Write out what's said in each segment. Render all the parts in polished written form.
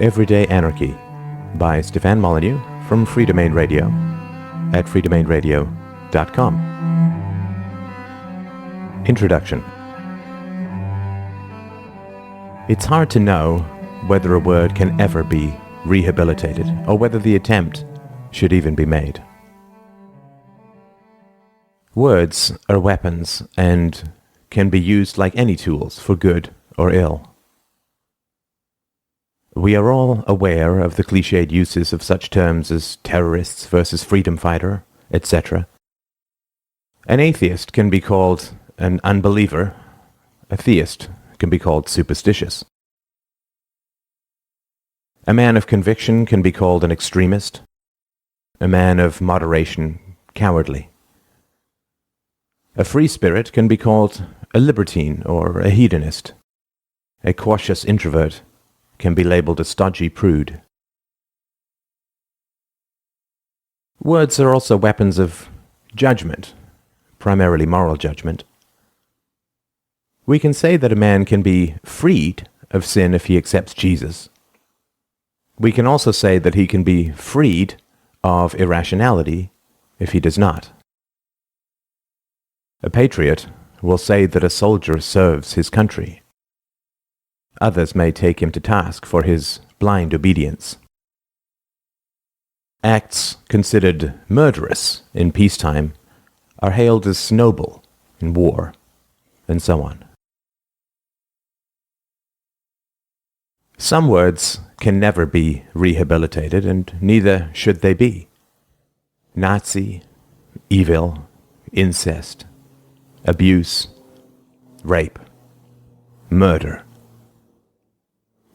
Everyday Anarchy by Stefan Molyneux from Free Domain Radio at freedomainradio.com. Introduction. It's hard to know whether a word can ever be rehabilitated or whether the attempt should even be made. Words are weapons and can be used like any tools for good or ill. We are all aware of the cliched uses of such terms as terrorists versus freedom fighter, etc. An atheist can be called an unbeliever. A theist can be called superstitious. A man of conviction can be called an extremist. A man of moderation, cowardly. A free spirit can be called a libertine or a hedonist. A cautious introvert can be labeled a stodgy prude. Words are also weapons of judgment, primarily moral judgment. We can say that a man can be freed of sin if he accepts Jesus. We can also say that he can be freed of irrationality if he does not. A patriot will say that a soldier serves his country. Others may take him to task for his blind obedience. Acts considered murderous in peacetime are hailed as noble in war, and so on. Some words can never be rehabilitated, and neither should they be. Nazi, evil, incest, abuse, rape, murder.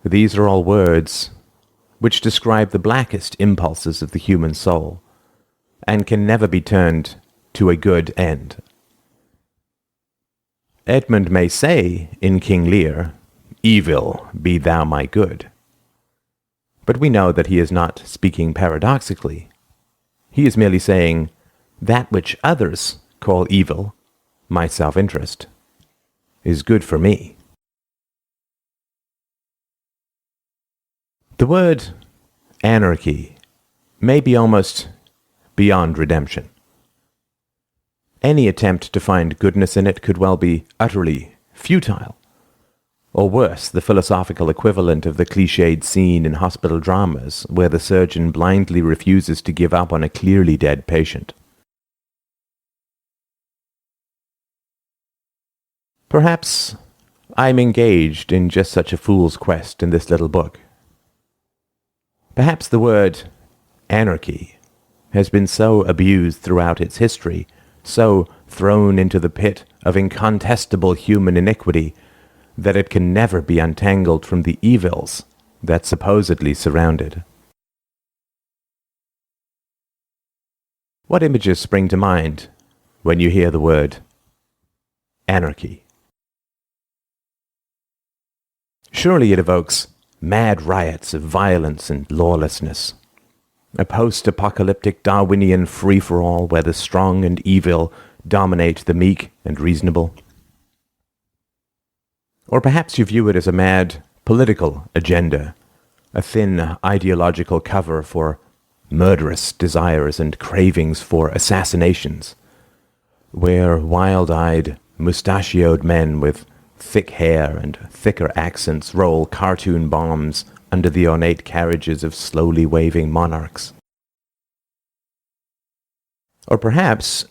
These are all words which describe the blackest impulses of the human soul and can never be turned to a good end. Edmund may say in King Lear, "Evil be thou my good." But we know that he is not speaking paradoxically. He is merely saying, that which others call evil, my self-interest, is good for me. The word anarchy may be almost beyond redemption. Any attempt to find goodness in it could well be utterly futile. Or worse, the philosophical equivalent of the cliched scene in hospital dramas where the surgeon blindly refuses to give up on a clearly dead patient. Perhaps I'm engaged in just such a fool's quest in this little book. Perhaps the word anarchy has been so abused throughout its history, so thrown into the pit of incontestable human iniquity, that it can never be untangled from the evils that supposedly surround it. What images spring to mind when you hear the word anarchy? Surely it evokes mad riots of violence and lawlessness, a post-apocalyptic Darwinian free-for-all where the strong and evil dominate the meek and reasonable. Or perhaps you view it as a mad political agenda, a thin ideological cover for murderous desires and cravings for assassinations, where wild-eyed, mustachioed men with thick hair and thicker accents roll cartoon bombs under the ornate carriages of slowly waving monarchs. Or perhaps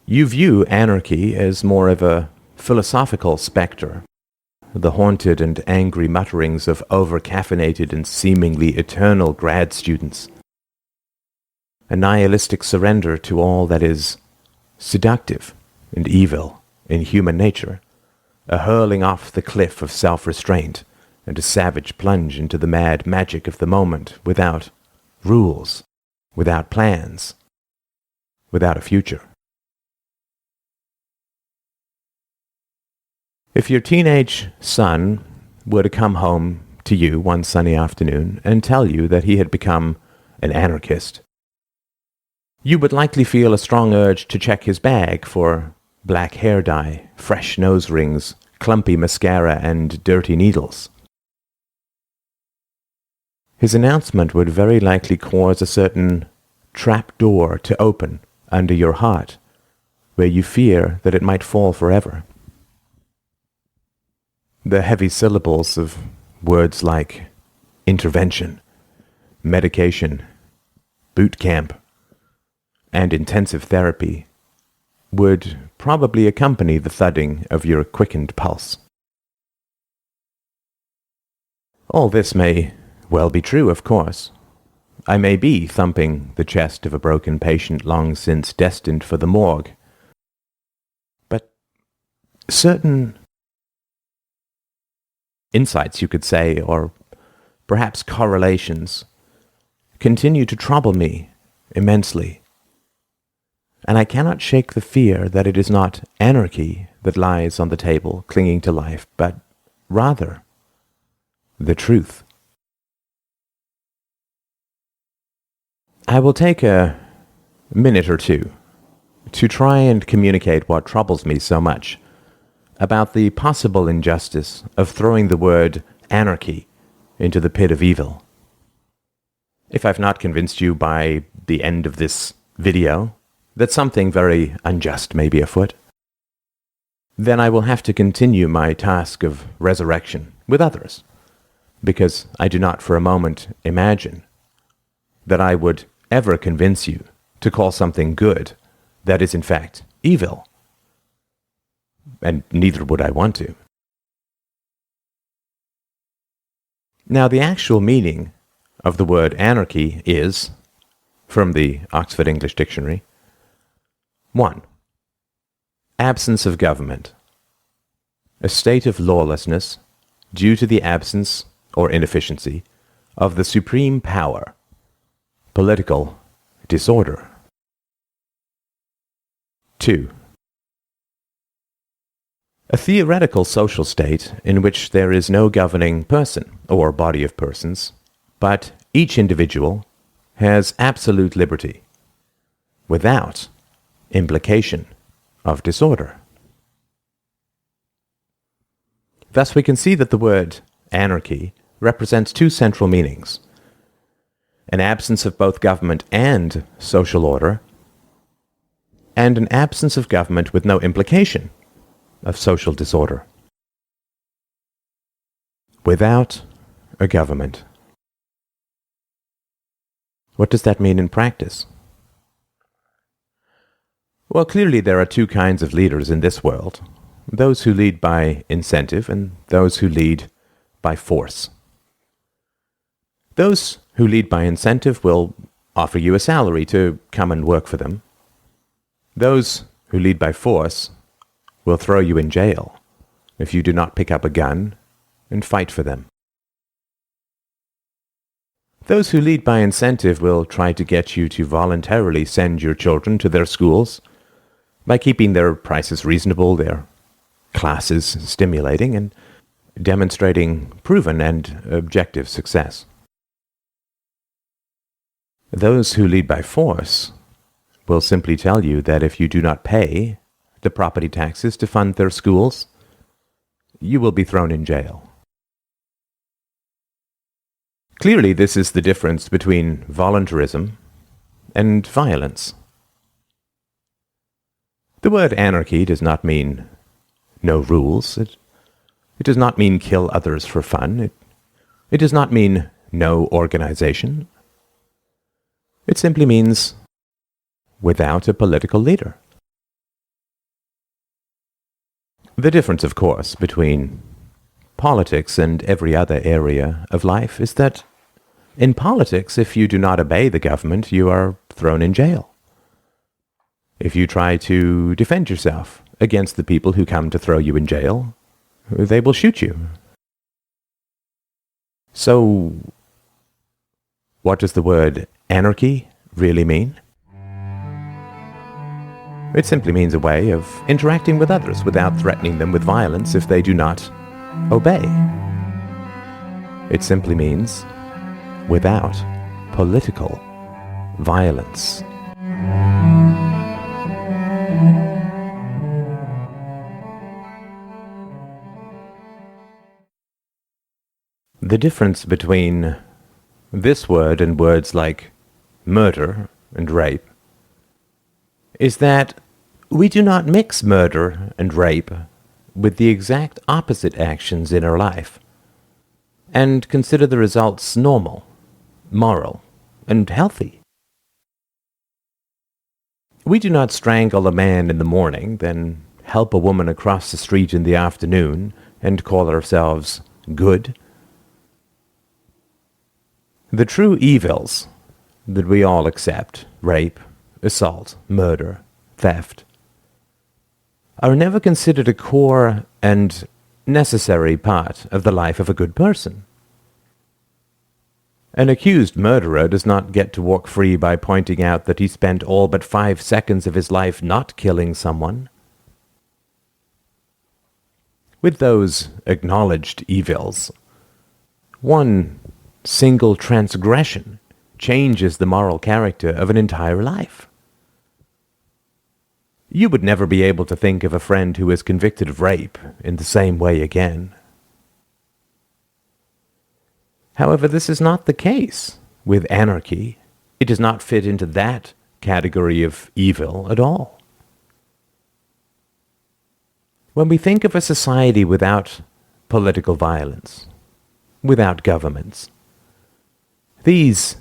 you view anarchy as more of a philosophical spectre, the haunted and angry mutterings of over-caffeinated and seemingly eternal grad students, a nihilistic surrender to all that is seductive and evil in human nature, a hurling off the cliff of self-restraint, and a savage plunge into the mad magic of the moment without rules, without plans, without a future. If your teenage son were to come home to you one sunny afternoon and tell you that he had become an anarchist, you would likely feel a strong urge to check his bag for black hair dye, fresh nose rings, clumpy mascara, and dirty needles. his announcement would very likely cause a certain trap door to open under your heart, where you fear that it might fall forever. The heavy syllables of words like intervention, medication, boot camp, and intensive therapy would probably accompany the thudding of your quickened pulse. All this may well be true, of course. I may be thumping the chest of a broken patient long since destined for the morgue. But certain insights, you could say, or perhaps correlations, continue to trouble me immensely. And I cannot shake the fear that it is not anarchy that lies on the table clinging to life, but rather the truth. I will take a minute or two to try and communicate what troubles me so much about the possible injustice of throwing the word anarchy into the pit of evil. If I've not convinced you by the end of this video that something very unjust may be afoot, then I will have to continue my task of resurrection with others, because I do not for a moment imagine that I would ever convince you to call something good that is in fact evil. And neither would I want to. Now, the actual meaning of the word anarchy is, from the Oxford English Dictionary, 1. Absence of government. A state of lawlessness due to the absence or inefficiency of the supreme power. Political disorder. 2. A theoretical social state in which there is no governing person or body of persons, but each individual has absolute liberty, without implication of disorder. Thus we can see that the word anarchy represents two central meanings: an absence of both government and social order, and an absence of government with no implication of social disorder. Without a government. What does that mean in practice? Well, clearly there are two kinds of leaders in this world: those who lead by incentive and those who lead by force. Those who lead by incentive will offer you a salary to come and work for them. Those who lead by force will throw you in jail if you do not pick up a gun and fight for them. Those who lead by incentive will try to get you to voluntarily send your children to their schools by keeping their prices reasonable, their classes stimulating, and demonstrating proven and objective success. Those who lead by force will simply tell you that if you do not pay the property taxes to fund their schools, you will be thrown in jail. Clearly, this is the difference between voluntarism and violence. The word anarchy does not mean no rules. It does not mean kill others for fun. It does not mean no organization. It simply means without a political leader. The difference, of course, between politics and every other area of life is that in politics, if you do not obey the government, you are thrown in jail. If you try to defend yourself against the people who come to throw you in jail, they will shoot you. So, what does the word anarchy really mean? It simply means a way of interacting with others without threatening them with violence if they do not obey. It simply means without political violence. The difference between this word and words like murder and rape is that we do not mix murder and rape with the exact opposite actions in our life and consider the results normal, moral, and healthy. We do not strangle a man in the morning, then help a woman across the street in the afternoon and call ourselves good. The true evils that we all accept, rape, assault, murder, theft, are never considered a core and necessary part of the life of a good person. An accused murderer does not get to walk free by pointing out that he spent all but 5 seconds of his life not killing someone. With those acknowledged evils, one single transgression changes the moral character of an entire life. You would never be able to think of a friend who is convicted of rape in the same way again. However, this is not the case with anarchy. It does not fit into that category of evil at all. When we think of a society without political violence, without governments, these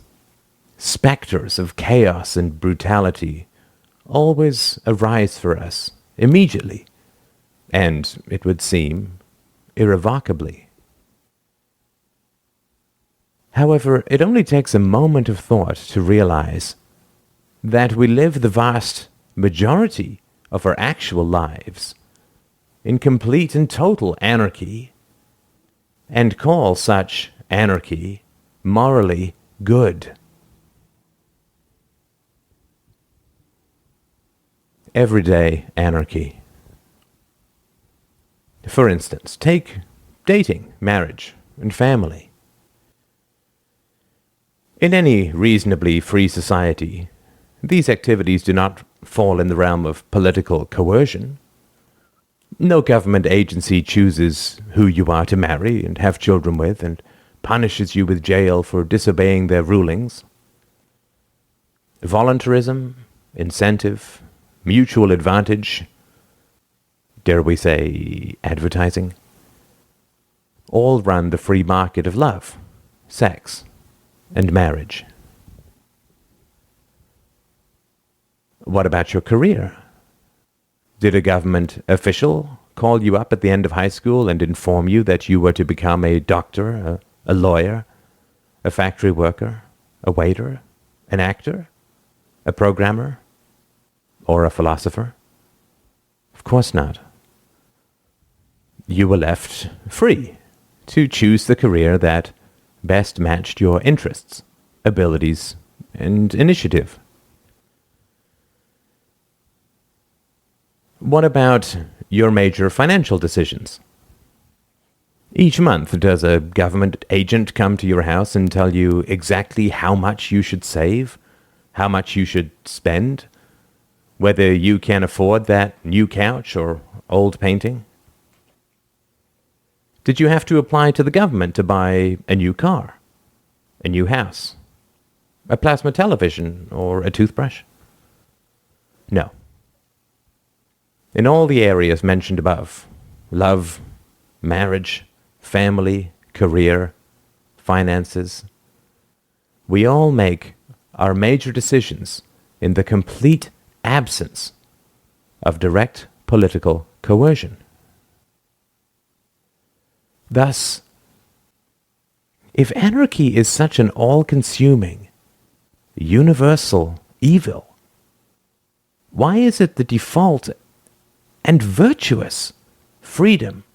specters of chaos and brutality always arise for us immediately, and, it would seem, irrevocably. However, it only takes a moment of thought to realize that we live the vast majority of our actual lives in complete and total anarchy, and call such anarchy morally good. Everyday anarchy. For instance, take dating, marriage, and family. In any reasonably free society, these activities do not fall in the realm of political coercion. No government agency chooses who you are to marry and have children with and punishes you with jail for disobeying their rulings. Voluntarism, incentive, mutual advantage, dare we say advertising, all run the free market of love, sex, and marriage. What about your career? Did a government official call you up at the end of high school and inform you that you were to become a doctor, a lawyer, a factory worker, a waiter, an actor, a programmer, or a philosopher? Of course not. You were left free to choose the career that best matched your interests, abilities, and initiative. What about your major financial decisions? Each month, does a government agent come to your house and tell you exactly how much you should save, how much you should spend, whether you can afford that new couch or old painting? Did you have to apply to the government to buy a new car, a new house, a plasma television, or a toothbrush? No. In all the areas mentioned above, love, marriage, family, career, finances, we all make our major decisions in the complete absence of direct political coercion. Thus, if anarchy is such an all-consuming, universal evil, why is it the default and virtuous freedom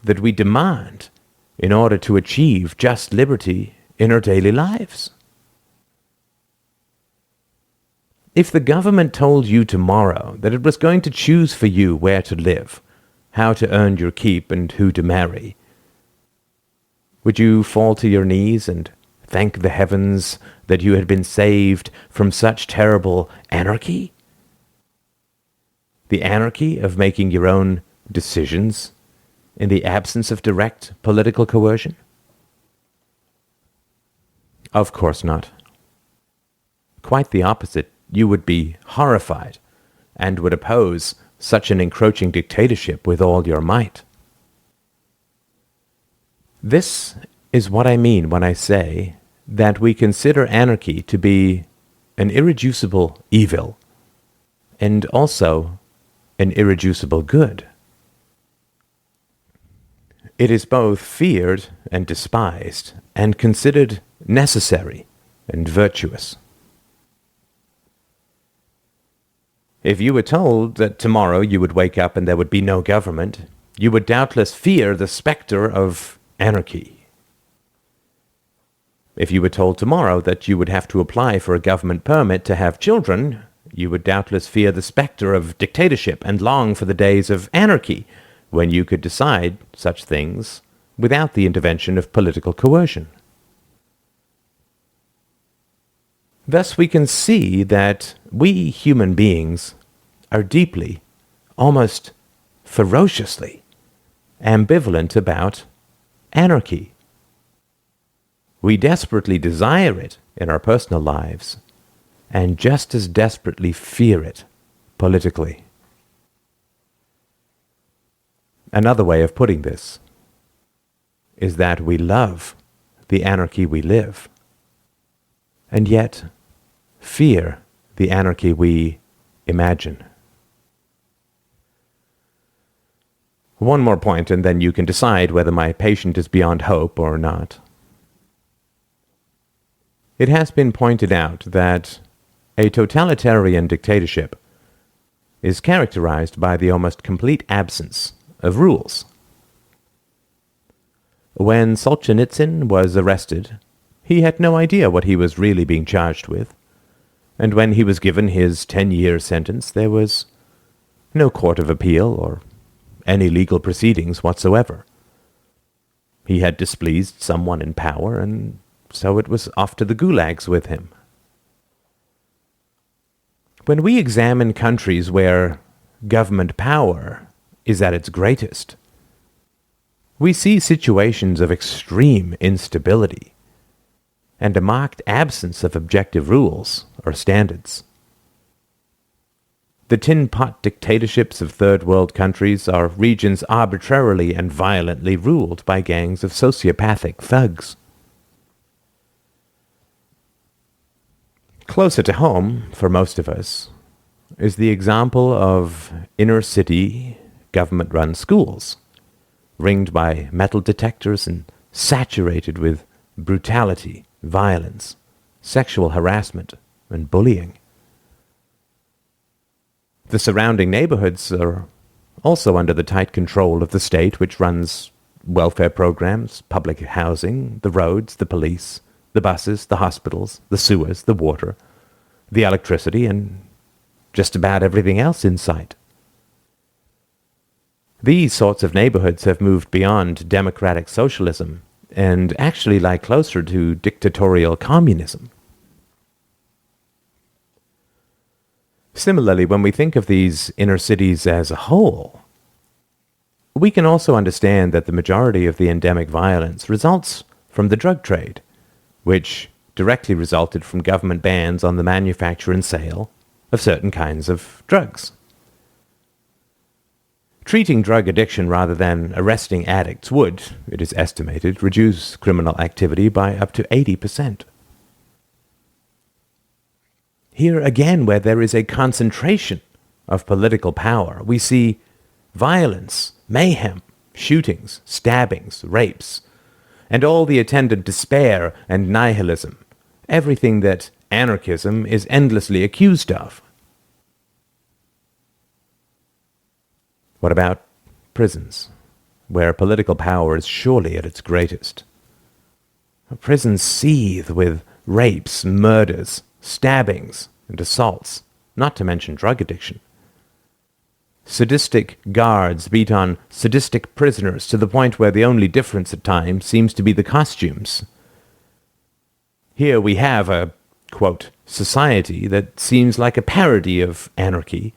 that we demand in order to achieve just liberty in our daily lives? If the government told you tomorrow that it was going to choose for you where to live, how to earn your keep, and who to marry, would you fall to your knees and thank the heavens that you had been saved from such terrible anarchy? The anarchy of making your own decisions in the absence of direct political coercion? Of course not. Quite the opposite. You would be horrified and would oppose such an encroaching dictatorship with all your might. This is what I mean when I say that we consider anarchy to be an irreducible evil and also an irreducible good. It is both feared and despised and considered necessary and virtuous. If you were told that tomorrow you would wake up and there would be no government, you would doubtless fear the specter of anarchy. If you were told tomorrow that you would have to apply for a government permit to have children, you would doubtless fear the specter of dictatorship and long for the days of anarchy, when you could decide such things without the intervention of political coercion. Thus we can see that we human beings are deeply, almost ferociously, ambivalent about anarchy. We desperately desire it in our personal lives, and just as desperately fear it politically. Another way of putting this is that we love the anarchy we live, and yet fear the anarchy we imagine. One more point, and then you can decide whether my patient is beyond hope or not. It has been pointed out that a totalitarian dictatorship is characterized by the almost complete absence of rules. When Solzhenitsyn was arrested, he had no idea what he was really being charged with, and when he was given his 10-year sentence, there was no court of appeal or any legal proceedings whatsoever. He had displeased someone in power, and so it was off to the gulags with him. When we examine countries where government power is at its greatest, we see situations of extreme instability and a marked absence of objective rules or standards. The tin-pot dictatorships of third-world countries are regions arbitrarily and violently ruled by gangs of sociopathic thugs. Closer to home, for most of us, is the example of inner-city government-run schools, ringed by metal detectors and saturated with brutality, violence, sexual harassment, and bullying. The surrounding neighborhoods are also under the tight control of the state, which runs welfare programs, public housing, the roads, the police, the buses, the hospitals, the sewers, the water, the electricity, and just about everything else in sight. These sorts of neighborhoods have moved beyond democratic socialism and actually lie closer to dictatorial communism. Similarly, when we think of these inner cities as a whole, we can also understand that the majority of the endemic violence results from the drug trade, which directly resulted from government bans on the manufacture and sale of certain kinds of drugs. Treating drug addiction rather than arresting addicts would, it is estimated, reduce criminal activity by up to 80%. Here again, where there is a concentration of political power, we see violence, mayhem, shootings, stabbings, rapes, and all the attendant despair and nihilism, everything that anarchism is endlessly accused of. What about prisons, where political power is surely at its greatest? Prisons seethe with rapes, murders, stabbings, and assaults, not to mention drug addiction. Sadistic guards beat on sadistic prisoners to the point where the only difference at times seems to be the costumes. Here we have a, quote, society that seems like a parody of anarchy,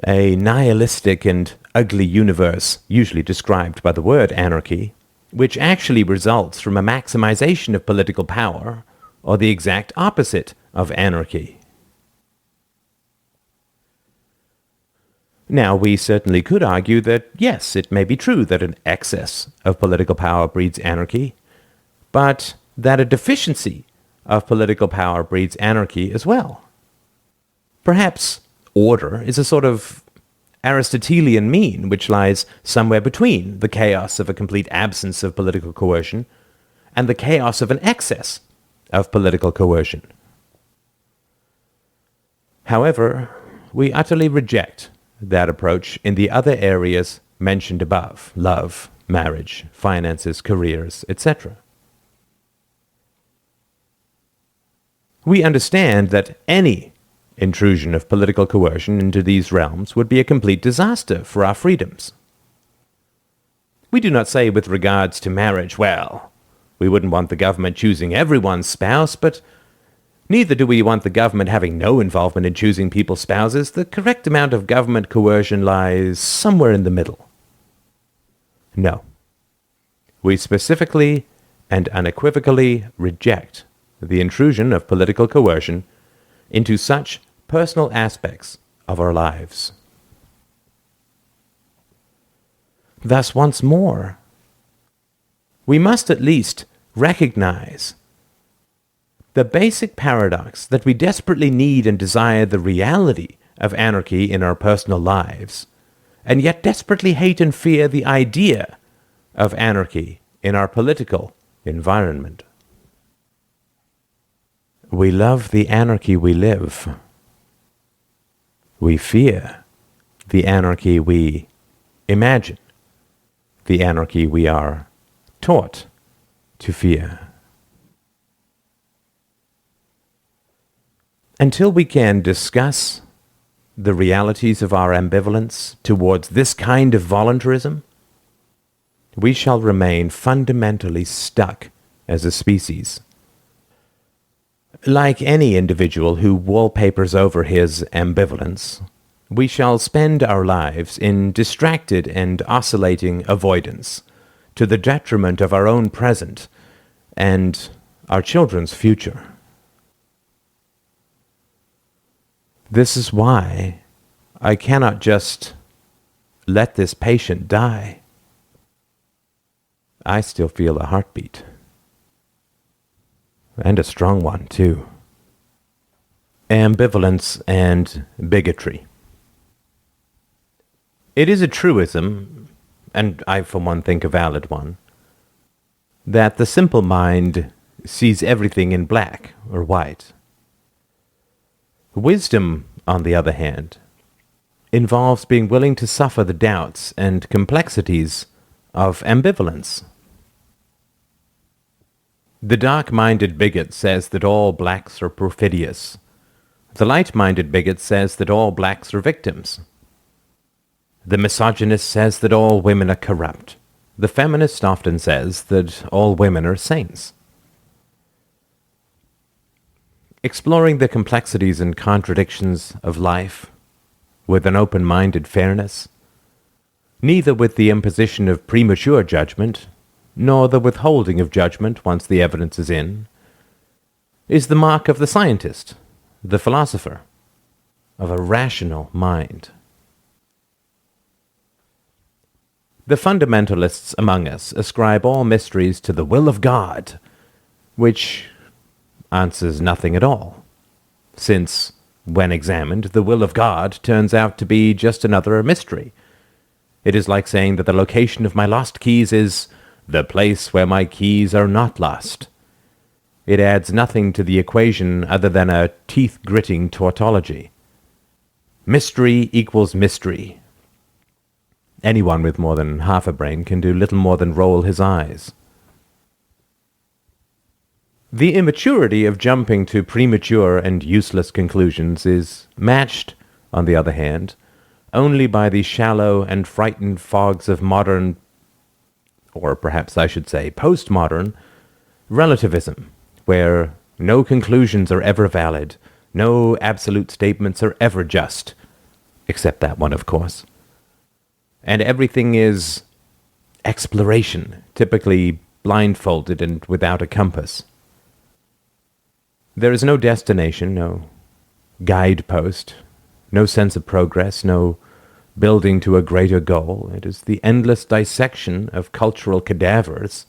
a nihilistic and ugly universe usually described by the word anarchy, which actually results from a maximization of political power or the exact opposite of anarchy? Now, we certainly could argue that, yes, it may be true that an excess of political power breeds anarchy, but that a deficiency of political power breeds anarchy as well. Perhaps order is a sort of Aristotelian mean which lies somewhere between the chaos of a complete absence of political coercion and the chaos of an excess of political coercion. However, we utterly reject that approach in the other areas mentioned above: love, marriage, finances, careers, etc. We understand that any intrusion of political coercion into these realms would be a complete disaster for our freedoms. We do not say with regards to marriage, well, we wouldn't want the government choosing everyone's spouse, but neither do we want the government having no involvement in choosing people's spouses. The correct amount of government coercion lies somewhere in the middle. No. We specifically and unequivocally reject the intrusion of political coercion into such personal aspects of our lives. Thus, once more, we must at least recognize the basic paradox that we desperately need and desire the reality of anarchy in our personal lives, and yet desperately hate and fear the idea of anarchy in our political environment. We love the anarchy we live. We fear the anarchy we imagine, the anarchy we are taught to fear. Until we can discuss the realities of our ambivalence towards this kind of voluntarism, we shall remain fundamentally stuck as a species. Like any individual who wallpapers over his ambivalence, we shall spend our lives in distracted and oscillating avoidance, to the detriment of our own present and our children's future. This is why I cannot just let this patient die. I still feel a heartbeat. And a strong one, too. Ambivalence and bigotry. It is a truism, and I for one think a valid one, that the simple mind sees everything in black or white. Wisdom, on the other hand, involves being willing to suffer the doubts and complexities of ambivalence. The dark-minded bigot says that all blacks are perfidious. The light-minded bigot says that all blacks are victims. The misogynist says that all women are corrupt. The feminist often says that all women are saints. Exploring the complexities and contradictions of life with an open-minded fairness, neither with the imposition of premature judgment, nor the withholding of judgment once the evidence is in, is the mark of the scientist, the philosopher, of a rational mind. The fundamentalists among us ascribe all mysteries to the will of God, which answers nothing at all, since, when examined, the will of God turns out to be just another mystery. It is like saying that the location of my lost keys is the place where my keys are not lost. It adds nothing to the equation other than a teeth-gritting tautology. Mystery equals mystery. Anyone with more than half a brain can do little more than roll his eyes. The immaturity of jumping to premature and useless conclusions is matched, on the other hand, only by the shallow and frightened fogs of modern, or perhaps I should say postmodern, relativism, where no conclusions are ever valid, no absolute statements are ever just, except that one, of course. And everything is exploration, typically blindfolded and without a compass. There is no destination, no guidepost, no sense of progress, no building to a greater goal. It is the endless dissection of cultural cadavers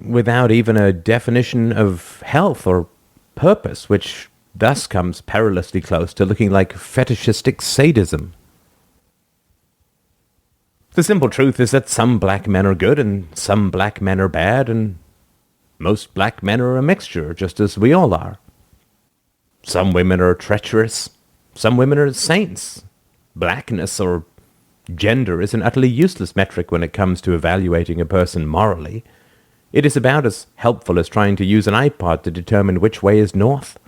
without even a definition of health or purpose, which thus comes perilously close to looking like fetishistic sadism. The simple truth is that some black men are good and some black men are bad, and most black men are a mixture, just as we all are. Some women are treacherous, some women are saints. Blackness or gender is an utterly useless metric when it comes to evaluating a person morally. It is about as helpful as trying to use an iPod to determine which way is north.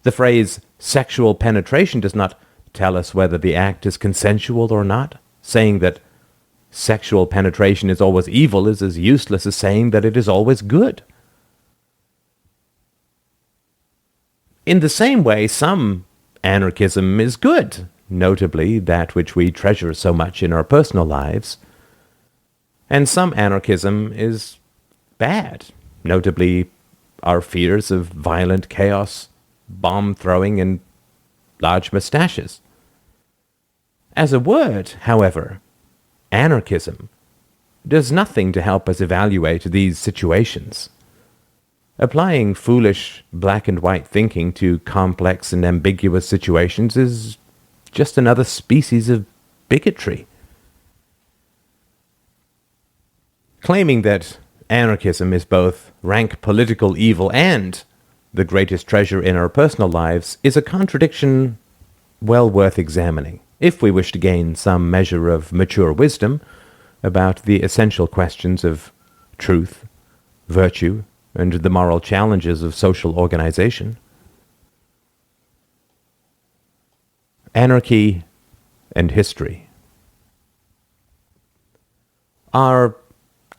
The phrase sexual penetration does not tell us whether the act is consensual or not. Saying that sexual penetration is always evil is as useless as saying that it is always good. In the same way, some anarchism is good, notably that which we treasure so much in our personal lives, and some anarchism is bad, notably our fears of violent chaos, bomb throwing, and large mustaches. As a word, however, anarchism does nothing to help us evaluate these situations. Applying foolish black and white thinking to complex and ambiguous situations is just another species of bigotry. Claiming that anarchism is both rank political evil and the greatest treasure in our personal lives is a contradiction well worth examining, if we wish to gain some measure of mature wisdom about the essential questions of truth, virtue, and the moral challenges of social organization. Anarchy and history. Our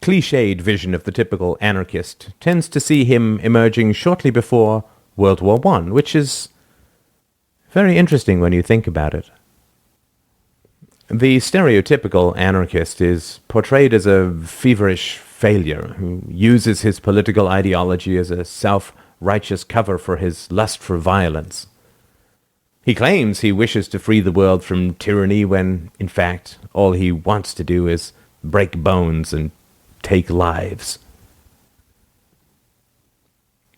cliched vision of the typical anarchist tends to see him emerging shortly before World War I, which is very interesting when you think about it. The stereotypical anarchist is portrayed as a feverish failure who uses his political ideology as a self-righteous cover for his lust for violence. He claims he wishes to free the world from tyranny when, in fact, all he wants to do is break bones and take lives.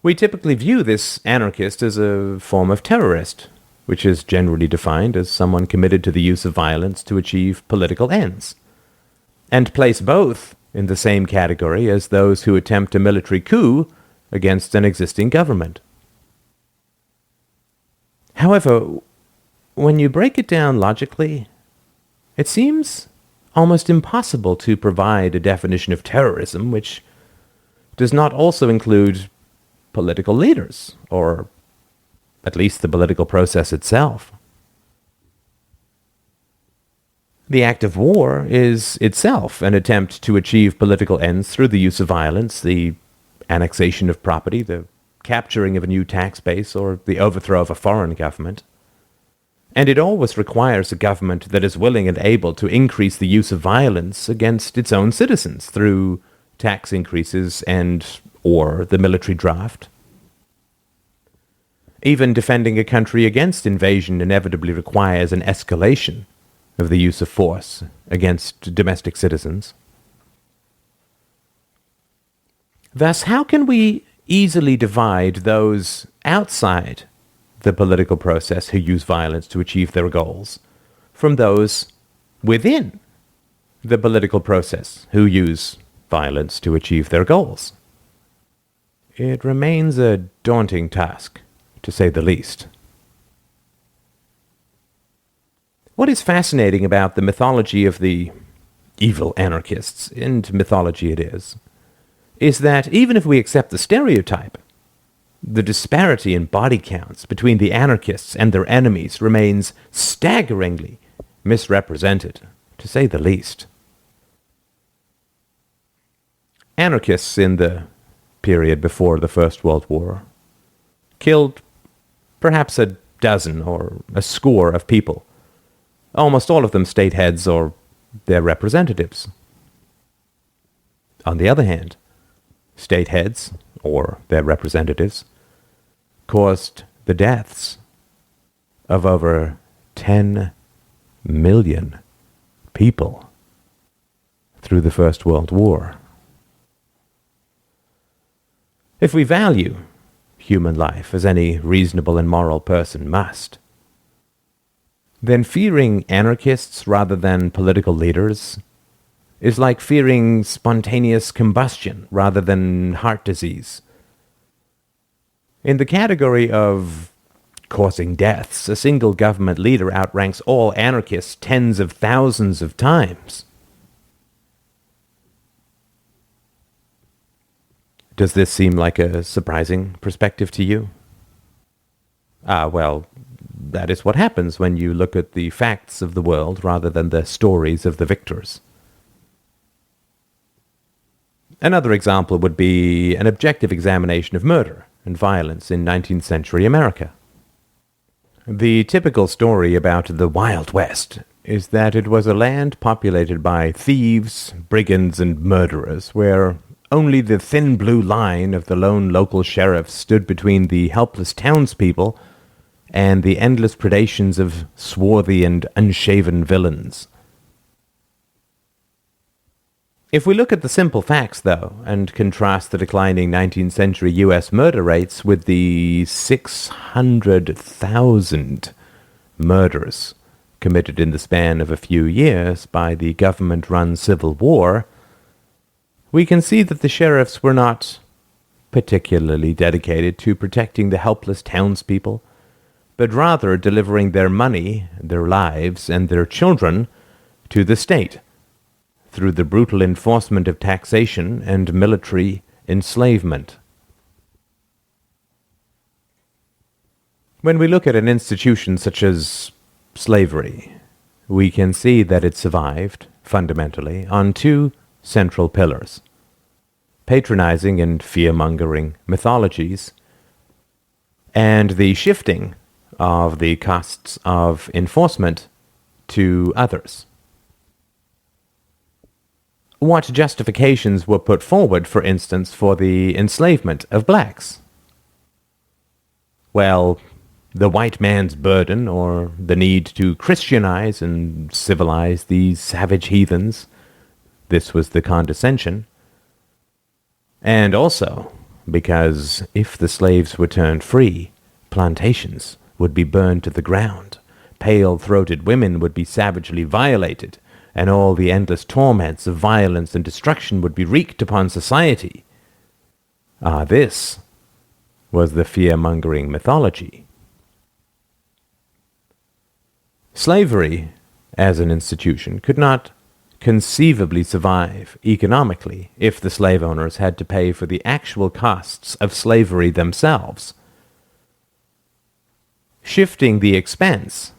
We typically view this anarchist as a form of terrorist, which is generally defined as someone committed to the use of violence to achieve political ends, and place both in the same category as those who attempt a military coup against an existing government. However, when you break it down logically, it seems almost impossible to provide a definition of terrorism which does not also include political leaders, or at least the political process itself. The act of war is itself an attempt to achieve political ends through the use of violence, the annexation of property, the capturing of a new tax base, or the overthrow of a foreign government. And it always requires a government that is willing and able to increase the use of violence against its own citizens through tax increases or the military draft. Even defending a country against invasion inevitably requires an escalation of the use of force against domestic citizens. Thus, how can we easily divide those outside the political process who use violence to achieve their goals from those within the political process who use violence to achieve their goals? It remains a daunting task, to say the least. What is fascinating about the mythology of the evil anarchists, and mythology it is that even if we accept the stereotype, the disparity in body counts between the anarchists and their enemies remains staggeringly misrepresented, to say the least. Anarchists in the period before the First World War killed perhaps a dozen or a score of people, almost all of them state heads or their representatives. On the other hand, state heads or their representatives, caused the deaths of over 10 million people through the First World War. If we value human life, as any reasonable and moral person must, then fearing anarchists rather than political leaders is like fearing spontaneous combustion rather than heart disease. In the category of causing deaths, a single government leader outranks all anarchists tens of thousands of times. Does this seem like a surprising perspective to you? Well, that is what happens when you look at the facts of the world rather than the stories of the victors. Another example would be an objective examination of murder and violence in 19th century America. The typical story about the Wild West is that it was a land populated by thieves, brigands, and murderers, where only the thin blue line of the lone local sheriff stood between the helpless townspeople and the endless predations of swarthy and unshaven villains. If we look at the simple facts, though, and contrast the declining 19th century U.S. murder rates with the 600,000 murders committed in the span of a few years by the government-run Civil War, we can see that the sheriffs were not particularly dedicated to protecting the helpless townspeople, but rather delivering their money, their lives, and their children to the state through the brutal enforcement of taxation and military enslavement. When we look at an institution such as slavery, we can see that it survived, fundamentally, on two central pillars: patronizing and fear-mongering mythologies, and the shifting of the costs of enforcement to others. What justifications were put forward, for instance, for the enslavement of blacks? Well, the white man's burden, or the need to Christianize and civilize these savage heathens. This was the condescension. And also, because if the slaves were turned free, plantations would be burned to the ground, pale-throated women would be savagely violated, and all the endless torments of violence and destruction would be wreaked upon society. This was the fear-mongering mythology. Slavery, as an institution, could not conceivably survive economically if the slave owners had to pay for the actual costs of slavery themselves. Shifting the expense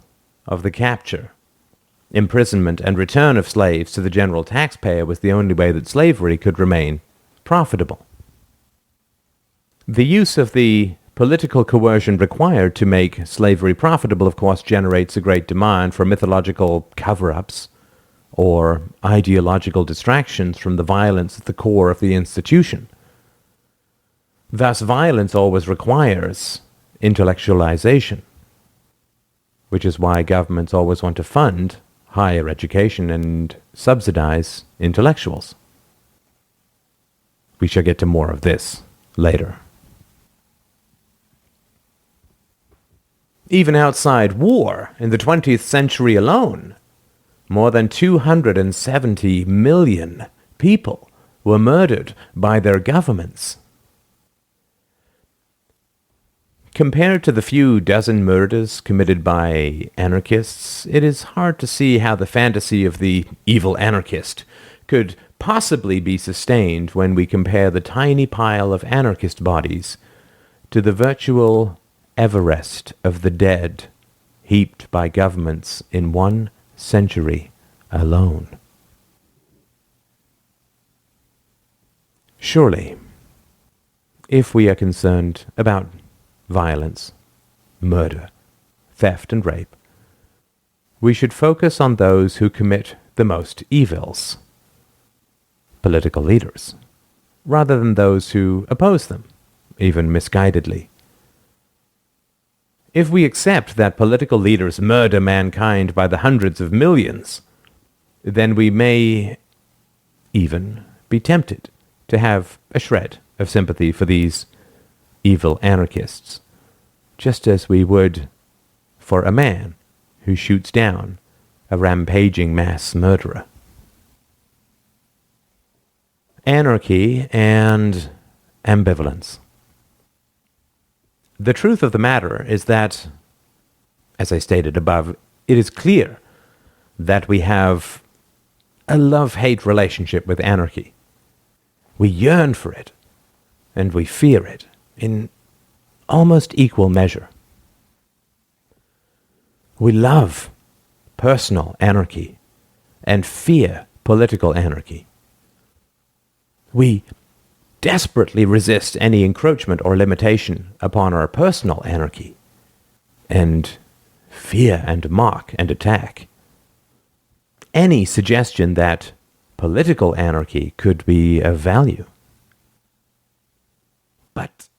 of the capture, imprisonment, and return of slaves to the general taxpayer was the only way that slavery could remain profitable. The use of the political coercion required to make slavery profitable, of course, generates a great demand for mythological cover-ups or ideological distractions from the violence at the core of the institution. Thus, violence always requires intellectualization, which is why governments always want to fund higher education and subsidize intellectuals. We shall get to more of this later. Even outside war, in the 20th century alone, more than 270 million people were murdered by their governments. Compared to the few dozen murders committed by anarchists, it is hard to see how the fantasy of the evil anarchist could possibly be sustained when we compare the tiny pile of anarchist bodies to the virtual Everest of the dead heaped by governments in 1 century alone. Surely, if we are concerned about violence, murder, theft, and rape, we should focus on those who commit the most evils, political leaders, rather than those who oppose them, even misguidedly. If we accept that political leaders murder mankind by the hundreds of millions, then we may even be tempted to have a shred of sympathy for these evil anarchists, just as we would for a man who shoots down a rampaging mass murderer. Anarchy and ambivalence. The truth of the matter is that, as I stated above, it is clear that we have a love-hate relationship with anarchy. We yearn for it, and we fear it in almost equal measure. We love personal anarchy and fear political anarchy. We desperately resist any encroachment or limitation upon our personal anarchy and fear and mock and attack any suggestion that political anarchy could be of value. But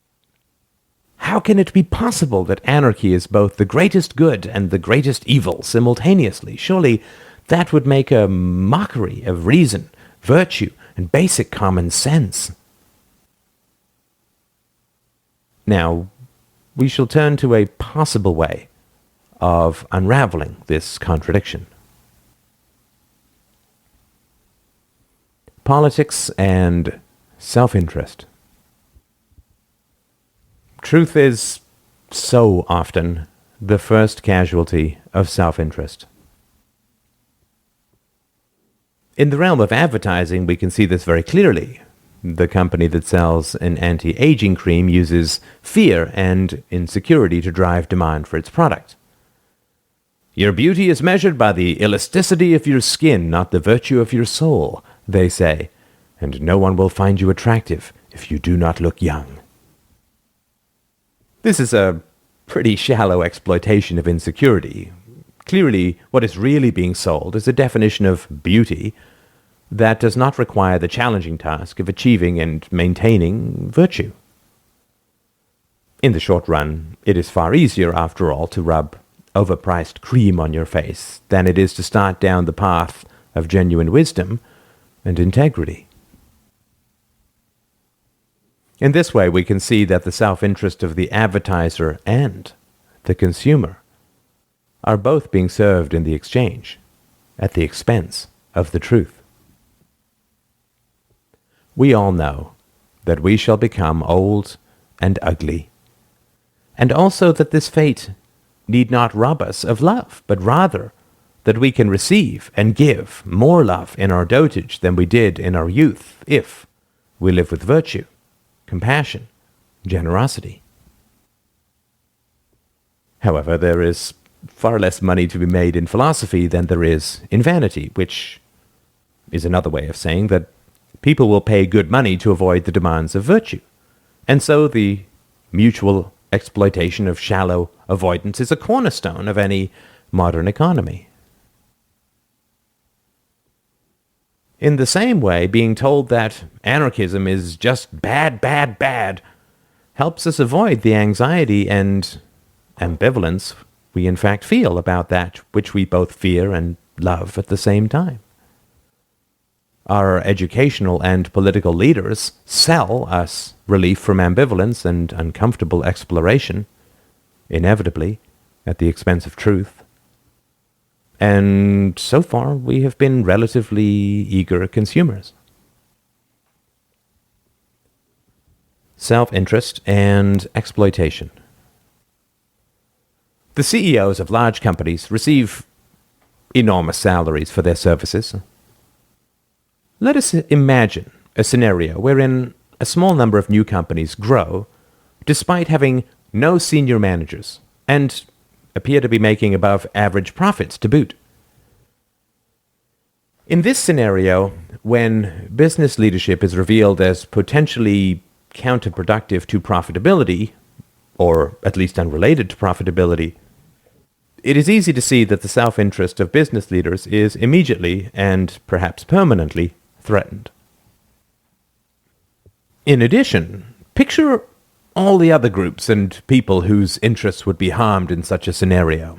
how can it be possible that anarchy is both the greatest good and the greatest evil simultaneously? Surely that would make a mockery of reason, virtue, and basic common sense. Now, we shall turn to a possible way of unraveling this contradiction. Politics and self-interest. Truth is so often the first casualty of self-interest. In the realm of advertising, we can see this very clearly. The company that sells an anti-aging cream uses fear and insecurity to drive demand for its product. Your beauty is measured by the elasticity of your skin, not the virtue of your soul, they say, and no one will find you attractive if you do not look young. This is a pretty shallow exploitation of insecurity. Clearly, what is really being sold is a definition of beauty that does not require the challenging task of achieving and maintaining virtue. In the short run, it is far easier, after all, to rub overpriced cream on your face than it is to start down the path of genuine wisdom and integrity. In this way, we can see that the self-interest of the advertiser and the consumer are both being served in the exchange, at the expense of the truth. We all know that we shall become old and ugly, and also that this fate need not rob us of love, but rather that we can receive and give more love in our dotage than we did in our youth if we live with virtue, compassion, generosity. However, there is far less money to be made in philosophy than there is in vanity, which is another way of saying that people will pay good money to avoid the demands of virtue. And so the mutual exploitation of shallow avoidance is a cornerstone of any modern economy. In the same way, being told that anarchism is just bad, bad, bad helps us avoid the anxiety and ambivalence we in fact feel about that which we both fear and love at the same time. Our educational and political leaders sell us relief from ambivalence and uncomfortable exploration, inevitably at the expense of truth. And so far, we have been relatively eager consumers. Self-interest and exploitation. The CEOs of large companies receive enormous salaries for their services. Let us imagine a scenario wherein a small number of new companies grow despite having no senior managers and appear to be making above average profits to boot. In this scenario, when business leadership is revealed as potentially counterproductive to profitability, or at least unrelated to profitability, it is easy to see that the self-interest of business leaders is immediately and perhaps permanently threatened. In addition, picture all the other groups and people whose interests would be harmed in such a scenario.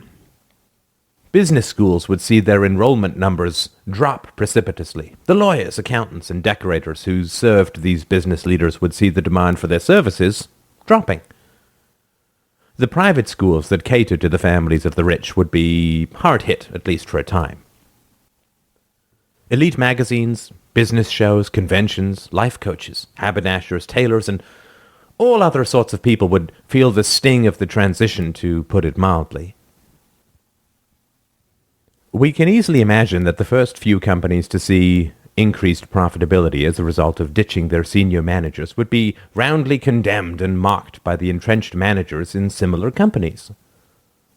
Business schools would see their enrollment numbers drop precipitously. The lawyers, accountants, and decorators who served these business leaders would see the demand for their services dropping. The private schools that catered to the families of the rich would be hard hit, at least for a time. Elite magazines, business shows, conventions, life coaches, haberdashers, tailors, and all other sorts of people would feel the sting of the transition, to put it mildly. We can easily imagine that the first few companies to see increased profitability as a result of ditching their senior managers would be roundly condemned and mocked by the entrenched managers in similar companies.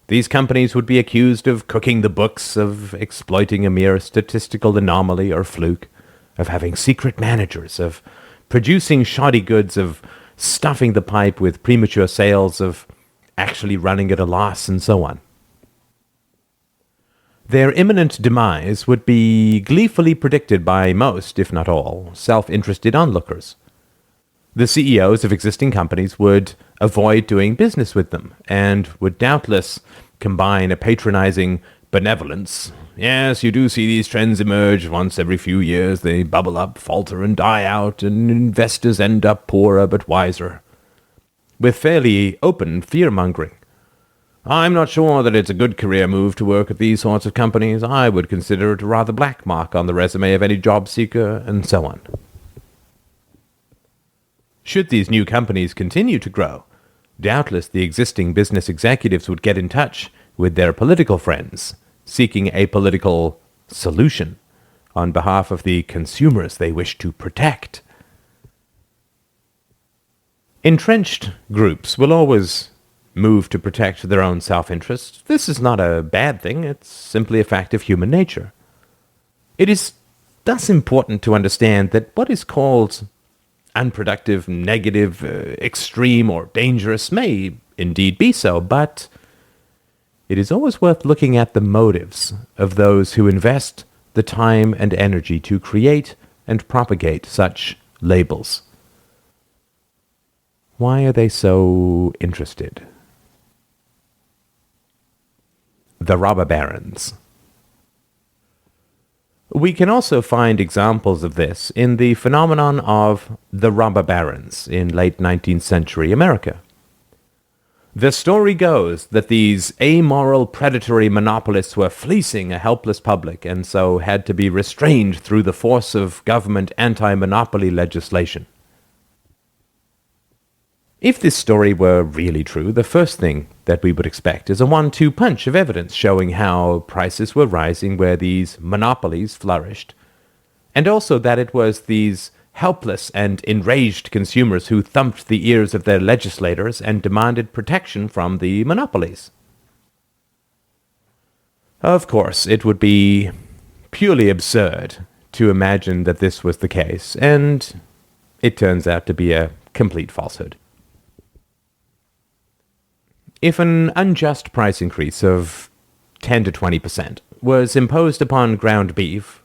These companies would be accused of cooking the books, of exploiting a mere statistical anomaly or fluke, of having secret managers, of producing shoddy goods, of stuffing the pipe with premature sales, of actually running at a loss, and so on. Their imminent demise would be gleefully predicted by most, if not all, self-interested onlookers. The CEOs of existing companies would avoid doing business with them, and would doubtless combine a patronizing benevolence. Yes, you do see these trends emerge once every few years. They bubble up, falter, and die out, and investors end up poorer but wiser, with fairly open fear-mongering. I'm not sure that it's a good career move to work at these sorts of companies. I would consider it a rather black mark on the resume of any job seeker, and so on. Should these new companies continue to grow, doubtless the existing business executives would get in touch with their political friends, seeking a political solution on behalf of the consumers they wish to protect. Entrenched groups will always move to protect their own self-interest. This is not a bad thing. It's simply a fact of human nature. It is thus important to understand that what is called unproductive, negative, extreme, or dangerous may indeed be so, but it is always worth looking at the motives of those who invest the time and energy to create and propagate such labels. Why are they so interested? The robber barons. We can also find examples of this in the phenomenon of the robber barons in late 19th century America. The story goes that these amoral, predatory monopolists were fleecing a helpless public and so had to be restrained through the force of government anti-monopoly legislation. If this story were really true, the first thing that we would expect is a 1-2 punch of evidence showing how prices were rising where these monopolies flourished, and also that it was these helpless and enraged consumers who thumped the ears of their legislators and demanded protection from the monopolies. Of course, it would be purely absurd to imagine that this was the case, and it turns out to be a complete falsehood. If an unjust price increase of 10 to 20% was imposed upon ground beef,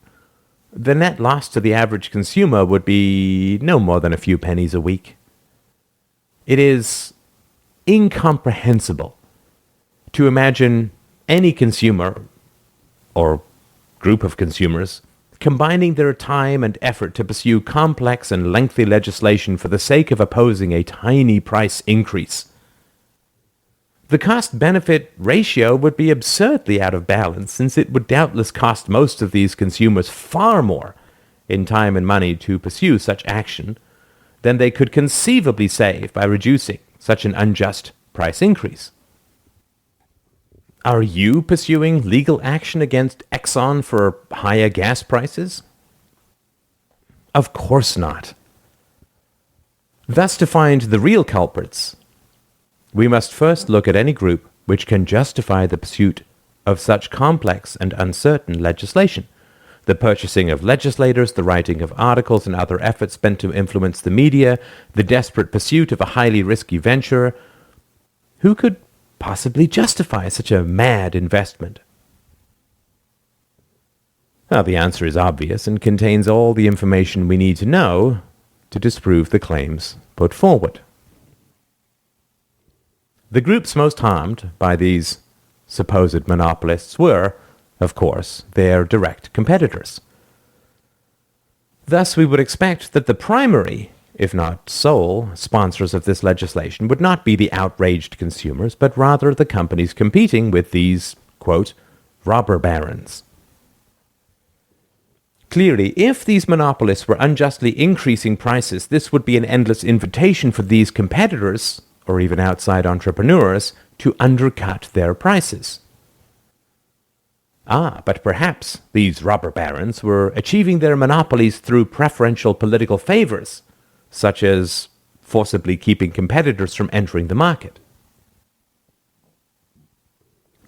the net loss to the average consumer would be no more than a few pennies a week. It is incomprehensible to imagine any consumer or group of consumers combining their time and effort to pursue complex and lengthy legislation for the sake of opposing a tiny price increase. The cost-benefit ratio would be absurdly out of balance, since it would doubtless cost most of these consumers far more in time and money to pursue such action than they could conceivably save by reducing such an unjust price increase. Are you pursuing legal action against Exxon for higher gas prices? Of course not. Thus, to find the real culprits, we must first look at any group which can justify the pursuit of such complex and uncertain legislation, the purchasing of legislators, the writing of articles and other efforts spent to influence the media, the desperate pursuit of a highly risky venture. Who could possibly justify such a mad investment? Well, the answer is obvious and contains all the information we need to know to disprove the claims put forward. The groups most harmed by these supposed monopolists were, of course, their direct competitors. Thus, we would expect that the primary, if not sole, sponsors of this legislation would not be the outraged consumers, but rather the companies competing with these, quote, robber barons. Clearly, if these monopolists were unjustly increasing prices, this would be an endless invitation for these competitors, or even outside entrepreneurs, to undercut their prices. But perhaps these robber barons were achieving their monopolies through preferential political favors, such as forcibly keeping competitors from entering the market.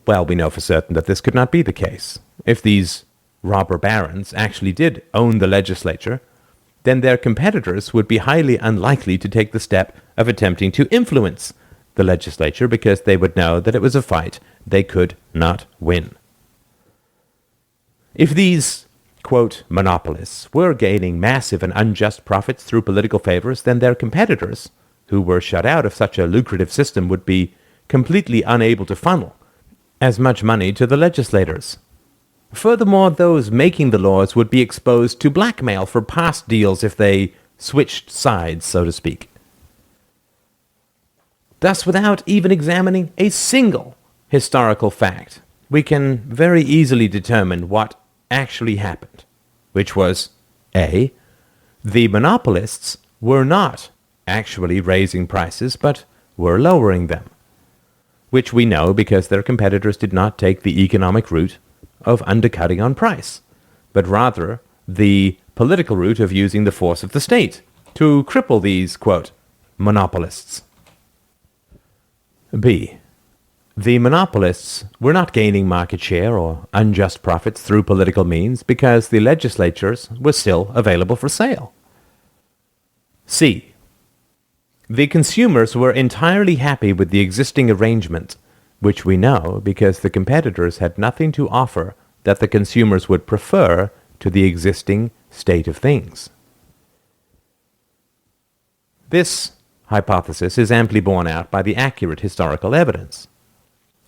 Well, we know for certain that this could not be the case. If these robber barons actually did own the legislature, then their competitors would be highly unlikely to take the step of attempting to influence the legislature because they would know that it was a fight they could not win. If these, quote, monopolists were gaining massive and unjust profits through political favors, then their competitors, who were shut out of such a lucrative system, would be completely unable to funnel as much money to the legislators. Furthermore, those making the laws would be exposed to blackmail for past deals if they switched sides, so to speak. Thus, without even examining a single historical fact, we can very easily determine what actually happened, which was A, the monopolists were not actually raising prices, but were lowering them, which we know because their competitors did not take the economic route of undercutting on price, but rather the political route of using the force of the state to cripple these, quote, monopolists. B, the monopolists were not gaining market share or unjust profits through political means because the legislatures were still available for sale. C, the consumers were entirely happy with the existing arrangement, which we know because the competitors had nothing to offer that the consumers would prefer to the existing state of things. This hypothesis is amply borne out by the accurate historical evidence.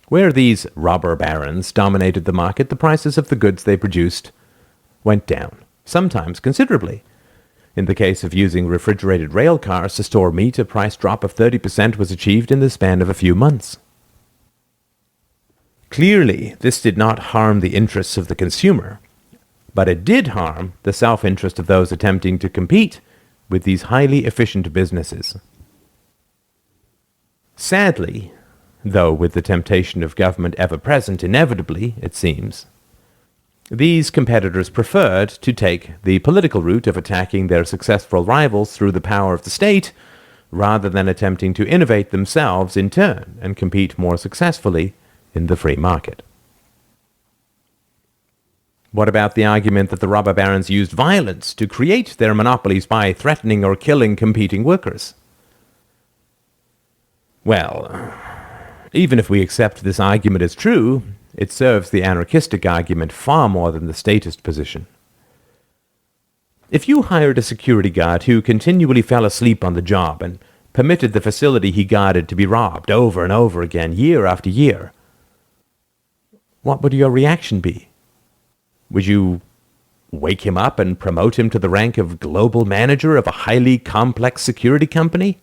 Where these robber barons dominated the market, the prices of the goods they produced went down, sometimes considerably. In the case of using refrigerated rail cars to store meat, a price drop of 30% was achieved in the span of a few months. Clearly, this did not harm the interests of the consumer, but it did harm the self-interest of those attempting to compete with these highly efficient businesses. Sadly, though with the temptation of government ever present inevitably, it seems, these competitors preferred to take the political route of attacking their successful rivals through the power of the state, rather than attempting to innovate themselves in turn and compete more successfully in the free market. What about the argument that the robber barons used violence to create their monopolies by threatening or killing competing workers? Well, even if we accept this argument as true, it serves the anarchistic argument far more than the statist position. If you hired a security guard who continually fell asleep on the job and permitted the facility he guarded to be robbed over and over again, year after year, what would your reaction be? Would you wake him up and promote him to the rank of global manager of a highly complex security company?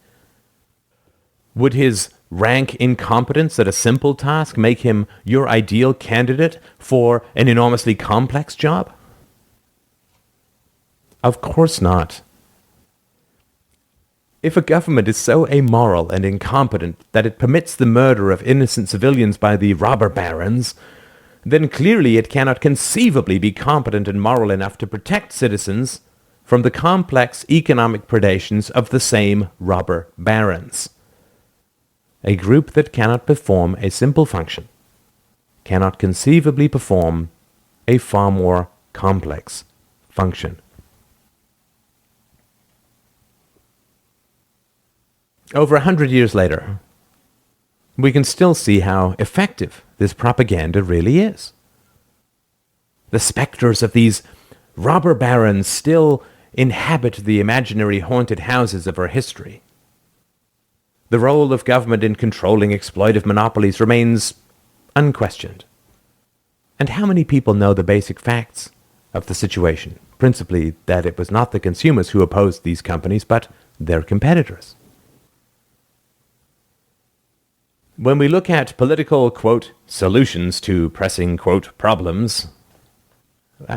Would his rank incompetence at a simple task make him your ideal candidate for an enormously complex job? Of course not. If a government is so amoral and incompetent that it permits the murder of innocent civilians by the robber barons, then clearly it cannot conceivably be competent and moral enough to protect citizens from the complex economic predations of the same robber barons. A group that cannot perform a simple function cannot conceivably perform a far more complex function. Over 100 years later, we can still see how effective this propaganda really is. The specters of these robber barons still inhabit the imaginary haunted houses of our history. The role of government in controlling exploitive monopolies remains unquestioned. And how many people know the basic facts of the situation? Principally that it was not the consumers who opposed these companies, but their competitors. When we look at political, quote, solutions to pressing, quote, problems,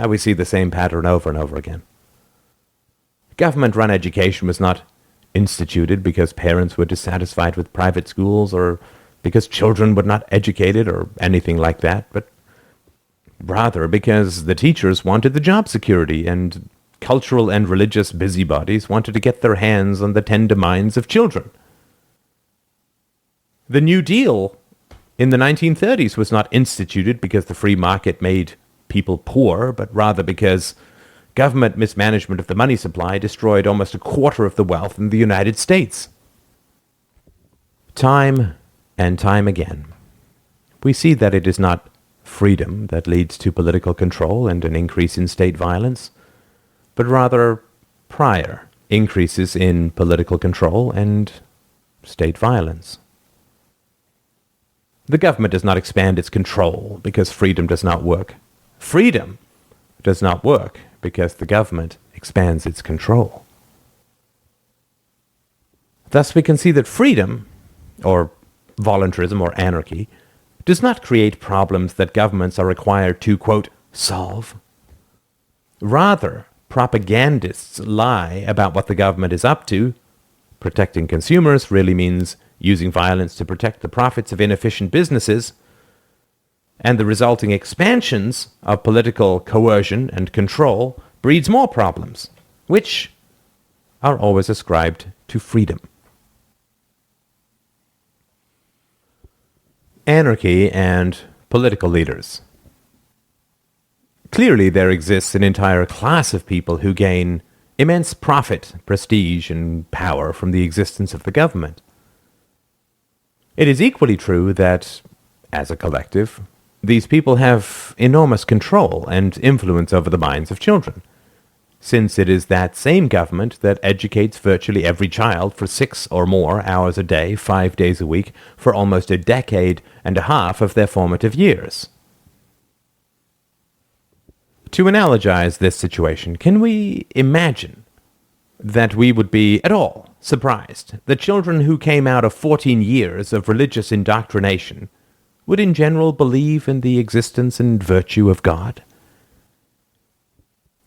we see the same pattern over and over again. Government-run education was not instituted because parents were dissatisfied with private schools or because children were not educated or anything like that, but rather because the teachers wanted the job security and cultural and religious busybodies wanted to get their hands on the tender minds of children. The New Deal in the 1930s was not instituted because the free market made people poor, but rather because government mismanagement of the money supply destroyed almost a quarter of the wealth in the United States. Time and time again, we see that it is not freedom that leads to political control and an increase in state violence, but rather prior increases in political control and state violence. The government does not expand its control because freedom does not work. Freedom does not work because the government expands its control. Thus, we can see that freedom, or voluntarism or anarchy, does not create problems that governments are required to, quote, solve. Rather, propagandists lie about what the government is up to. Protecting consumers really means using violence to protect the profits of inefficient businesses, and the resulting expansions of political coercion and control breeds more problems, which are always ascribed to freedom. Anarchy and political leaders. Clearly, there exists an entire class of people who gain immense profit, prestige, and power from the existence of the government. It is equally true that, as a collective, these people have enormous control and influence over the minds of children, since it is that same government that educates virtually every child for 6 or more hours a day, 5 days a week, for almost a decade and a half of their formative years. To analogize this situation, can we imagine that we would be at all surprised that children who came out of 14 years of religious indoctrination would in general believe in the existence and virtue of God?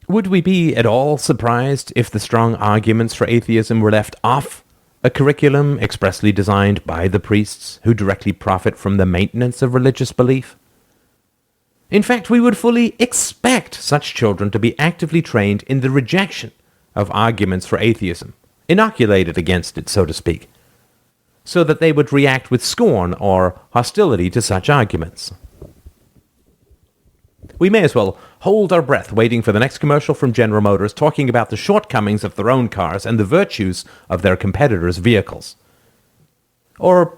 Would we be at all surprised if the strong arguments for atheism were left off a curriculum expressly designed by the priests who directly profit from the maintenance of religious belief? In fact, we would fully expect such children to be actively trained in the rejection of arguments for atheism, inoculated against it, so to speak, so that they would react with scorn or hostility to such arguments. We may as well hold our breath waiting for the next commercial from General Motors talking about the shortcomings of their own cars and the virtues of their competitors' vehicles. Or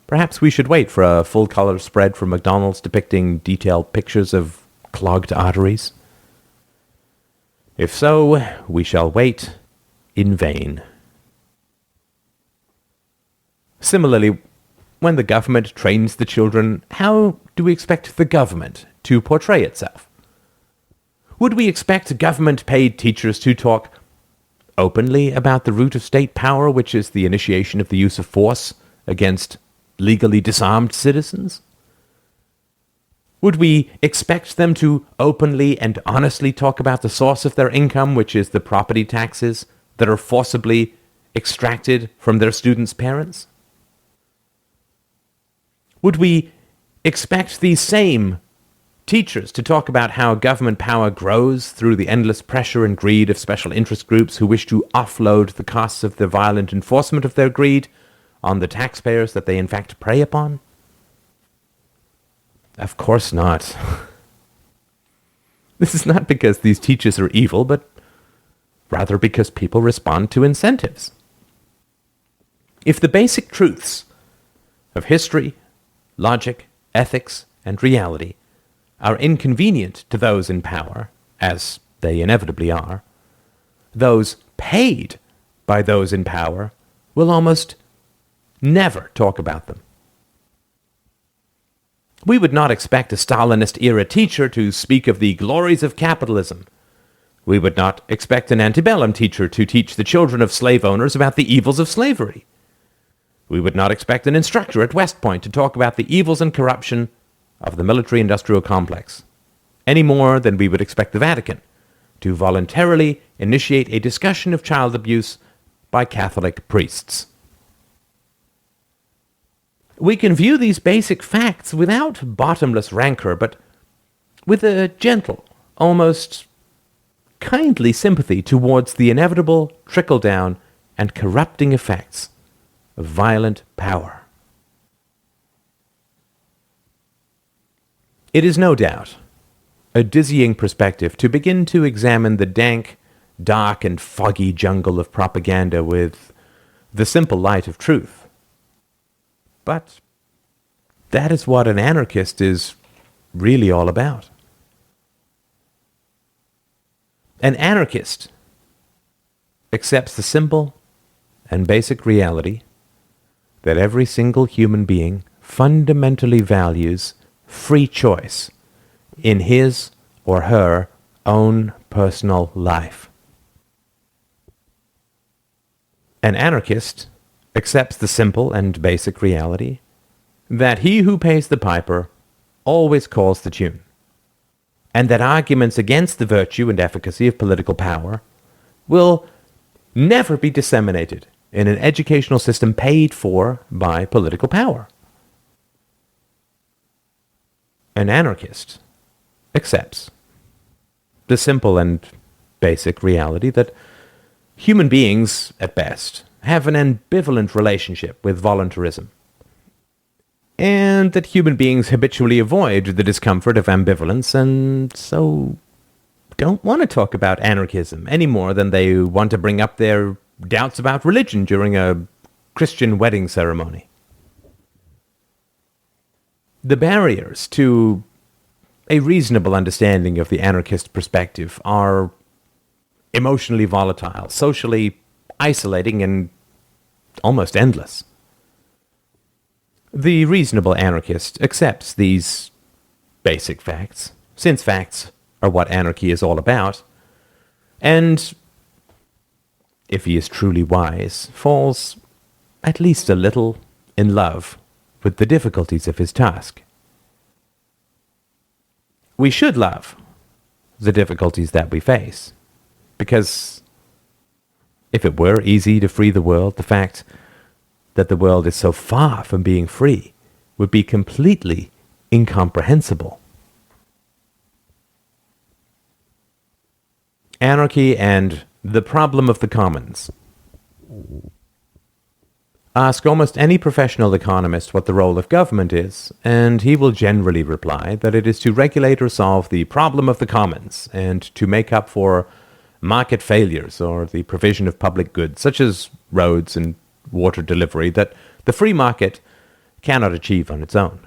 perhaps we should wait for a full-color spread from McDonald's depicting detailed pictures of clogged arteries. If so, we shall wait in vain. Similarly, when the government trains the children, how do we expect the government to portray itself? Would we expect government-paid teachers to talk openly about the root of state power, which is the initiation of the use of force against legally disarmed citizens? Would we expect them to openly and honestly talk about the source of their income, which is the property taxes that are forcibly extracted from their students' parents? Would we expect these same teachers to talk about how government power grows through the endless pressure and greed of special interest groups who wish to offload the costs of the violent enforcement of their greed on the taxpayers that they in fact prey upon? Of course not. This is not because these teachers are evil, but rather because people respond to incentives. If the basic truths of history, logic, ethics, and reality are inconvenient to those in power, as they inevitably are, those paid by those in power will almost never talk about them. We would not expect a Stalinist-era teacher to speak of the glories of capitalism. We would not expect an antebellum teacher to teach the children of slave owners about the evils of slavery. We would not expect an instructor at West Point to talk about the evils and corruption of the military-industrial complex, any more than we would expect the Vatican to voluntarily initiate a discussion of child abuse by Catholic priests. We can view these basic facts without bottomless rancor, but with a gentle, almost kindly sympathy towards the inevitable trickle-down and corrupting effects of violent power. It is no doubt a dizzying perspective to begin to examine the dank, dark, and foggy jungle of propaganda with the simple light of truth. But that is what an anarchist is really all about. An anarchist accepts the simple and basic reality that every single human being fundamentally values free choice in his or her own personal life. An anarchist accepts the simple and basic reality that he who pays the piper always calls the tune, and that arguments against the virtue and efficacy of political power will never be disseminated in an educational system paid for by political power. An anarchist accepts the simple and basic reality that human beings, at best, have an ambivalent relationship with voluntarism, and that human beings habitually avoid the discomfort of ambivalence and so don't want to talk about anarchism any more than they want to bring up their doubts about religion during a Christian wedding ceremony. The barriers to a reasonable understanding of the anarchist perspective are emotionally volatile, socially isolating, and almost endless. The reasonable anarchist accepts these basic facts, since facts are what anarchy is all about, and, if he is truly wise, falls at least a little in love with the difficulties of his task. We should love the difficulties that we face, because if it were easy to free the world, the fact that the world is so far from being free would be completely incomprehensible. Anarchy and the problem of the commons. Ask almost any professional economist what the role of government is, and he will generally reply that it is to regulate or solve the problem of the commons, and to make up for market failures or the provision of public goods, such as roads and water delivery, that the free market cannot achieve on its own.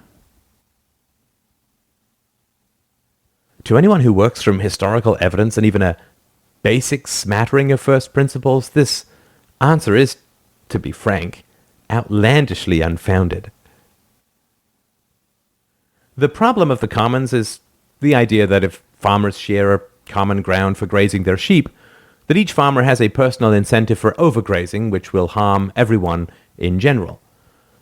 To anyone who works from historical evidence and even a basic smattering of first principles, this answer is, to be frank, outlandishly unfounded. The problem of the commons is the idea that if farmers share a common ground for grazing their sheep, that each farmer has a personal incentive for overgrazing, which will harm everyone in general.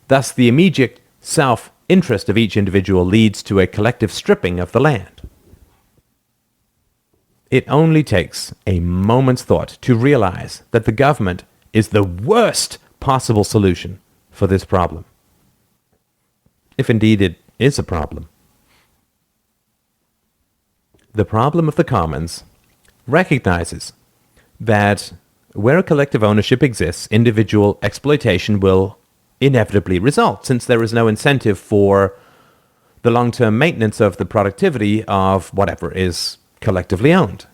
Thus, the immediate self-interest of each individual leads to a collective stripping of the land. It only takes a moment's thought to realize that the government is the worst possible solution for this problem, if indeed it is a problem. The problem of the commons recognizes that where collective ownership exists, individual exploitation will inevitably result, since there is no incentive for the long-term maintenance of the productivity of whatever is collectively owned.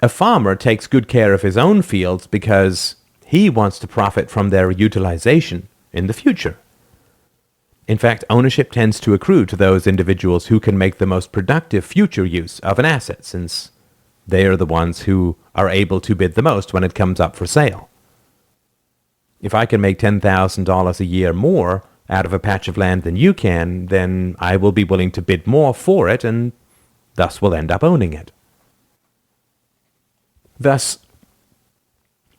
A farmer takes good care of his own fields because he wants to profit from their utilization in the future. In fact, ownership tends to accrue to those individuals who can make the most productive future use of an asset, since they are the ones who are able to bid the most when it comes up for sale. If I can make $10,000 a year more out of a patch of land than you can, then I will be willing to bid more for it and thus will end up owning it. Thus,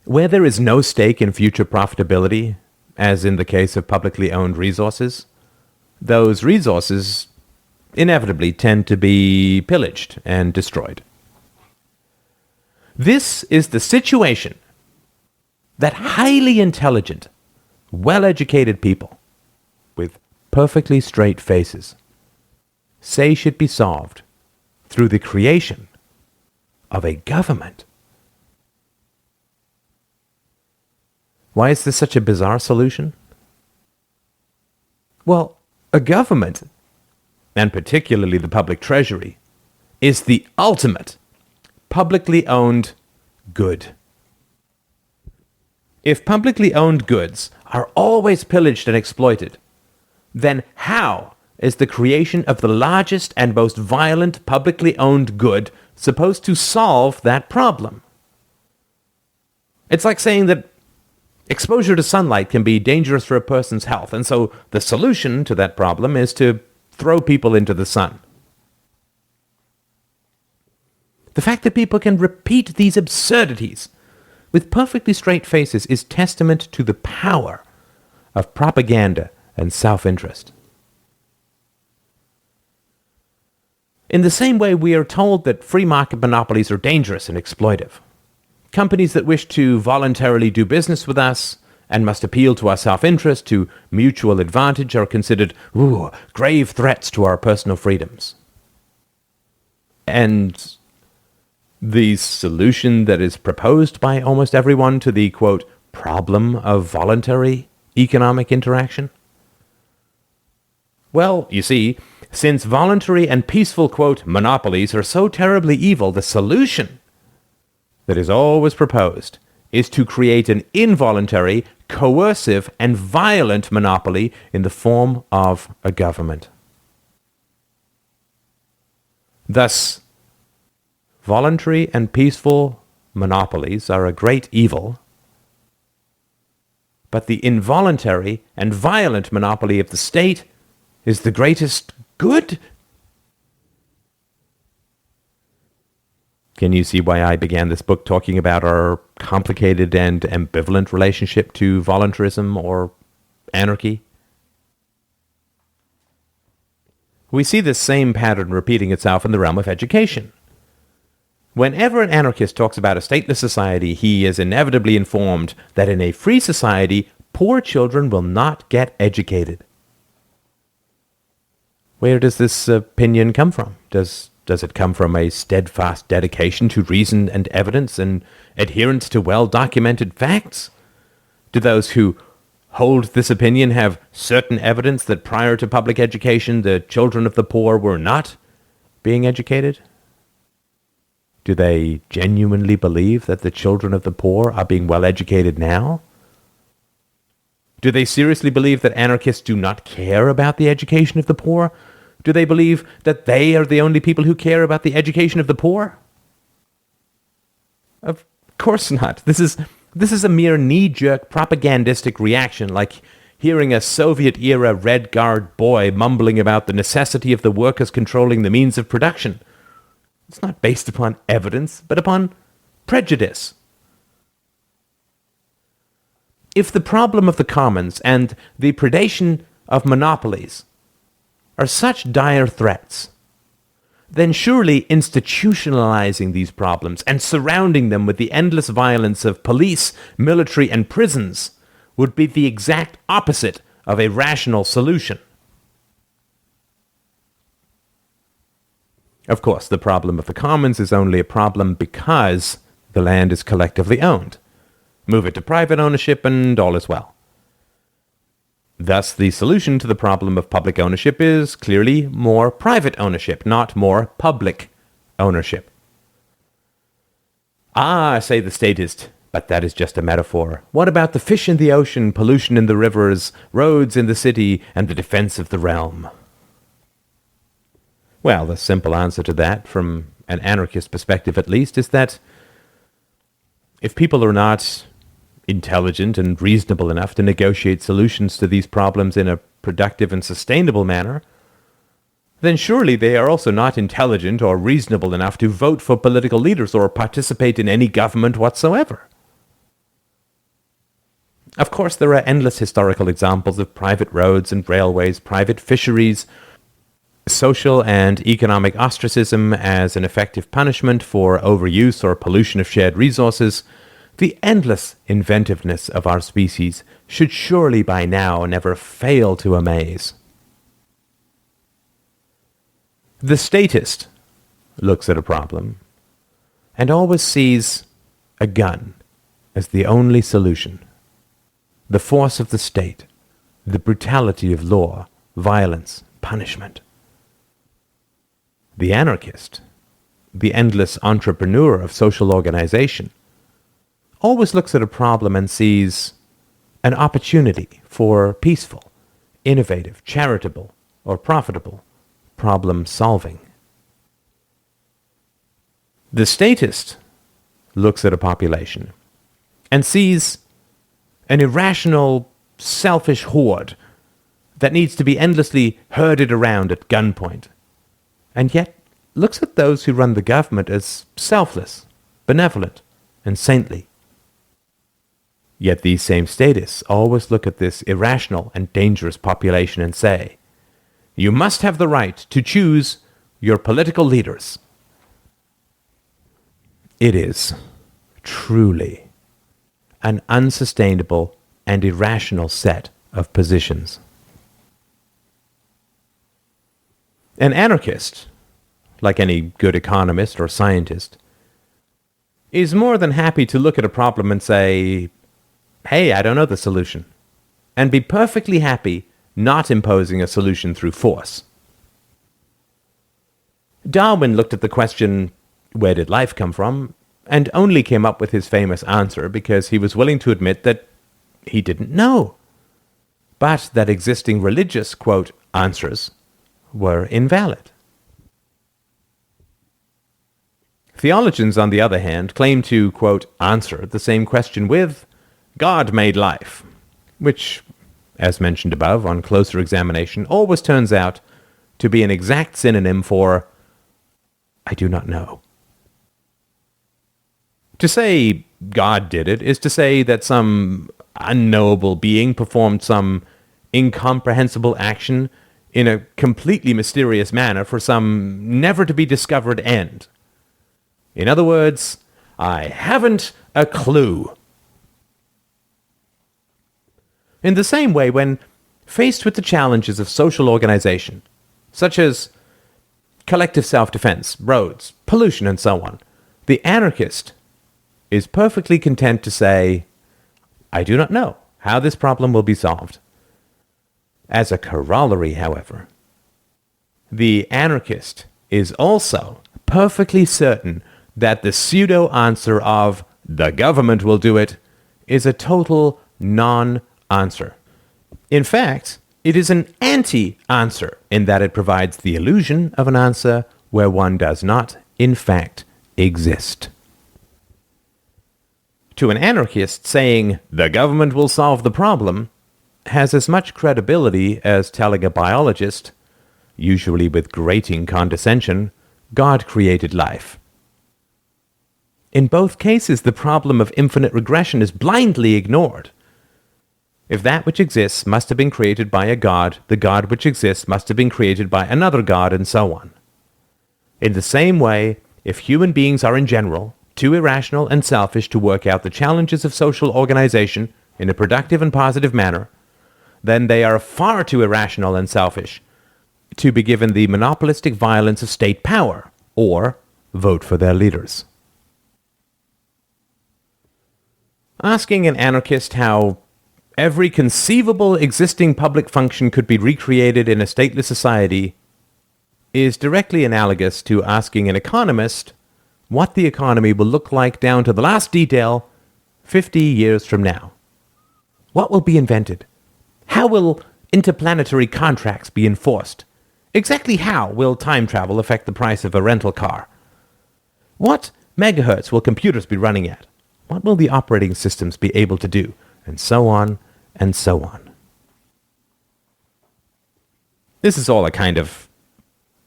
where there is no stake in future profitability, as in the case of publicly owned resources, those resources inevitably tend to be pillaged and destroyed. This is the situation that highly intelligent, well-educated people with perfectly straight faces say should be solved through the creation of a government. Why is this such a bizarre solution? Well, a government, and particularly the public treasury, is the ultimate publicly owned good. If publicly owned goods are always pillaged and exploited, then how is the creation of the largest and most violent publicly owned good supposed to solve that problem? It's like saying that exposure to sunlight can be dangerous for a person's health, and so the solution to that problem is to throw people into the sun. The fact that people can repeat these absurdities with perfectly straight faces is testament to the power of propaganda and self-interest. In the same way, we are told that free market monopolies are dangerous and exploitive. Companies that wish to voluntarily do business with us and must appeal to our self-interest, to mutual advantage, are considered grave threats to our personal freedoms. And the solution that is proposed by almost everyone to the, quote, problem of voluntary economic interaction? Well, you see, since voluntary and peaceful, quote, monopolies are so terribly evil, the solution that is always proposed is to create an involuntary, coercive, and violent monopoly in the form of a government. Thus, voluntary and peaceful monopolies are a great evil, but the involuntary and violent monopoly of the state is the greatest good. Can you see why I began this book talking about our complicated and ambivalent relationship to voluntarism or anarchy? We see this same pattern repeating itself in the realm of education. Whenever an anarchist talks about a stateless society, he is inevitably informed that in a free society, poor children will not get educated. Where does this opinion come from? Does it come from a steadfast dedication to reason and evidence and adherence to well-documented facts? Do those who hold this opinion have certain evidence that prior to public education, the children of the poor were not being educated? Do they genuinely believe that the children of the poor are being well educated now? Do they seriously believe that anarchists do not care about the education of the poor? Do they believe that they are the only people who care about the education of the poor? Of course not. This is a mere knee-jerk propagandistic reaction, like hearing a Soviet-era Red Guard boy mumbling about the necessity of the workers controlling the means of production. It's not based upon evidence, but upon prejudice. If the problem of the commons and the predation of monopolies are such dire threats, then surely institutionalizing these problems and surrounding them with the endless violence of police, military, and prisons would be the exact opposite of a rational solution. Of course, the problem of the commons is only a problem because the land is collectively owned. Move it to private ownership and all is well. Thus, the solution to the problem of public ownership is clearly more private ownership, not more public ownership. Ah, say the statist, but that is just a metaphor. What about the fish in the ocean, pollution in the rivers, roads in the city, and the defense of the realm? Well, the simple answer to that, from an anarchist perspective at least, is that if people are not intelligent and reasonable enough to negotiate solutions to these problems in a productive and sustainable manner, then surely they are also not intelligent or reasonable enough to vote for political leaders or participate in any government whatsoever. Of course, there are endless historical examples of private roads and railways, private fisheries, social and economic ostracism as an effective punishment for overuse or pollution of shared resources. The endless inventiveness of our species should surely by now never fail to amaze. The statist looks at a problem and always sees a gun as the only solution. The force of the state, the brutality of law, violence, punishment. The anarchist, the endless entrepreneur of social organization, always looks at a problem and sees an opportunity for peaceful, innovative, charitable, or profitable problem solving. The statist looks at a population and sees an irrational, selfish horde that needs to be endlessly herded around at gunpoint, and yet looks at those who run the government as selfless, benevolent, and saintly. Yet these same statists always look at this irrational and dangerous population and say, "You must have the right to choose your political leaders." It is truly an unsustainable and irrational set of positions. An anarchist, like any good economist or scientist, is more than happy to look at a problem and say, "Hey, I don't know the solution," and be perfectly happy not imposing a solution through force. Darwin looked at the question, "Where did life come from?" and only came up with his famous answer because he was willing to admit that he didn't know, but that existing religious, quote, answers were invalid. Theologians, on the other hand, claim to, quote, answer the same question with, "God made life," which, as mentioned above, on closer examination, always turns out to be an exact synonym for, "I do not know." To say God did it is to say that some unknowable being performed some incomprehensible action in a completely mysterious manner for some never-to-be-discovered end. In other words, I haven't a clue. In the same way, when faced with the challenges of social organization, such as collective self-defense, roads, pollution, and so on, the anarchist is perfectly content to say, "I do not know how this problem will be solved." As a corollary, however, the anarchist is also perfectly certain that the pseudo-answer of "the government will do it" is a total non-answer. In fact, it is an anti-answer in that it provides the illusion of an answer where one does not, in fact, exist. To an anarchist, saying, "the government will solve the problem," has as much credibility as telling a biologist, usually with grating condescension, "God created life." In both cases, the problem of infinite regression is blindly ignored. If that which exists must have been created by a god, the god which exists must have been created by another god, and so on. In the same way, if human beings are in general too irrational and selfish to work out the challenges of social organization in a productive and positive manner, then they are far too irrational and selfish to be given the monopolistic violence of state power, or vote for their leaders. Asking an anarchist how every conceivable existing public function could be recreated in a stateless society is directly analogous to asking an economist what the economy will look like down to the last detail 50 years from now. What will be invented? How will interplanetary contracts be enforced? Exactly how will time travel affect the price of a rental car? What megahertz will computers be running at? What will the operating systems be able to do? And so on, and so on. This is all a kind of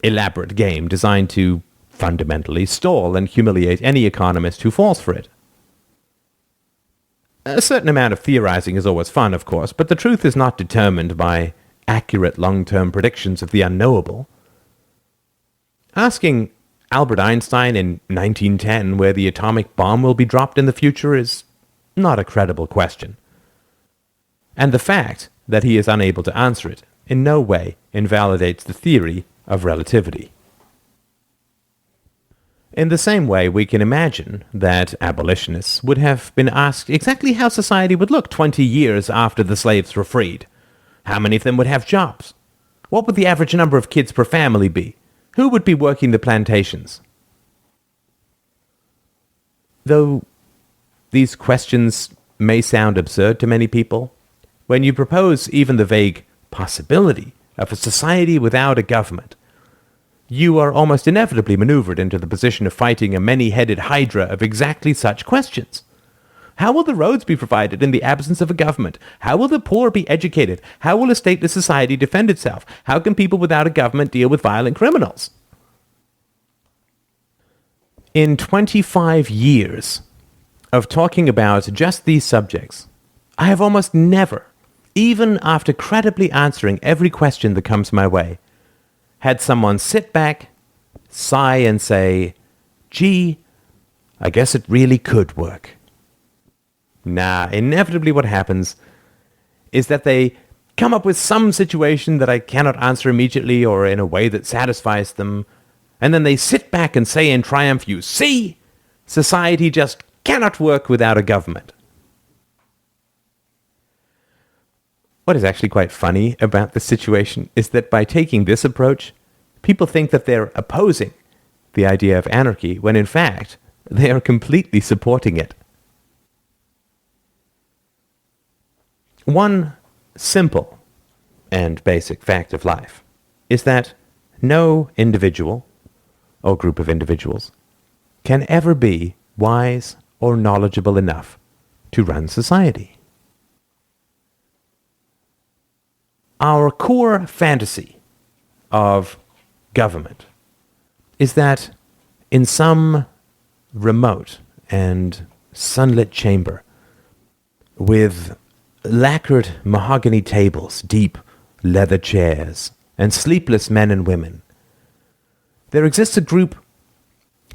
elaborate game designed to fundamentally stall and humiliate any economist who falls for it. A certain amount of theorizing is always fun, of course, but the truth is not determined by accurate long-term predictions of the unknowable. Asking Albert Einstein in 1910 where the atomic bomb will be dropped in the future is not a credible question. And the fact that he is unable to answer it in no way invalidates the theory of relativity. In the same way, we can imagine that abolitionists would have been asked exactly how society would look 20 years after the slaves were freed. How many of them would have jobs? What would the average number of kids per family be? Who would be working the plantations? Though these questions may sound absurd to many people, when you propose even the vague possibility of a society without a government, you are almost inevitably maneuvered into the position of fighting a many-headed hydra of exactly such questions. How will the roads be provided in the absence of a government? How will the poor be educated? How will a stateless society defend itself? How can people without a government deal with violent criminals? In 25 years of talking about just these subjects, I have almost never, even after credibly answering every question that comes my way, had someone sit back, sigh, and say, "Gee, I guess it really could work." Nah, inevitably what happens is that they come up with some situation that I cannot answer immediately or in a way that satisfies them, and then they sit back and say in triumph, "You see, society just cannot work without a government." What is actually quite funny about this situation is that by taking this approach, people think that they're opposing the idea of anarchy, when in fact, they are completely supporting it. One simple and basic fact of life is that no individual or group of individuals can ever be wise or knowledgeable enough to run society. Our core fantasy of government is that in some remote and sunlit chamber with lacquered mahogany tables, deep leather chairs, and sleepless men and women, there exists a group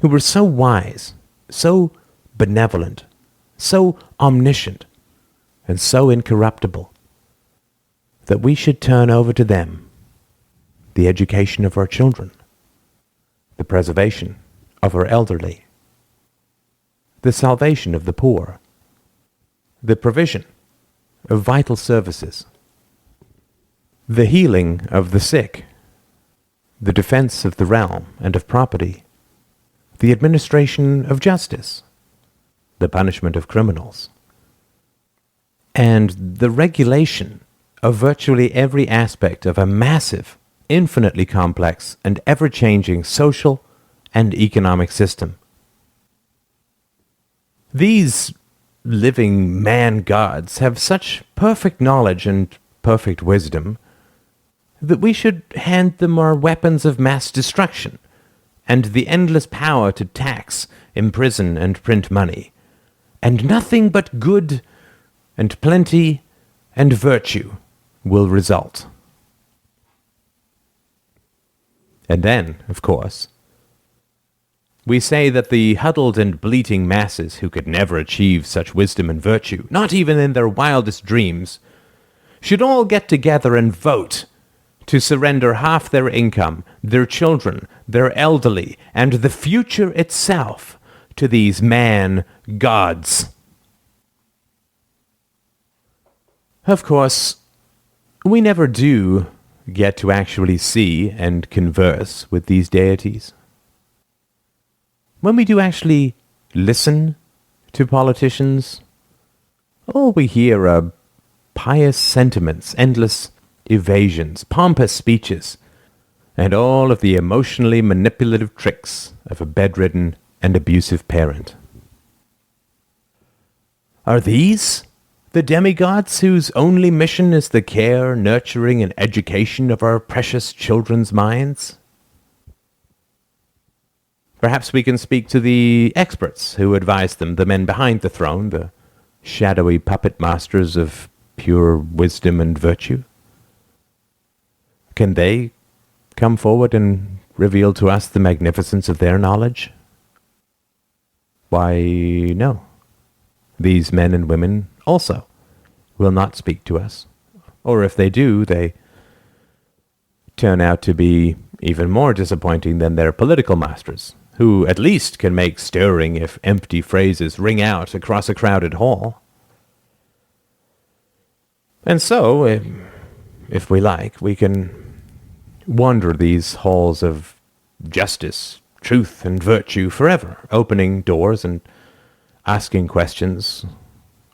who were so wise, so benevolent, so omniscient, and so incorruptible that we should turn over to them the education of our children, the preservation of our elderly, the salvation of the poor, the provision of vital services, the healing of the sick, the defense of the realm and of property, the administration of justice, the punishment of criminals, and the regulation of virtually every aspect of a massive, infinitely complex, and ever-changing social and economic system. These living man-gods have such perfect knowledge and perfect wisdom that we should hand them our weapons of mass destruction and the endless power to tax, imprison, and print money, and nothing but good and plenty and virtue will result. And then, of course, we say that the huddled and bleating masses who could never achieve such wisdom and virtue, not even in their wildest dreams, should all get together and vote to surrender half their income, their children, their elderly, and the future itself to these man-gods. Of course, we never do get to actually see and converse with these deities. When we do actually listen to politicians, all we hear are pious sentiments, endless evasions, pompous speeches, and all of the emotionally manipulative tricks of a bedridden and abusive parent. Are these the demigods whose only mission is the care, nurturing, and education of our precious children's minds? Perhaps we can speak to the experts who advise them, the men behind the throne, the shadowy puppet masters of pure wisdom and virtue. Can they come forward and reveal to us the magnificence of their knowledge? Why, no. These men and women also will not speak to us. Or if they do, they turn out to be even more disappointing than their political masters, who at least can make stirring, if empty, phrases ring out across a crowded hall. And so, if we like, we can wander these halls of justice, truth, and virtue forever, opening doors and asking questions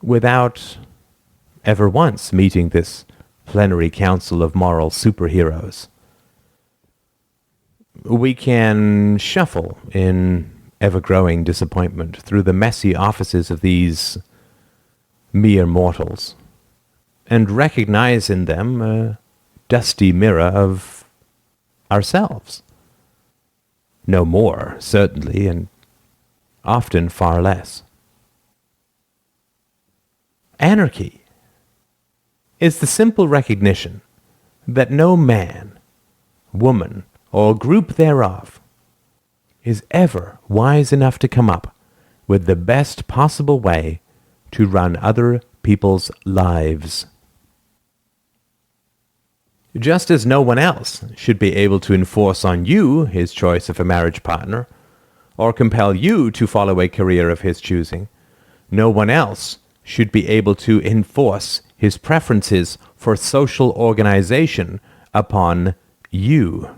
without ever once meeting this plenary council of moral superheroes. We can shuffle in ever-growing disappointment through the messy offices of these mere mortals, and recognize in them a dusty mirror of ourselves. No more, certainly, and often far less. Anarchy is the simple recognition that no man, woman, or group thereof is ever wise enough to come up with the best possible way to run other people's lives. Just as no one else should be able to enforce on you his choice of a marriage partner, or compel you to follow a career of his choosing, no one else should be able to enforce his preferences for social organization upon you.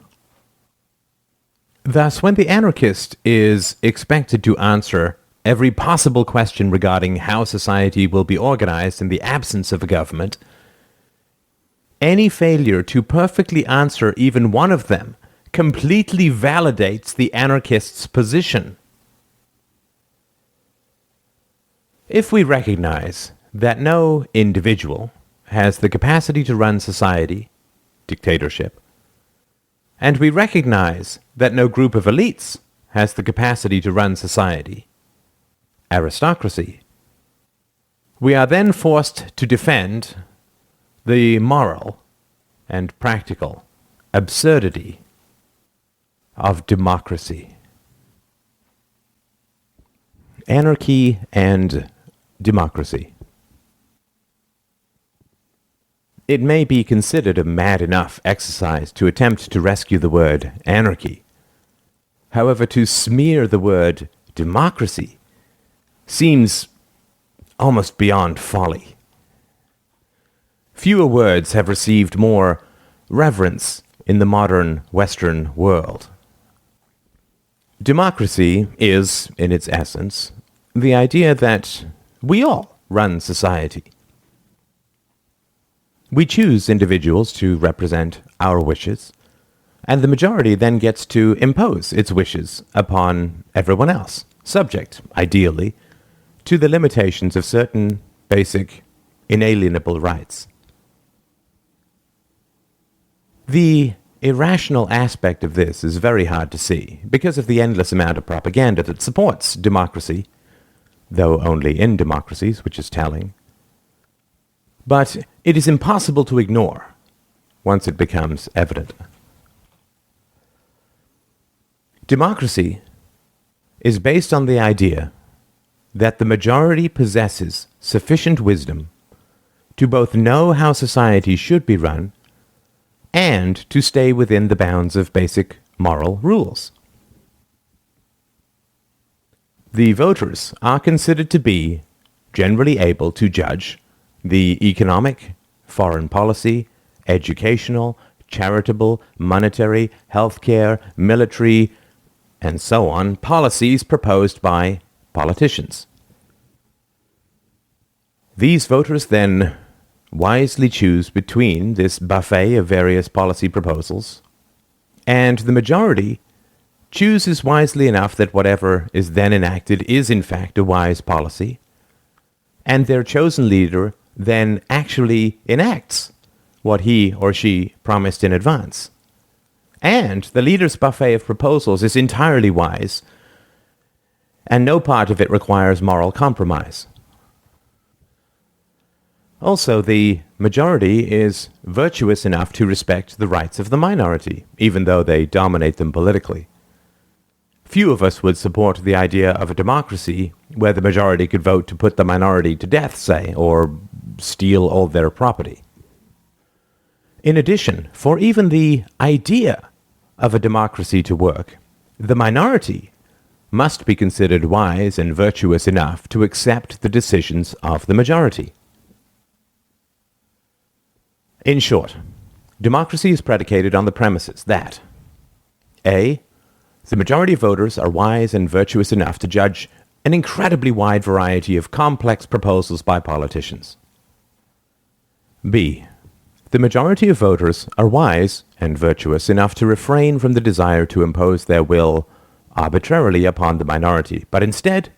Thus, when the anarchist is expected to answer every possible question regarding how society will be organized in the absence of a government, any failure to perfectly answer even one of them completely validates the anarchist's position. If we recognize that no individual has the capacity to run society, dictatorship, and we recognize that no group of elites has the capacity to run society, aristocracy, we are then forced to defend the moral and practical absurdity of democracy. Anarchy and democracy. It may be considered a mad enough exercise to attempt to rescue the word anarchy. However, to smear the word democracy seems almost beyond folly. Fewer words have received more reverence in the modern Western world. Democracy is, in its essence, the idea that we all run society. We choose individuals to represent our wishes, and the majority then gets to impose its wishes upon everyone else, subject, ideally, to the limitations of certain basic, inalienable rights. The irrational aspect of this is very hard to see because of the endless amount of propaganda that supports democracy, though only in democracies, which is telling. But it is impossible to ignore once it becomes evident. Democracy is based on the idea that the majority possesses sufficient wisdom to both know how society should be run and to stay within the bounds of basic moral rules. The voters are considered to be generally able to judge the economic, foreign policy, educational, charitable, monetary, healthcare, military, and so on policies proposed by politicians. These voters then wisely choose between this buffet of various policy proposals, and the majority chooses wisely enough that whatever is then enacted is in fact a wise policy, and their chosen leader then actually enacts what he or she promised in advance. And the leader's buffet of proposals is entirely wise, and no part of it requires moral compromise. Also, the majority is virtuous enough to respect the rights of the minority, even though they dominate them politically. Few of us would support the idea of a democracy where the majority could vote to put the minority to death, say, or steal all their property. In addition, for even the idea of a democracy to work, the minority must be considered wise and virtuous enough to accept the decisions of the majority. In short, democracy is predicated on the premises that A. The majority of voters are wise and virtuous enough to judge an incredibly wide variety of complex proposals by politicians. B. The majority of voters are wise and virtuous enough to refrain from the desire to impose their will arbitrarily upon the minority, but instead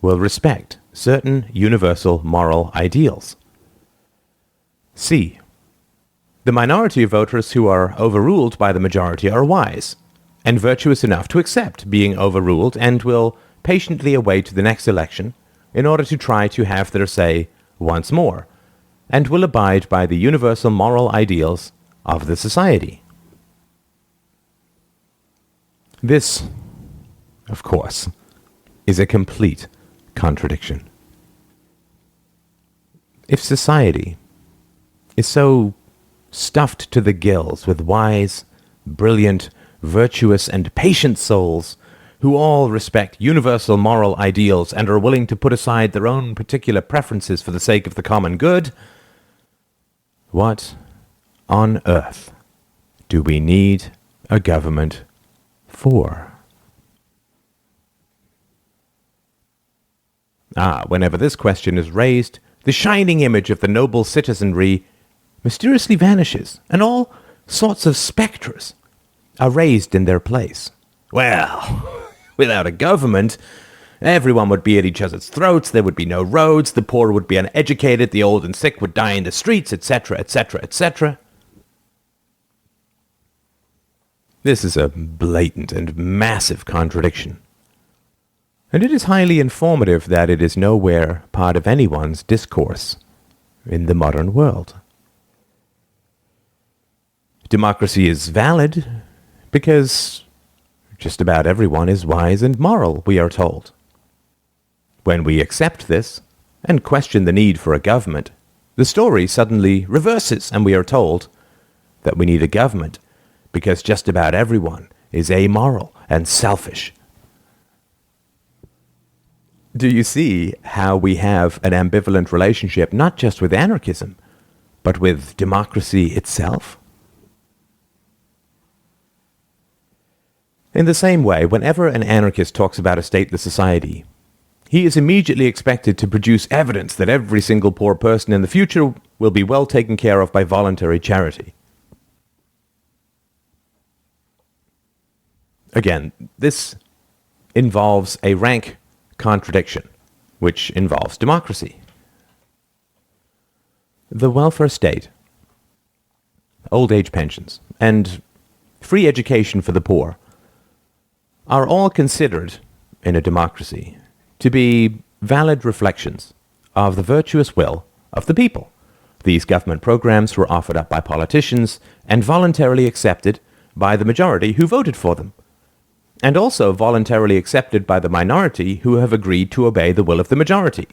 will respect certain universal moral ideals. C. The minority of voters who are overruled by the majority are wise and virtuous enough to accept being overruled and will patiently await the next election in order to try to have their say once more, and will abide by the universal moral ideals of the society. This, of course, is a complete contradiction. If society is so stuffed to the gills with wise, brilliant, virtuous, and patient souls who all respect universal moral ideals and are willing to put aside their own particular preferences for the sake of the common good, what on earth do we need a government for? Whenever this question is raised, the shining image of the noble citizenry mysteriously vanishes, and all sorts of spectres are raised in their place. Well, without a government, everyone would be at each other's throats, there would be no roads, the poor would be uneducated, the old and sick would die in the streets, etc., etc., etc. This is a blatant and massive contradiction. And it is highly informative that it is nowhere part of anyone's discourse in the modern world. Democracy is valid because just about everyone is wise and moral, we are told. When we accept this and question the need for a government, the story suddenly reverses and we are told that we need a government because just about everyone is amoral and selfish. Do you see how we have an ambivalent relationship not just with anarchism, but with democracy itself? In the same way, whenever an anarchist talks about a stateless society, he is immediately expected to produce evidence that every single poor person in the future will be well taken care of by voluntary charity. Again, this involves a rank contradiction, which involves democracy. The welfare state, old age pensions, and free education for the poor are all considered, in a democracy, to be valid reflections of the virtuous will of the people. These government programs were offered up by politicians and voluntarily accepted by the majority who voted for them, and also voluntarily accepted by the minority who have agreed to obey the will of the majority.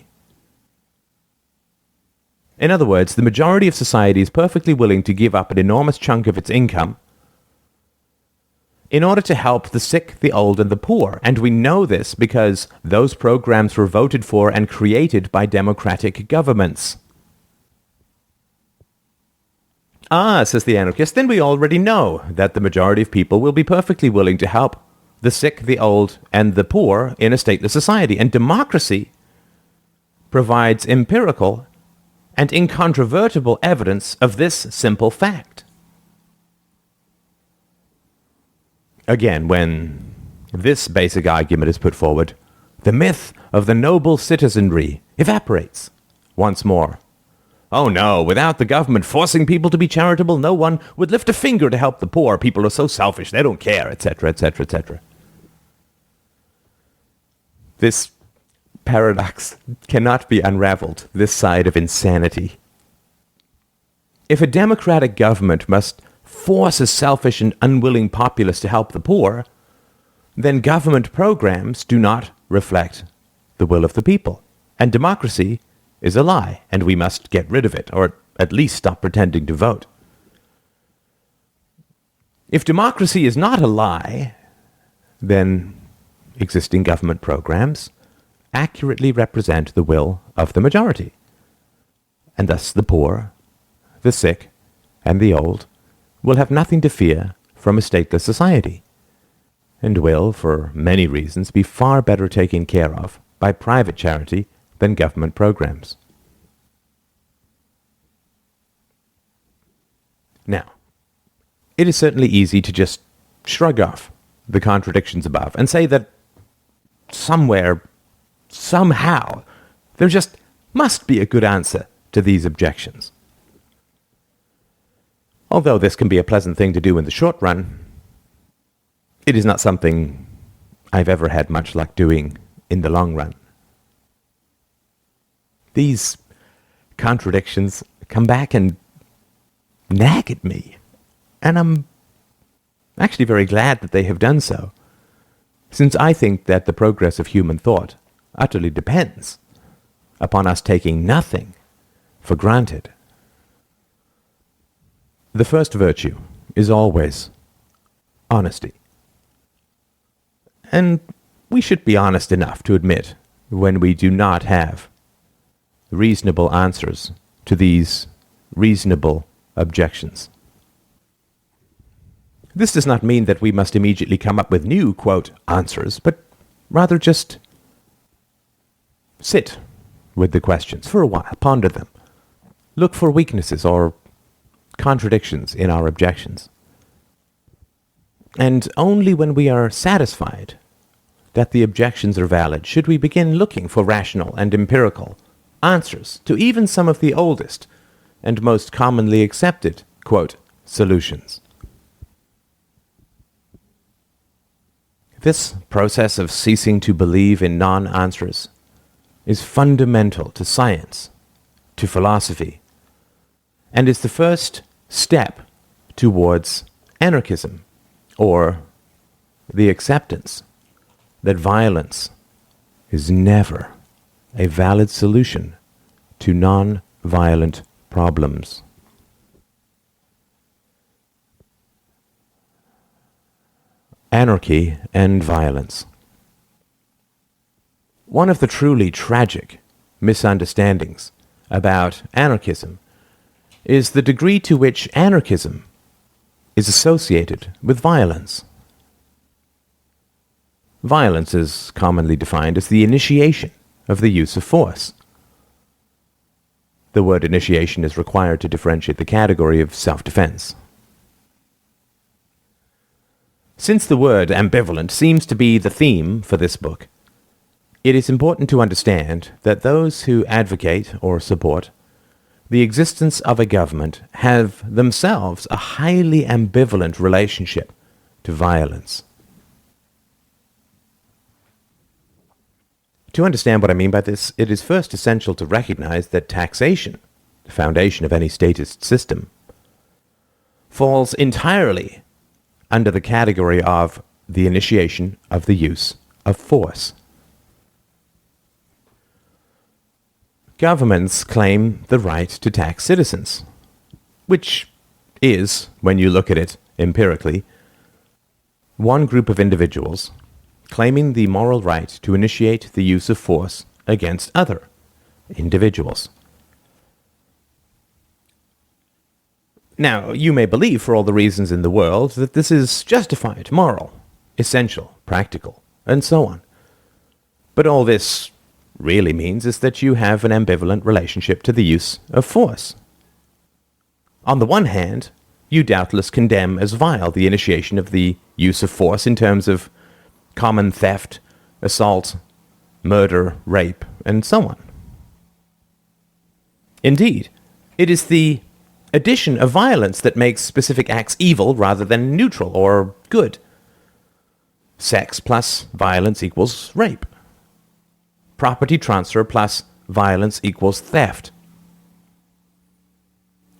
In other words, the majority of society is perfectly willing to give up an enormous chunk of its income in order to help the sick, the old, and the poor. And we know this because those programs were voted for and created by democratic governments. Says the anarchist, then we already know that the majority of people will be perfectly willing to help the sick, the old, and the poor in a stateless society. And democracy provides empirical and incontrovertible evidence of this simple fact. Again, when this basic argument is put forward, the myth of the noble citizenry evaporates once more. Oh no, without the government forcing people to be charitable, no one would lift a finger to help the poor. People are so selfish, they don't care, etc., etc., etc. This paradox cannot be unraveled this side of insanity. If a democratic government must force a selfish and unwilling populace to help the poor, then government programs do not reflect the will of the people. And democracy is a lie, and we must get rid of it, or at least stop pretending to vote. If democracy is not a lie, then existing government programs accurately represent the will of the majority. And thus the poor, the sick, and the old will have nothing to fear from a stateless society, and will, for many reasons, be far better taken care of by private charity than government programs. Now, it is certainly easy to just shrug off the contradictions above and say that somewhere, somehow, there just must be a good answer to these objections. Although this can be a pleasant thing to do in the short run, it is not something I've ever had much luck doing in the long run. These contradictions come back and nag at me, and I'm actually very glad that they have done so, since I think that the progress of human thought utterly depends upon us taking nothing for granted. The first virtue is always honesty. And we should be honest enough to admit when we do not have reasonable answers to these reasonable objections. This does not mean that we must immediately come up with new, quote, answers, but rather just sit with the questions for a while, ponder them, look for weaknesses or contradictions in our objections. And only when we are satisfied that the objections are valid should we begin looking for rational and empirical answers to even some of the oldest and most commonly accepted, quote, solutions. This process of ceasing to believe in non-answers is fundamental to science, to philosophy, and is the first step towards anarchism, or the acceptance that violence is never a valid solution to non-violent problems. Anarchy and violence. One of the truly tragic misunderstandings about anarchism is the degree to which anarchism is associated with violence. Violence is commonly defined as the initiation of the use of force. The word initiation is required to differentiate the category of self-defense. Since the word ambivalent seems to be the theme for this book, it is important to understand that those who advocate or support the existence of a government have themselves a highly ambivalent relationship to violence. To understand what I mean by this, it is first essential to recognize that taxation, the foundation of any statist system, falls entirely under the category of the initiation of the use of force. Governments claim the right to tax citizens, which is, when you look at it empirically, one group of individuals claiming the moral right to initiate the use of force against other individuals. Now, you may believe, for all the reasons in the world, that this is justified, moral, essential, practical, and so on. But all this really means is that you have an ambivalent relationship to the use of force. On the one hand, you doubtless condemn as vile the initiation of the use of force in terms of common theft, assault, murder, rape, and so on. Indeed, it is the addition of violence that makes specific acts evil rather than neutral or good. Sex plus violence equals rape. Property transfer plus violence equals theft.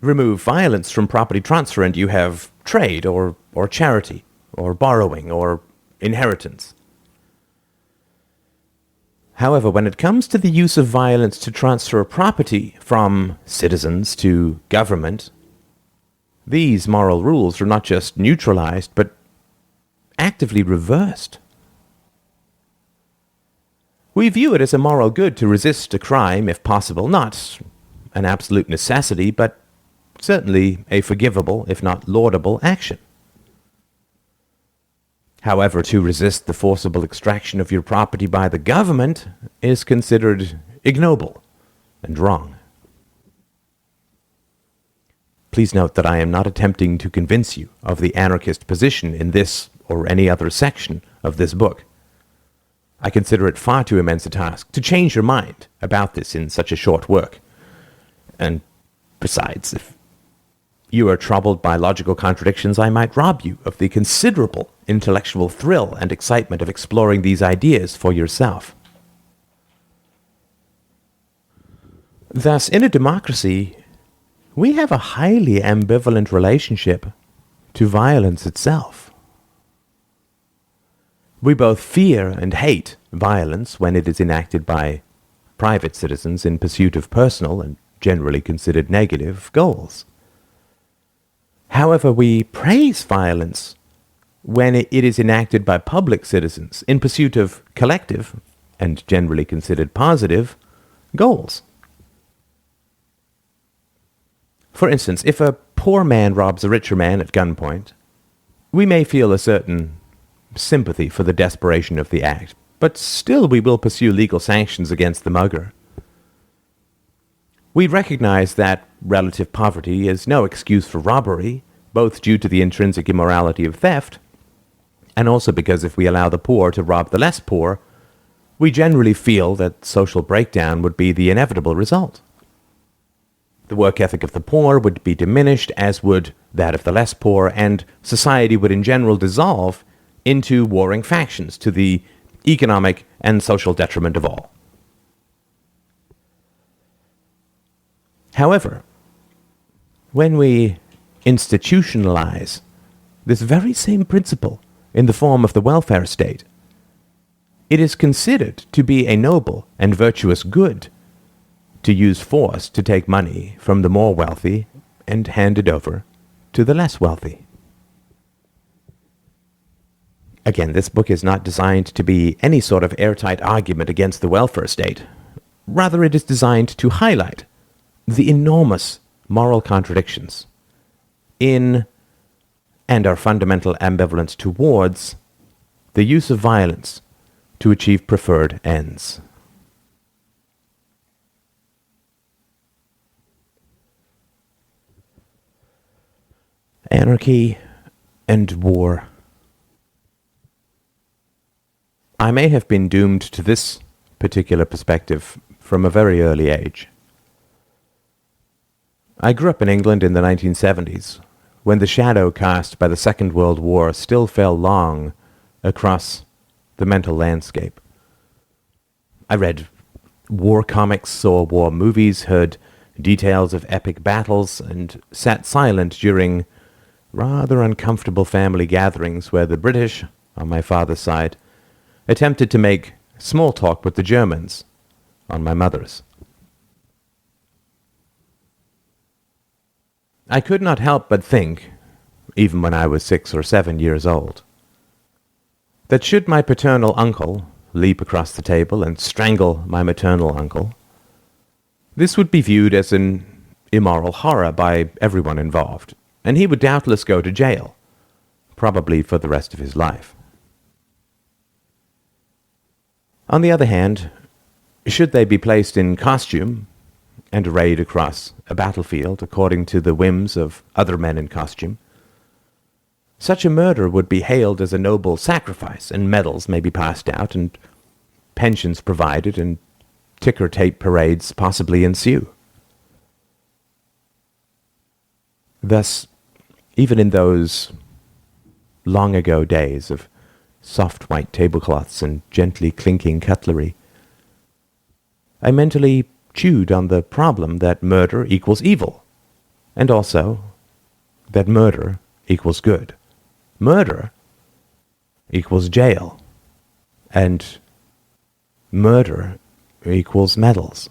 Remove violence from property transfer and you have trade or charity or borrowing or inheritance. However, when it comes to the use of violence to transfer property from citizens to government, these moral rules are not just neutralized, but actively reversed. We view it as a moral good to resist a crime if possible, not an absolute necessity, but certainly a forgivable, if not laudable, action. However, to resist the forcible extraction of your property by the government is considered ignoble and wrong. Please note that I am not attempting to convince you of the anarchist position in this or any other section of this book. I consider it far too immense a task to change your mind about this in such a short work. And besides, if you are troubled by logical contradictions, I might rob you of the considerable intellectual thrill and excitement of exploring these ideas for yourself. Thus, in a democracy, we have a highly ambivalent relationship to violence itself. We both fear and hate violence when it is enacted by private citizens in pursuit of personal and generally considered negative goals. However, we praise violence when it is enacted by public citizens in pursuit of collective and generally considered positive goals. For instance, if a poor man robs a richer man at gunpoint, we may feel a certain sympathy for the desperation of the act, but still we will pursue legal sanctions against the mugger. We recognize that relative poverty is no excuse for robbery, both due to the intrinsic immorality of theft, and also because if we allow the poor to rob the less poor, we generally feel that social breakdown would be the inevitable result. The work ethic of the poor would be diminished, as would that of the less poor, and society would in general dissolve into warring factions to the economic and social detriment of all. However, when we institutionalize this very same principle in the form of the welfare state, it is considered to be a noble and virtuous good to use force to take money from the more wealthy and hand it over to the less wealthy. Again, this book is not designed to be any sort of airtight argument against the welfare state. Rather, it is designed to highlight the enormous moral contradictions in and our fundamental ambivalence towards the use of violence to achieve preferred ends. Anarchy and war. I may have been doomed to this particular perspective from a very early age. I grew up in England in the 1970s, when the shadow cast by the Second World War still fell long across the mental landscape. I read war comics, saw war movies, heard details of epic battles, and sat silent during rather uncomfortable family gatherings where the British, on my father's side, attempted to make small talk with the Germans, on my mother's. I could not help but think, even when I was 6 or 7 years old, that should my paternal uncle leap across the table and strangle my maternal uncle, this would be viewed as an immoral horror by everyone involved, and he would doubtless go to jail, probably for the rest of his life. On the other hand, should they be placed in costume and arrayed across a battlefield according to the whims of other men in costume, such a murder would be hailed as a noble sacrifice, and medals may be passed out, and pensions provided, and ticker tape parades possibly ensue. Thus, even in those long ago days of soft white tablecloths and gently clinking cutlery, I mentally chewed on the problem that murder equals evil, and also that murder equals good. Murder equals jail, and murder equals medals.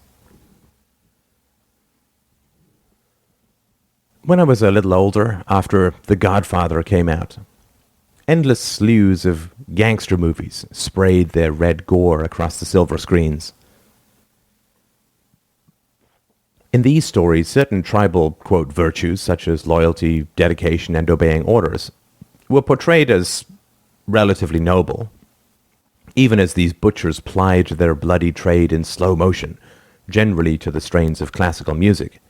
When I was a little older, after The Godfather came out, endless slews of gangster movies sprayed their red gore across the silver screens. In these stories, certain tribal, quote, virtues, such as loyalty, dedication, and obeying orders, were portrayed as relatively noble, even as these butchers plied their bloody trade in slow motion, generally to the strains of classical music,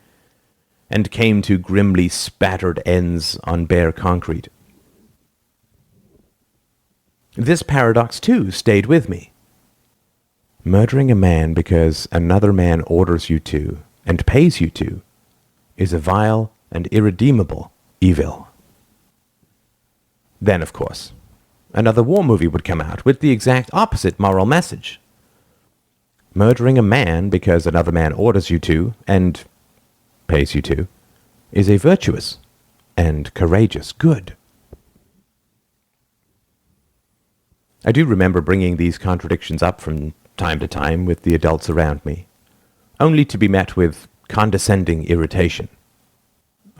and came to grimly spattered ends on bare concrete. This paradox, too, stayed with me. Murdering a man because another man orders you to, and pays you to, is a vile and irredeemable evil. Then, of course, another war movie would come out with the exact opposite moral message. Murdering a man because another man orders you to, and pays you to, is a virtuous and courageous good. I do remember bringing these contradictions up from time to time with the adults around me, only to be met with condescending irritation,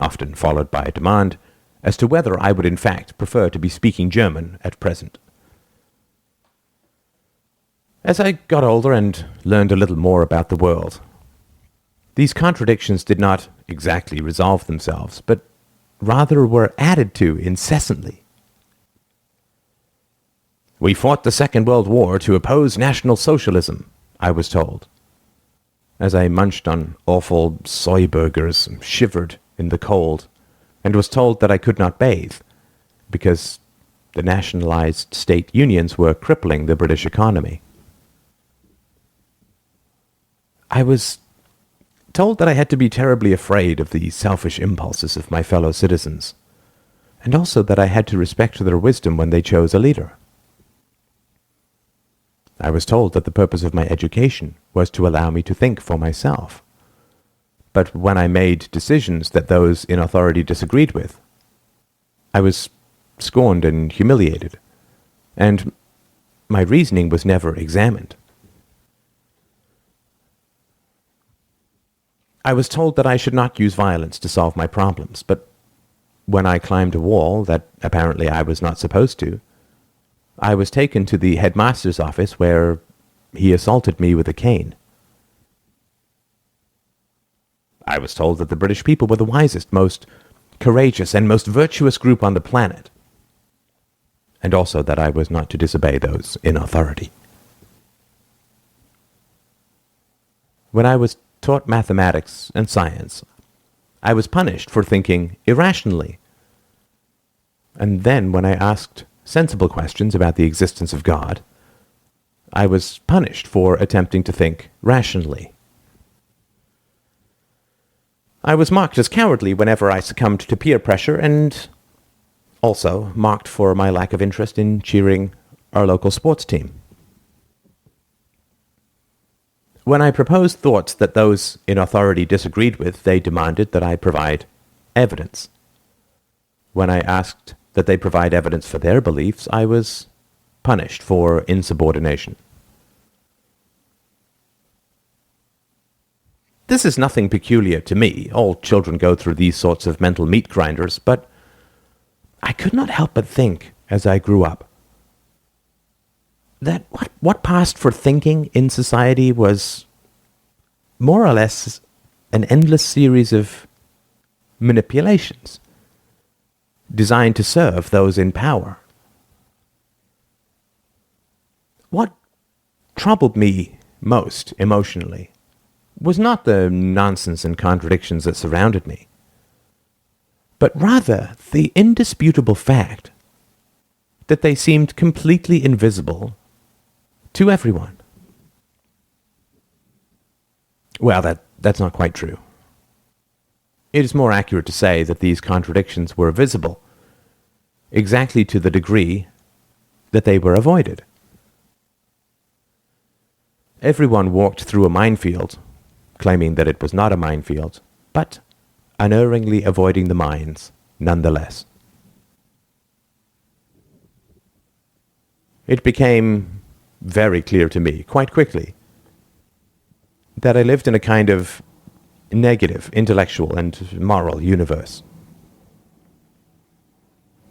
often followed by a demand as to whether I would in fact prefer to be speaking German at present. As I got older and learned a little more about the world, these contradictions did not exactly resolve themselves, but rather were added to incessantly. We fought the Second World War to oppose National Socialism, I was told, as I munched on awful soy burgers, shivered in the cold, and was told that I could not bathe, because the nationalized state unions were crippling the British economy. I was told that I had to be terribly afraid of the selfish impulses of my fellow citizens, and also that I had to respect their wisdom when they chose a leader. I was told that the purpose of my education was to allow me to think for myself. But when I made decisions that those in authority disagreed with, I was scorned and humiliated, and my reasoning was never examined. I was told that I should not use violence to solve my problems, but when I climbed a wall that apparently I was not supposed to, I was taken to the headmaster's office where he assaulted me with a cane. I was told that the British people were the wisest, most courageous, and most virtuous group on the planet, and also that I was not to disobey those in authority. When I was taught mathematics and science, I was punished for thinking irrationally. And then when I asked sensible questions about the existence of God, I was punished for attempting to think rationally. I was mocked as cowardly whenever I succumbed to peer pressure, and also mocked for my lack of interest in cheering our local sports team. When I proposed thoughts that those in authority disagreed with, they demanded that I provide evidence. When I asked that they provide evidence for their beliefs, I was punished for insubordination. This is nothing peculiar to me. All children go through these sorts of mental meat grinders, but I could not help but think, as I grew up, that what passed for thinking in society was more or less an endless series of manipulations designed to serve those in power. What troubled me most emotionally was not the nonsense and contradictions that surrounded me, but rather the indisputable fact that they seemed completely invisible to everyone. Well, that's not quite true. It is more accurate to say that these contradictions were visible, exactly to the degree that they were avoided. Everyone walked through a minefield, claiming that it was not a minefield, but unerringly avoiding the mines nonetheless. It became very clear to me, quite quickly, that I lived in a kind of negative intellectual and moral universe.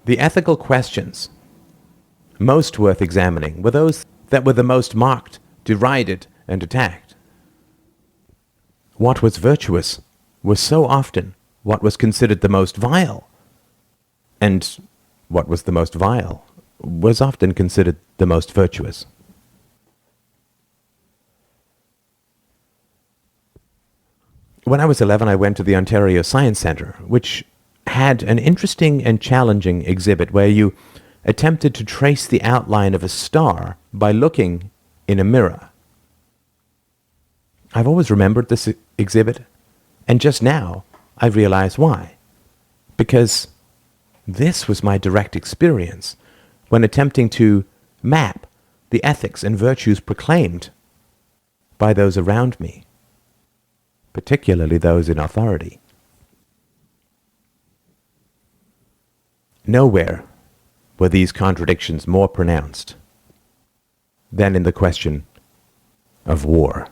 The ethical questions most worth examining were those that were the most mocked, derided, and attacked. What was virtuous was so often what was considered the most vile, and what was the most vile was often considered the most virtuous. When I was 11, I went to the Ontario Science Centre, which had an interesting and challenging exhibit where you attempted to trace the outline of a star by looking in a mirror. I've always remembered this exhibit, and just now I realize why. Because this was my direct experience when attempting to map the ethics and virtues proclaimed by those around me, particularly those in authority. Nowhere were these contradictions more pronounced than in the question of war.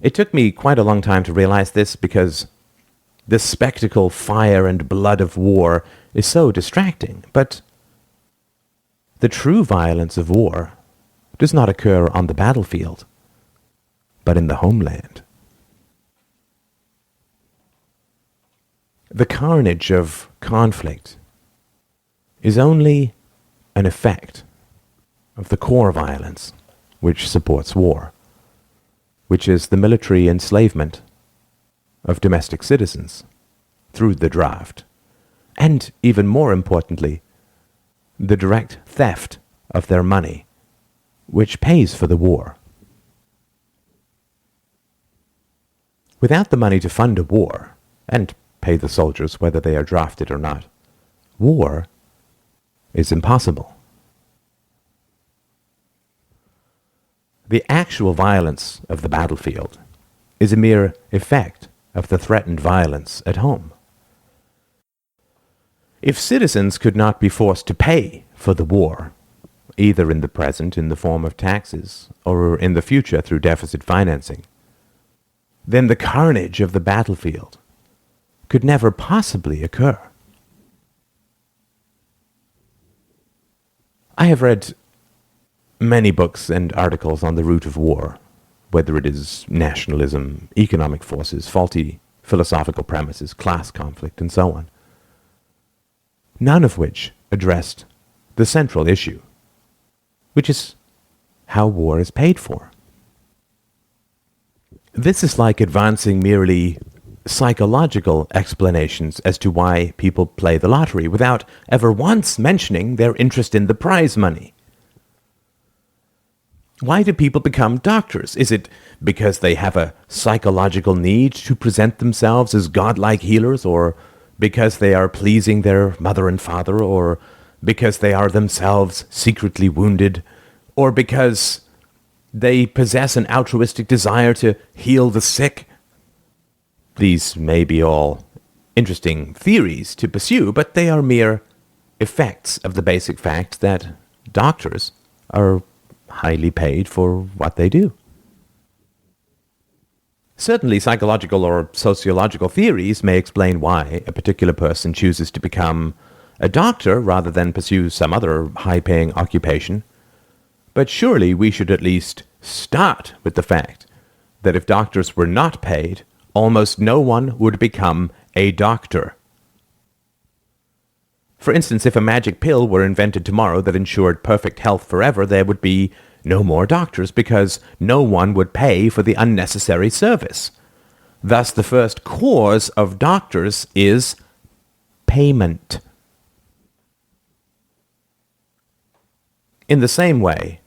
It took me quite a long time to realize this because the spectacle, fire, and blood of war is so distracting, but the true violence of war does not occur on the battlefield, but in the homeland. The carnage of conflict is only an effect of the core violence which supports war, which is the military enslavement of domestic citizens through the draft, and even more importantly, the direct theft of their money, which pays for the war. Without the money to fund a war, and pay the soldiers whether they are drafted or not, war is impossible. The actual violence of the battlefield is a mere effect of the threatened violence at home. If citizens could not be forced to pay for the war, either in the present in the form of taxes or in the future through deficit financing, then the carnage of the battlefield could never possibly occur. I have read many books and articles on the root of war, whether it is nationalism, economic forces, faulty philosophical premises, class conflict, and so on, none of which addressed the central issue, which is how war is paid for. This is like advancing merely psychological explanations as to why people play the lottery without ever once mentioning their interest in the prize money. Why do people become doctors? Is it because they have a psychological need to present themselves as godlike healers, or because they are pleasing their mother and father, or because they are themselves secretly wounded, or because they possess an altruistic desire to heal the sick? These may be all interesting theories to pursue, but they are mere effects of the basic fact that doctors are highly paid for what they do. Certainly, psychological or sociological theories may explain why a particular person chooses to become a doctor rather than pursue some other high-paying occupation. But surely we should at least start with the fact that if doctors were not paid, almost no one would become a doctor. For instance, if a magic pill were invented tomorrow that ensured perfect health forever, there would be no more doctors because no one would pay for the unnecessary service. Thus, the first cause of doctors is payment. In the same way,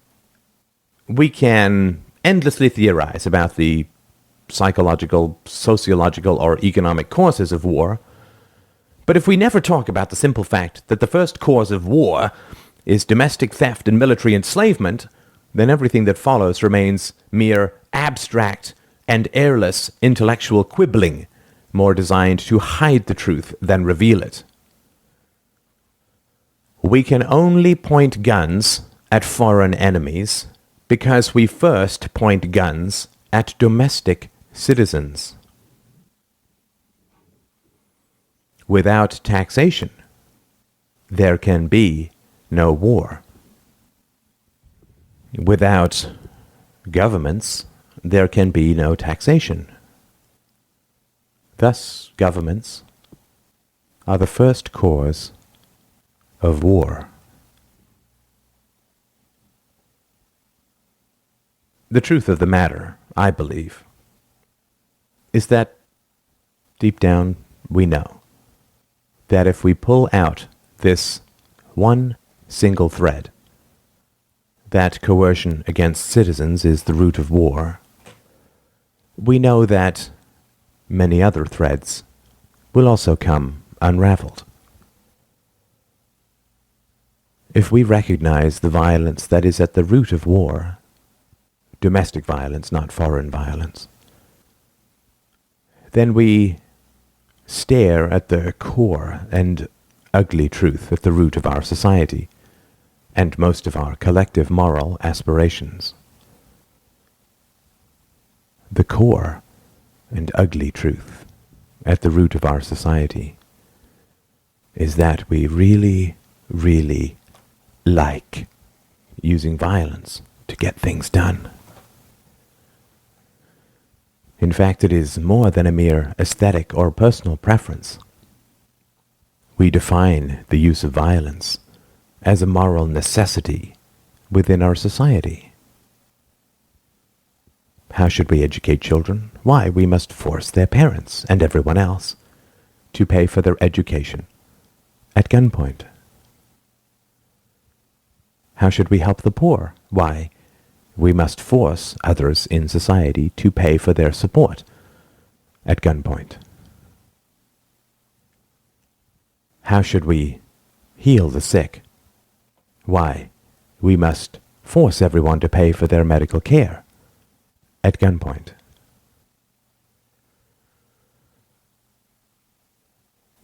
we can endlessly theorize about the psychological, sociological, or economic causes of war. But if we never talk about the simple fact that the first cause of war is domestic theft and military enslavement, then everything that follows remains mere abstract and airless intellectual quibbling, more designed to hide the truth than reveal it. We can only point guns at foreign enemies because we first point guns at domestic citizens. Without taxation, there can be no war. Without governments, there can be no taxation. Thus, governments are the first cause of war. The truth of the matter, I believe, is that deep down we know that if we pull out this one single thread, that coercion against citizens is the root of war, we know that many other threads will also come unraveled. If we recognize the violence that is at the root of war, domestic violence, not foreign violence, then we stare at the core and ugly truth at the root of our society and most of our collective moral aspirations. The core and ugly truth at the root of our society is that we really, really like using violence to get things done. In fact, it is more than a mere aesthetic or personal preference. We define the use of violence as a moral necessity within our society. How should we educate children? Why, we must force their parents and everyone else to pay for their education at gunpoint. How should we help the poor? Why, we must force others in society to pay for their support at gunpoint. How should we heal the sick? Why, we must force everyone to pay for their medical care at gunpoint.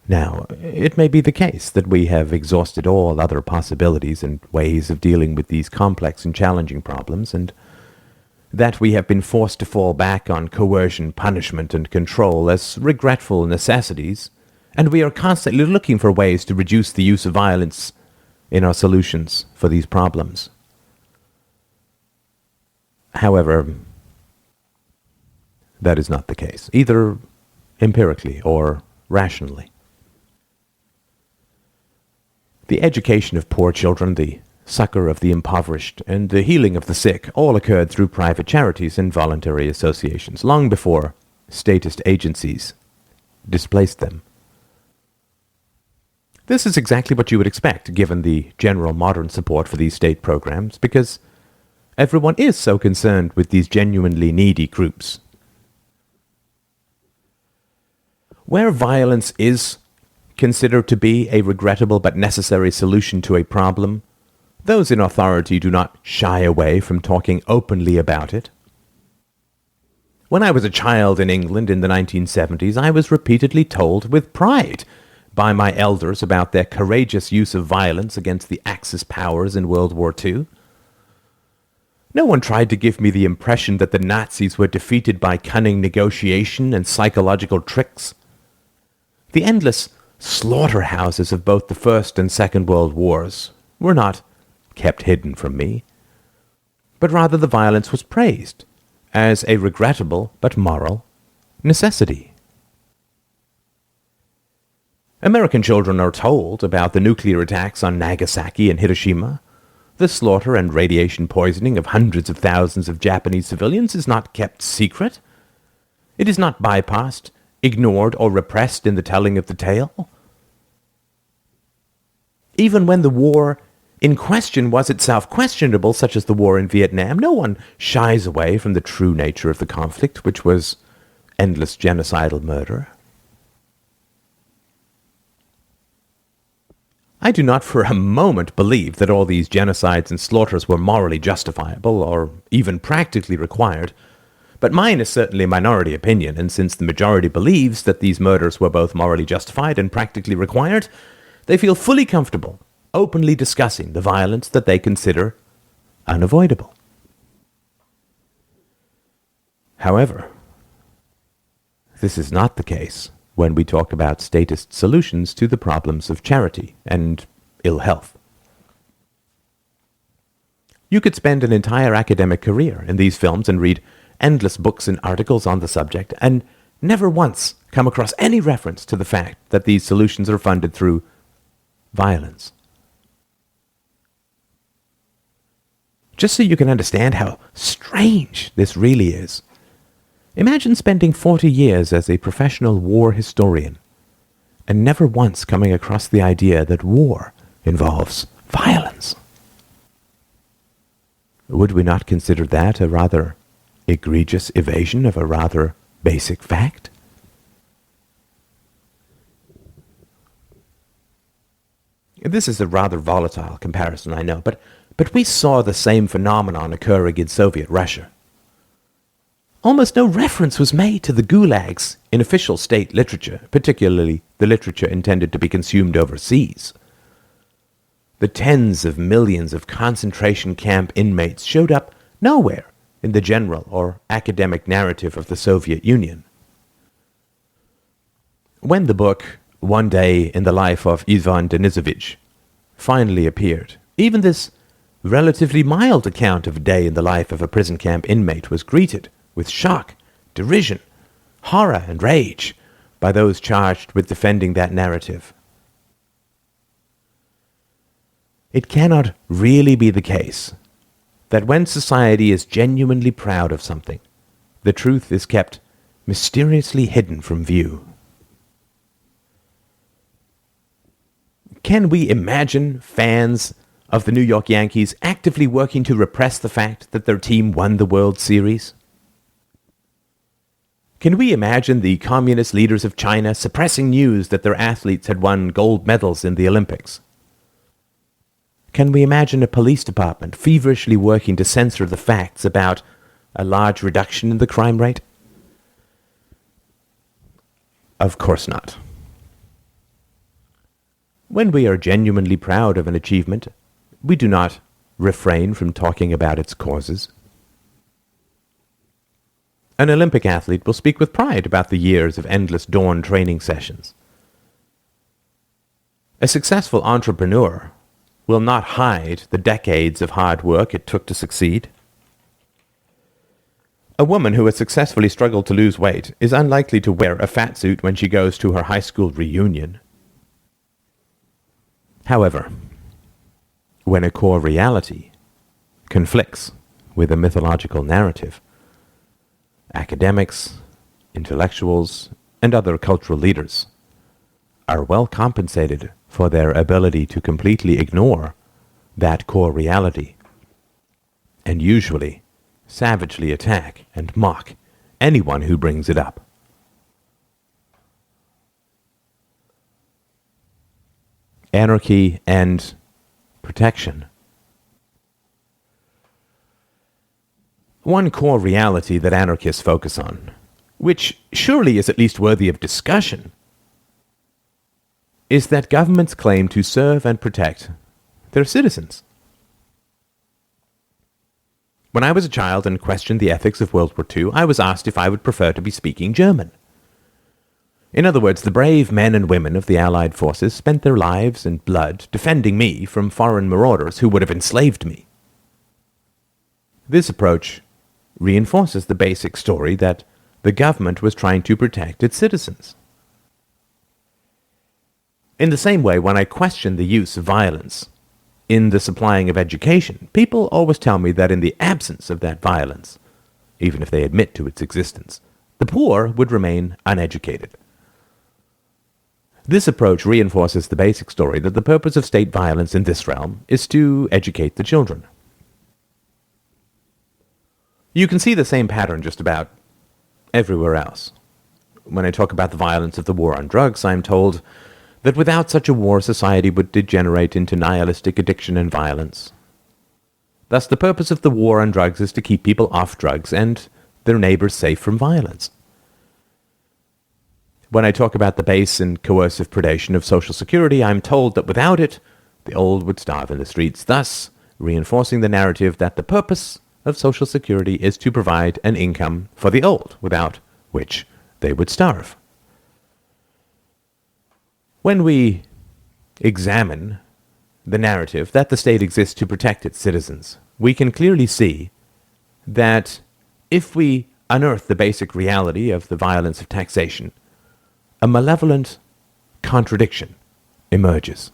Now, it may be the case that we have exhausted all other possibilities and ways of dealing with these complex and challenging problems, and that we have been forced to fall back on coercion, punishment, and control as regretful necessities, and we are constantly looking for ways to reduce the use of violence in our solutions for these problems. However, that is not the case, either empirically or rationally. The education of poor children, the succor of the impoverished, and the healing of the sick all occurred through private charities and voluntary associations, long before statist agencies displaced them. This is exactly what you would expect, given the general modern support for these state programs, because everyone is so concerned with these genuinely needy groups. Where violence is considered to be a regrettable but necessary solution to a problem, those in authority do not shy away from talking openly about it. When I was a child in England in the 1970s, I was repeatedly told with pride by my elders about their courageous use of violence against the Axis powers in World War II. No one tried to give me the impression that the Nazis were defeated by cunning negotiation and psychological tricks. The endless slaughterhouses of both the First and Second World Wars were not kept hidden from me, but rather the violence was praised as a regrettable but moral necessity. American children are told about the nuclear attacks on Nagasaki and Hiroshima. The slaughter and radiation poisoning of hundreds of thousands of Japanese civilians is not kept secret. It is not bypassed, ignored, or repressed in the telling of the tale. Even when the war in question was itself questionable, such as the war in Vietnam, no one shies away from the true nature of the conflict, which was endless genocidal murder. I do not for a moment believe that all these genocides and slaughters were morally justifiable or even practically required, but mine is certainly a minority opinion, and since the majority believes that these murders were both morally justified and practically required, they feel fully comfortable openly discussing the violence that they consider unavoidable. However, this is not the case when we talk about statist solutions to the problems of charity and ill health. You could spend an entire academic career in these films and read endless books and articles on the subject and never once come across any reference to the fact that these solutions are funded through violence. Just so you can understand how strange this really is, imagine spending 40 years as a professional war historian and never once coming across the idea that war involves violence. Would we not consider that a rather egregious evasion of a rather basic fact? This is a rather volatile comparison, I know, but we saw the same phenomenon occurring in Soviet Russia. Almost no reference was made to the gulags in official state literature, particularly the literature intended to be consumed overseas. The tens of millions of concentration camp inmates showed up nowhere in the general or academic narrative of the Soviet Union. When the book One Day in the Life of Ivan Denisovich finally appeared, even this relatively mild account of a day in the life of a prison camp inmate was greeted with shock, derision, horror, and rage by those charged with defending that narrative. It cannot really be the case that when society is genuinely proud of something, the truth is kept mysteriously hidden from view. Can we imagine fans of the New York Yankees actively working to repress the fact that their team won the World Series? Can we imagine the communist leaders of China suppressing news that their athletes had won gold medals in the Olympics? Can we imagine a police department feverishly working to censor the facts about a large reduction in the crime rate? Of course not. When we are genuinely proud of an achievement, we do not refrain from talking about its causes. An Olympic athlete will speak with pride about the years of endless dawn training sessions. A successful entrepreneur will not hide the decades of hard work it took to succeed. A woman who has successfully struggled to lose weight is unlikely to wear a fat suit when she goes to her high school reunion. However, when a core reality conflicts with a mythological narrative, academics, intellectuals, and other cultural leaders are well compensated for their ability to completely ignore that core reality, and usually savagely attack and mock anyone who brings it up. Anarchy and protection. One core reality that anarchists focus on, which surely is at least worthy of discussion, is that governments claim to serve and protect their citizens. When I was a child and questioned the ethics of World War II, I was asked if I would prefer to be speaking German. In other words, the brave men and women of the Allied forces spent their lives and blood defending me from foreign marauders who would have enslaved me. This approach reinforces the basic story that the government was trying to protect its citizens. In the same way, when I question the use of violence in the supplying of education, people always tell me that in the absence of that violence, even if they admit to its existence, the poor would remain uneducated. This approach reinforces the basic story that the purpose of state violence in this realm is to educate the children. You can see the same pattern just about everywhere else. when I talk about the violence of the war on drugs, I'm told that without such a war, society would degenerate into nihilistic addiction and violence. Thus, the purpose of the war on drugs is to keep people off drugs and their neighbors safe from violence. When I talk about the base and coercive predation of Social Security, I'm told that without it, the old would starve in the streets, thus reinforcing the narrative that the purpose of Social Security is to provide an income for the old, without which they would starve. When we examine the narrative that the state exists to protect its citizens, we can clearly see that if we unearth the basic reality of the violence of taxation, a malevolent contradiction emerges.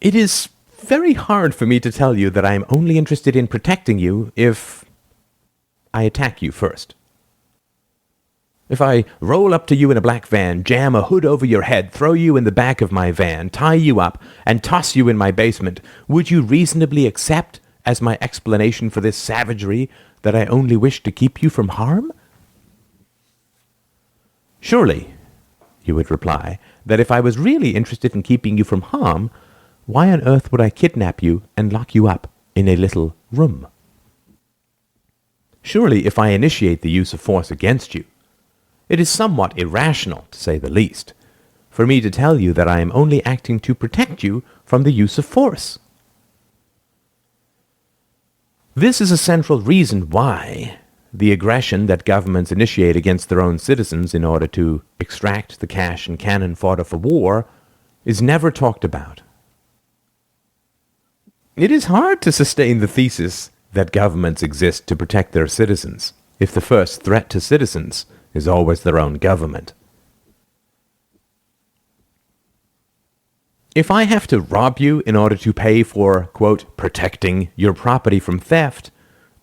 It is very hard for me to tell you that I am only interested in protecting you if I attack you first. If I roll up to you in a black van, jam a hood over your head, throw you in the back of my van, tie you up, and toss you in my basement, would you reasonably accept as my explanation for this savagery that I only wish to keep you from harm? Surely, you would reply, that if I was really interested in keeping you from harm, why on earth would I kidnap you and lock you up in a little room? Surely, if I initiate the use of force against you, it is somewhat irrational, to say the least, for me to tell you that I am only acting to protect you from the use of force. This is a central reason why the aggression that governments initiate against their own citizens in order to extract the cash and cannon fodder for war is never talked about. It is hard to sustain the thesis that governments exist to protect their citizens if the first threat to citizens is always their own government. If I have to rob you in order to pay for, quote, protecting your property from theft,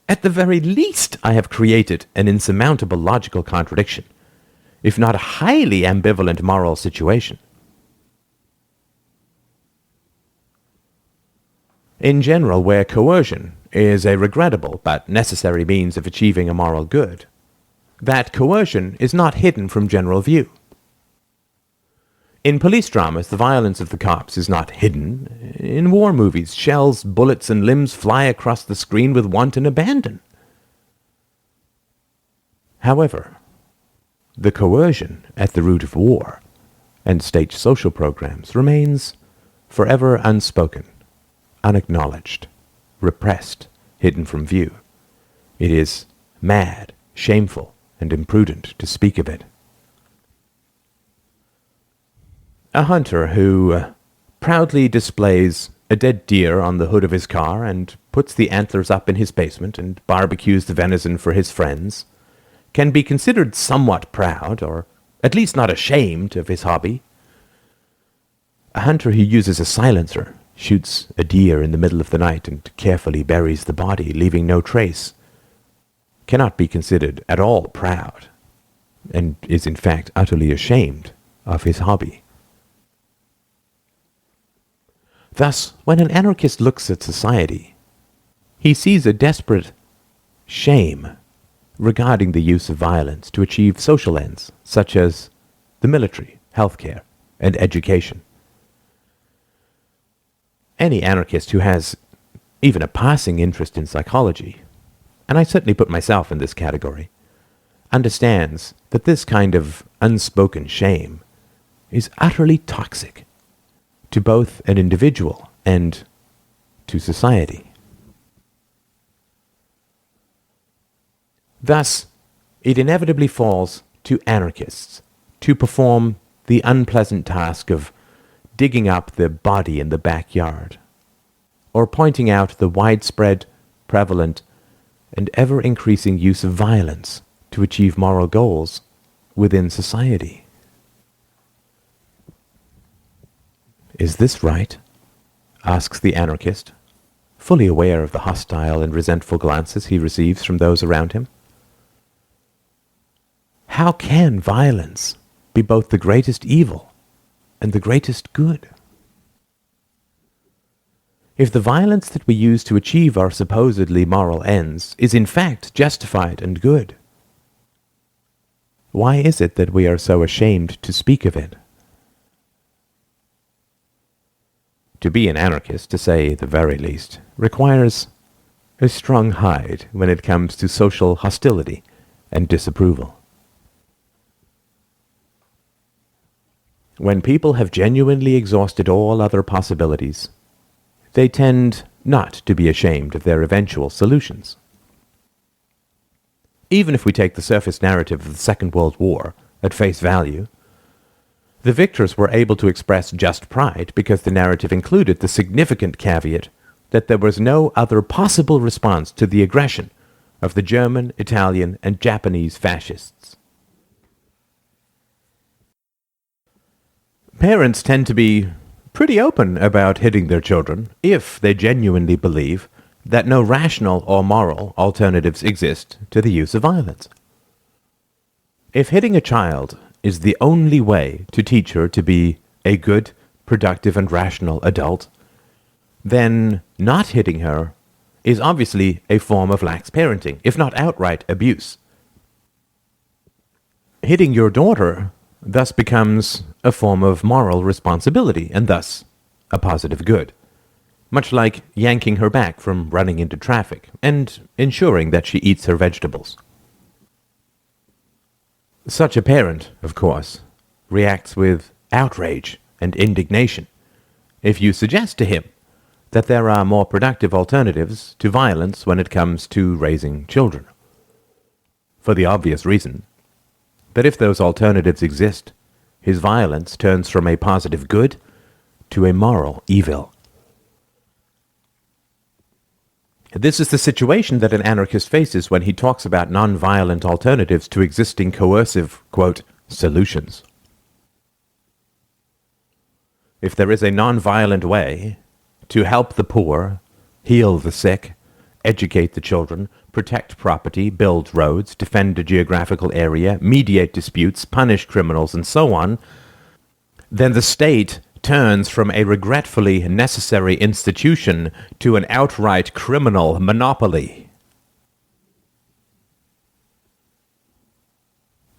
at the very least I have created an insurmountable logical contradiction, if not a highly ambivalent moral situation. In general, where coercion is a regrettable but necessary means of achieving a moral good, that coercion is not hidden from general view. In police dramas, the violence of the cops is not hidden. In war movies, shells, bullets, and limbs fly across the screen with wanton abandon. However, the coercion at the root of war and state social programs remains forever unspoken, unacknowledged, repressed, hidden from view. It is mad, shameful, and imprudent to speak of it. A hunter who proudly displays a dead deer on the hood of his car and puts the antlers up in his basement and barbecues the venison for his friends can be considered somewhat proud, or at least not ashamed of his hobby. A hunter who uses a silencer, shoots a deer in the middle of the night and carefully buries the body, leaving no trace, cannot be considered at all proud, and is in fact utterly ashamed of his hobby. Thus, when an anarchist looks at society, he sees a desperate shame regarding the use of violence to achieve social ends, such as the military, healthcare, and education. Any anarchist who has even a passing interest in psychology, and I certainly put myself in this category, understands that this kind of unspoken shame is utterly toxic to both an individual and to society. Thus, it inevitably falls to anarchists to perform the unpleasant task of digging up the body in the backyard, or pointing out the widespread, prevalent, and ever-increasing use of violence to achieve moral goals within society. Is this right? Asks the anarchist, fully aware of the hostile and resentful glances he receives from those around him. How can violence be both the greatest evil and the greatest good? If the violence that we use to achieve our supposedly moral ends is in fact justified and good, Why is it that we are so ashamed to speak of it? To be an anarchist, to say the very least, requires a strong hide when it comes to social hostility and disapproval. When people have genuinely exhausted all other possibilities, they tend not to be ashamed of their eventual solutions. Even if we take the surface narrative of the Second World War at face value, the victors were able to express just pride because the narrative included the significant caveat that there was no other possible response to the aggression of the German, Italian, and Japanese fascists. Parents tend to be pretty open about hitting their children if they genuinely believe that no rational or moral alternatives exist to the use of violence. If hitting a child is the only way to teach her to be a good, productive, and rational adult, then not hitting her is obviously a form of lax parenting, if not outright abuse. Hitting your daughter thus becomes a form of moral responsibility, and thus a positive good, much like yanking her back from running into traffic and ensuring that she eats her vegetables. Such a parent, of course, reacts with outrage and indignation if you suggest to him that there are more productive alternatives to violence when it comes to raising children. For the obvious reason that if those alternatives exist, his violence turns from a positive good to a moral evil. This is the situation that an anarchist faces when he talks about non-violent alternatives to existing coercive, quote, solutions. If there is a non-violent way to help the poor, heal the sick, educate the children, protect property, build roads, defend a geographical area, mediate disputes, punish criminals, and so on, then the state turns from a regretfully necessary institution to an outright criminal monopoly.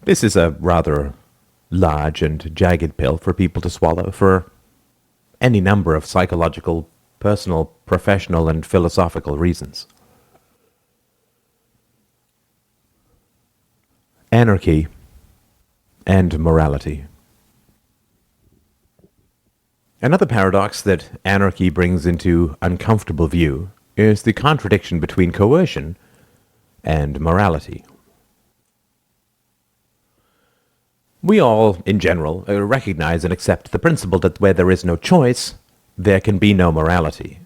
This is a rather large and jagged pill for people to swallow for any number of psychological, personal, professional, and philosophical reasons. Anarchy and morality. Another paradox that anarchy brings into uncomfortable view is the contradiction between coercion and morality. We all, in general, recognize and accept the principle that where there is no choice, there can be no morality.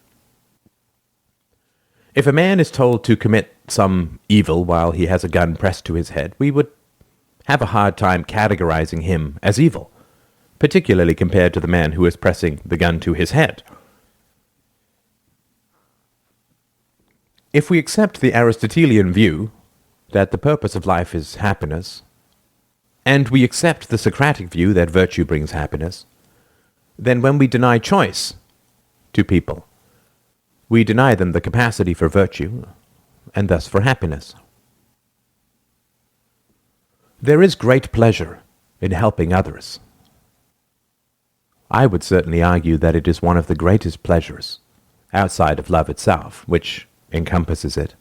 If a man is told to commit some evil while he has a gun pressed to his head, we would have a hard time categorizing him as evil, particularly compared to the man who is pressing the gun to his head. If we accept the Aristotelian view that the purpose of life is happiness, and we accept the Socratic view that virtue brings happiness, then when we deny choice to people, we deny them the capacity for virtue, and thus for happiness. There is great pleasure in helping others. I would certainly argue that it is one of the greatest pleasures, outside of love itself, which encompasses it.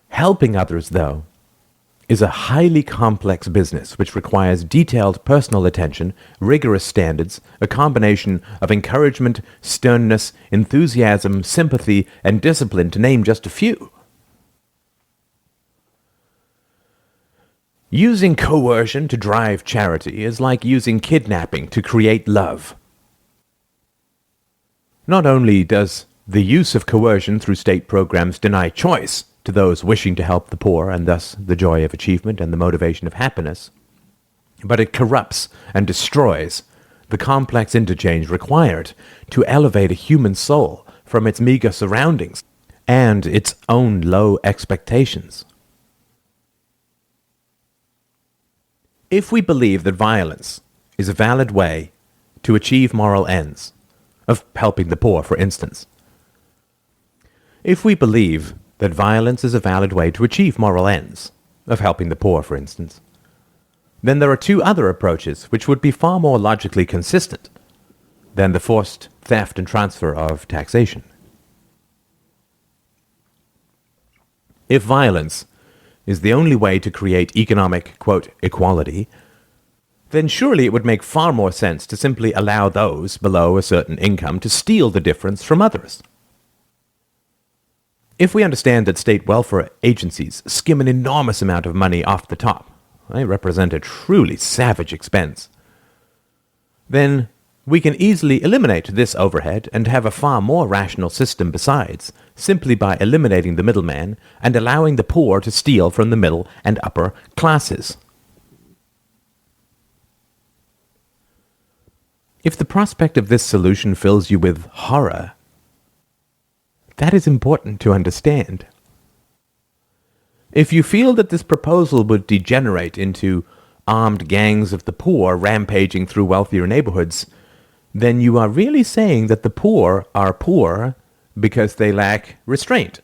Helping others, though, is a highly complex business which requires detailed personal attention, rigorous standards, a combination of encouragement, sternness, enthusiasm, sympathy, and discipline, to name just a few. Using coercion to drive charity is like using kidnapping to create love. Not only does the use of coercion through state programs deny choice to those wishing to help the poor, and thus the joy of achievement and the motivation of happiness, but it corrupts and destroys the complex interchange required to elevate a human soul from its meager surroundings and its own low expectations. If we believe that violence is a valid way to achieve moral ends, of helping the poor, for instance, if we believe that violence is a valid way to achieve moral ends, of helping the poor, for instance, then there are two other approaches which would be far more logically consistent than the forced theft and transfer of taxation. If violence is the only way to create economic, quote, equality, then surely it would make far more sense to simply allow those below a certain income to steal the difference from others. If we understand that state welfare agencies skim an enormous amount of money off the top, they represent a truly savage expense, then we can easily eliminate this overhead and have a far more rational system besides, simply by eliminating the middleman and allowing the poor to steal from the middle and upper classes. If the prospect of this solution fills you with horror, that is important to understand. If you feel that this proposal would degenerate into armed gangs of the poor rampaging through wealthier neighborhoods, then you are really saying that the poor are poor because they lack restraint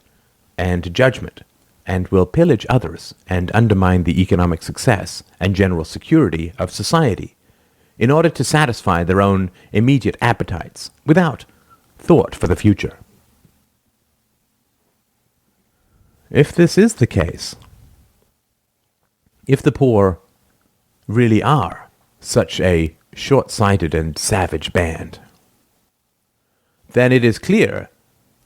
and judgment and will pillage others and undermine the economic success and general security of society in order to satisfy their own immediate appetites without thought for the future. If this is the case, if the poor really are such a short-sighted and savage band, then it is clear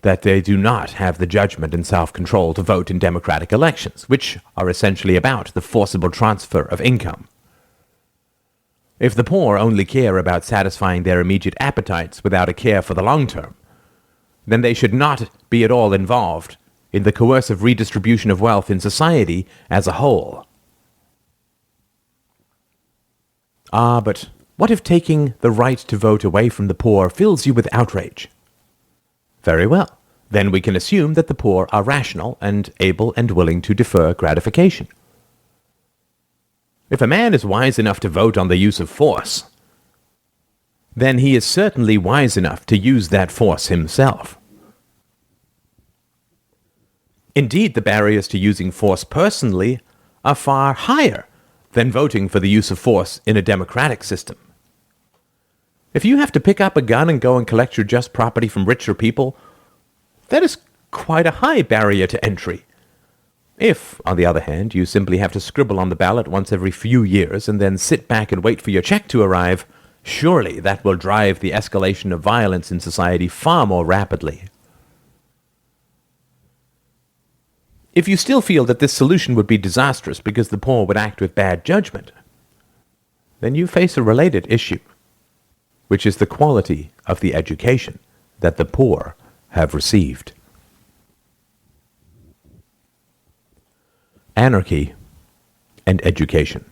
that they do not have the judgment and self-control to vote in democratic elections, which are essentially about the forcible transfer of income. If the poor only care about satisfying their immediate appetites without a care for the long term, then they should not be at all involved in the coercive redistribution of wealth in society as a whole. But what if taking the right to vote away from the poor fills you with outrage? Very well. Then we can assume that the poor are rational and able and willing to defer gratification. If a man is wise enough to vote on the use of force, then he is certainly wise enough to use that force himself. Indeed, the barriers to using force personally are far higher than voting for the use of force in a democratic system. If you have to pick up a gun and go and collect your just property from richer people, that is quite a high barrier to entry. If, on the other hand, you simply have to scribble on the ballot once every few years and then sit back and wait for your check to arrive, surely that will drive the escalation of violence in society far more rapidly. If you still feel that this solution would be disastrous because the poor would act with bad judgment, then you face a related issue, which is the quality of the education that the poor have received. Anarchy and education.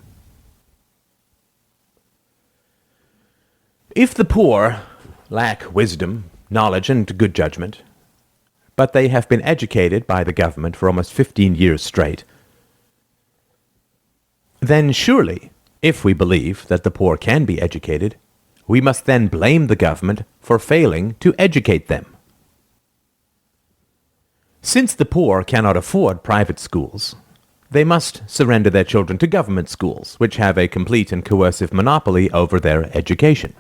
If the poor lack wisdom, knowledge, and good judgment, but they have been educated by the government for almost 15 years straight, then surely, if we believe that the poor can be educated, we must then blame the government for failing to educate them. Since the poor cannot afford private schools, they must surrender their children to government schools, which have a complete and coercive monopoly over their education.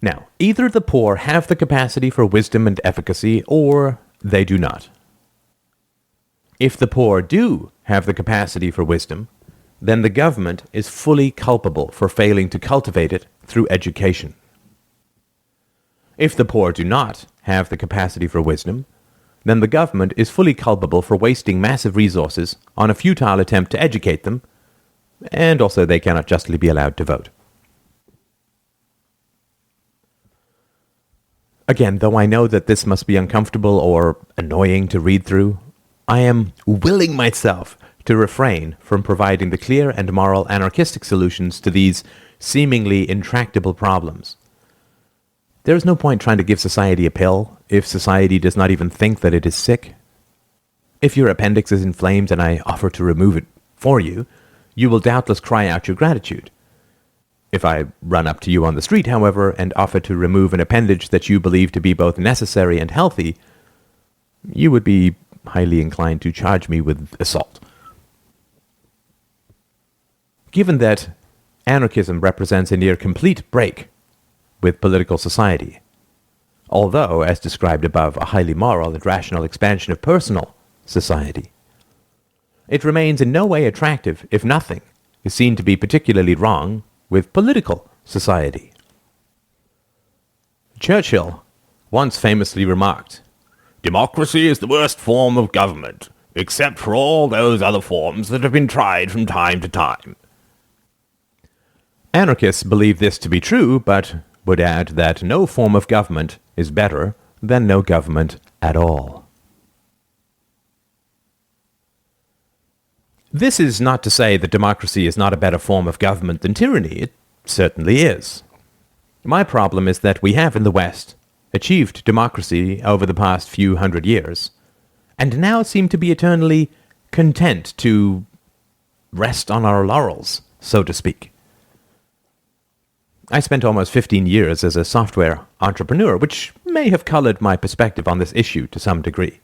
Now, either the poor have the capacity for wisdom and efficacy, or they do not. If the poor do have the capacity for wisdom, then the government is fully culpable for failing to cultivate it through education. If the poor do not have the capacity for wisdom, then the government is fully culpable for wasting massive resources on a futile attempt to educate them, and also they cannot justly be allowed to vote. Again, though I know that this must be uncomfortable or annoying to read through, I am willing myself to refrain from providing the clear and moral anarchistic solutions to these seemingly intractable problems. There is no point trying to give society a pill if society does not even think that it is sick. If your appendix is inflamed and I offer to remove it for you, you will doubtless cry out your gratitude. If I run up to you on the street, however, and offer to remove an appendage that you believe to be both necessary and healthy, you would be highly inclined to charge me with assault. given that anarchism represents a near complete break with political society, although, as described above, a highly moral and rational expansion of personal society. It remains in no way attractive if nothing is seen to be particularly wrong with political society. Churchill once famously remarked, "Democracy is the worst form of government, except for all those other forms that have been tried from time to time." Anarchists believe this to be true, but would add that no form of government is better than no government at all. This is not to say that democracy is not a better form of government than tyranny. It certainly is. My problem is that we have in the West achieved democracy over the past few hundred years, and now seem to be eternally content to rest on our laurels, so to speak. I spent almost 15 years as a software entrepreneur, which may have colored my perspective on this issue to some degree.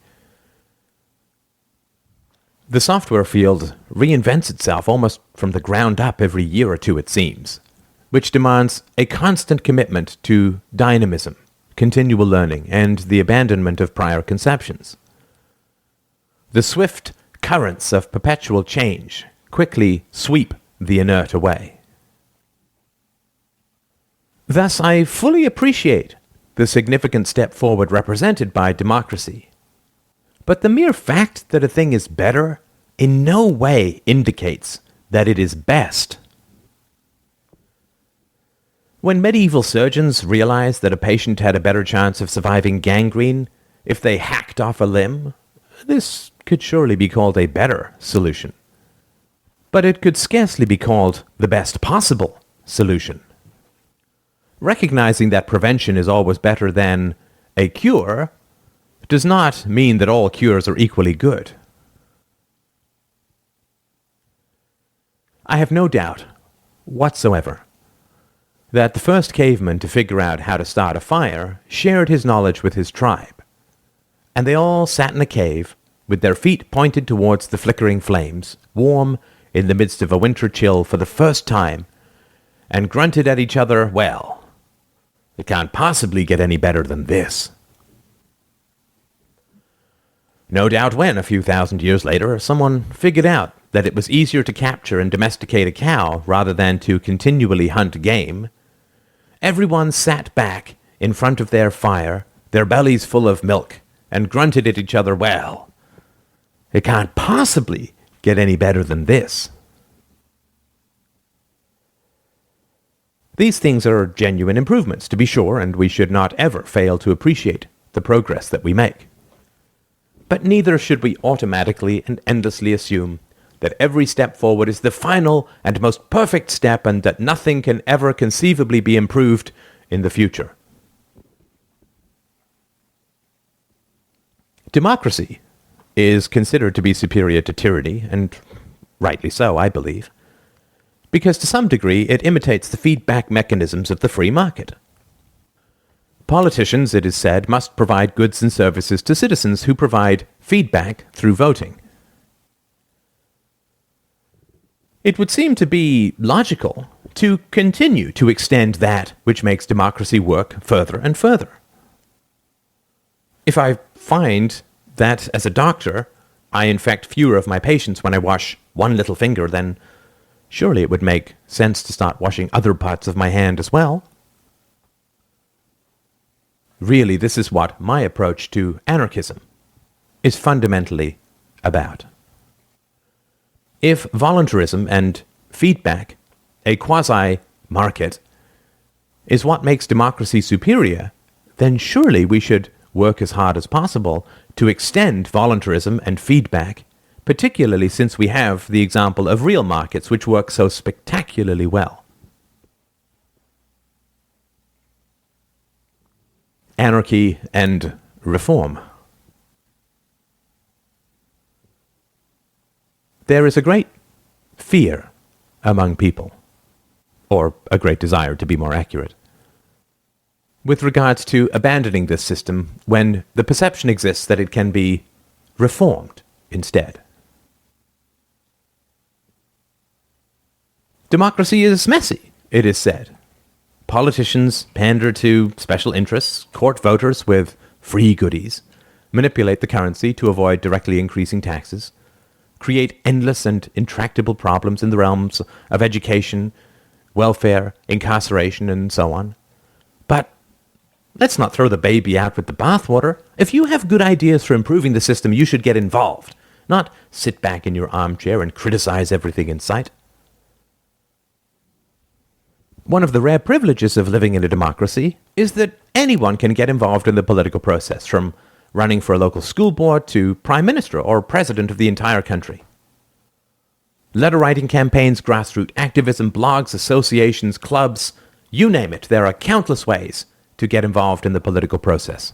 The software field reinvents itself almost from the ground up every year or two, it seems, which demands a constant commitment to dynamism, continual learning, and the abandonment of prior conceptions. The swift currents of perpetual change quickly sweep the inert away. Thus, I fully appreciate the significant step forward represented by democracy. But the mere fact that a thing is better in no way indicates that it is best. When medieval surgeons realized that a patient had a better chance of surviving gangrene if they hacked off a limb, this could surely be called a better solution. But it could scarcely be called the best possible solution. Recognizing that prevention is always better than a cure does not mean that all cures are equally good. I have no doubt whatsoever that the first caveman to figure out how to start a fire shared his knowledge with his tribe, and they all sat in a cave with their feet pointed towards the flickering flames, warm in the midst of a winter chill for the first time, and grunted at each other, "Well, it can't possibly get any better than this." No doubt when, a few thousand years later, someone figured out that it was easier to capture and domesticate a cow rather than to continually hunt game, everyone sat back in front of their fire, their bellies full of milk, and grunted at each other, "Well, it can't possibly get any better than this." These things are genuine improvements, to be sure, and we should not ever fail to appreciate the progress that we make. But neither should we automatically and endlessly assume that every step forward is the final and most perfect step and that nothing can ever conceivably be improved in the future. Democracy is considered to be superior to tyranny, and rightly so, I believe, because to some degree it imitates the feedback mechanisms of the free market. Politicians, it is said, must provide goods and services to citizens who provide feedback through voting. It would seem to be logical to continue to extend that which makes democracy work further and further. If I find that, as a doctor, I infect fewer of my patients when I wash one little finger, then surely it would make sense to start washing other parts of my hand as well. Really, this is what my approach to anarchism is fundamentally about. If voluntarism and feedback, a quasi-market, is what makes democracy superior, then surely we should work as hard as possible to extend voluntarism and feedback, particularly since we have the example of real markets which work so spectacularly well. Anarchy and reform. There is a great fear among people, or a great desire to be more accurate, with regards to abandoning this system when the perception exists that it can be reformed instead. Democracy is messy, it is said. Politicians pander to special interests, court voters with free goodies, manipulate the currency to avoid directly increasing taxes, create endless and intractable problems in the realms of education, welfare, incarceration, and so on. But let's not throw the baby out with the bathwater. If you have good ideas for improving the system, you should get involved, not sit back in your armchair and criticize everything in sight. One of the rare privileges of living in a democracy is that anyone can get involved in the political process, from running for a local school board to prime minister or president of the entire country. Letter-writing campaigns, grassroots activism, blogs, associations, clubs, you name it, there are countless ways to get involved in the political process.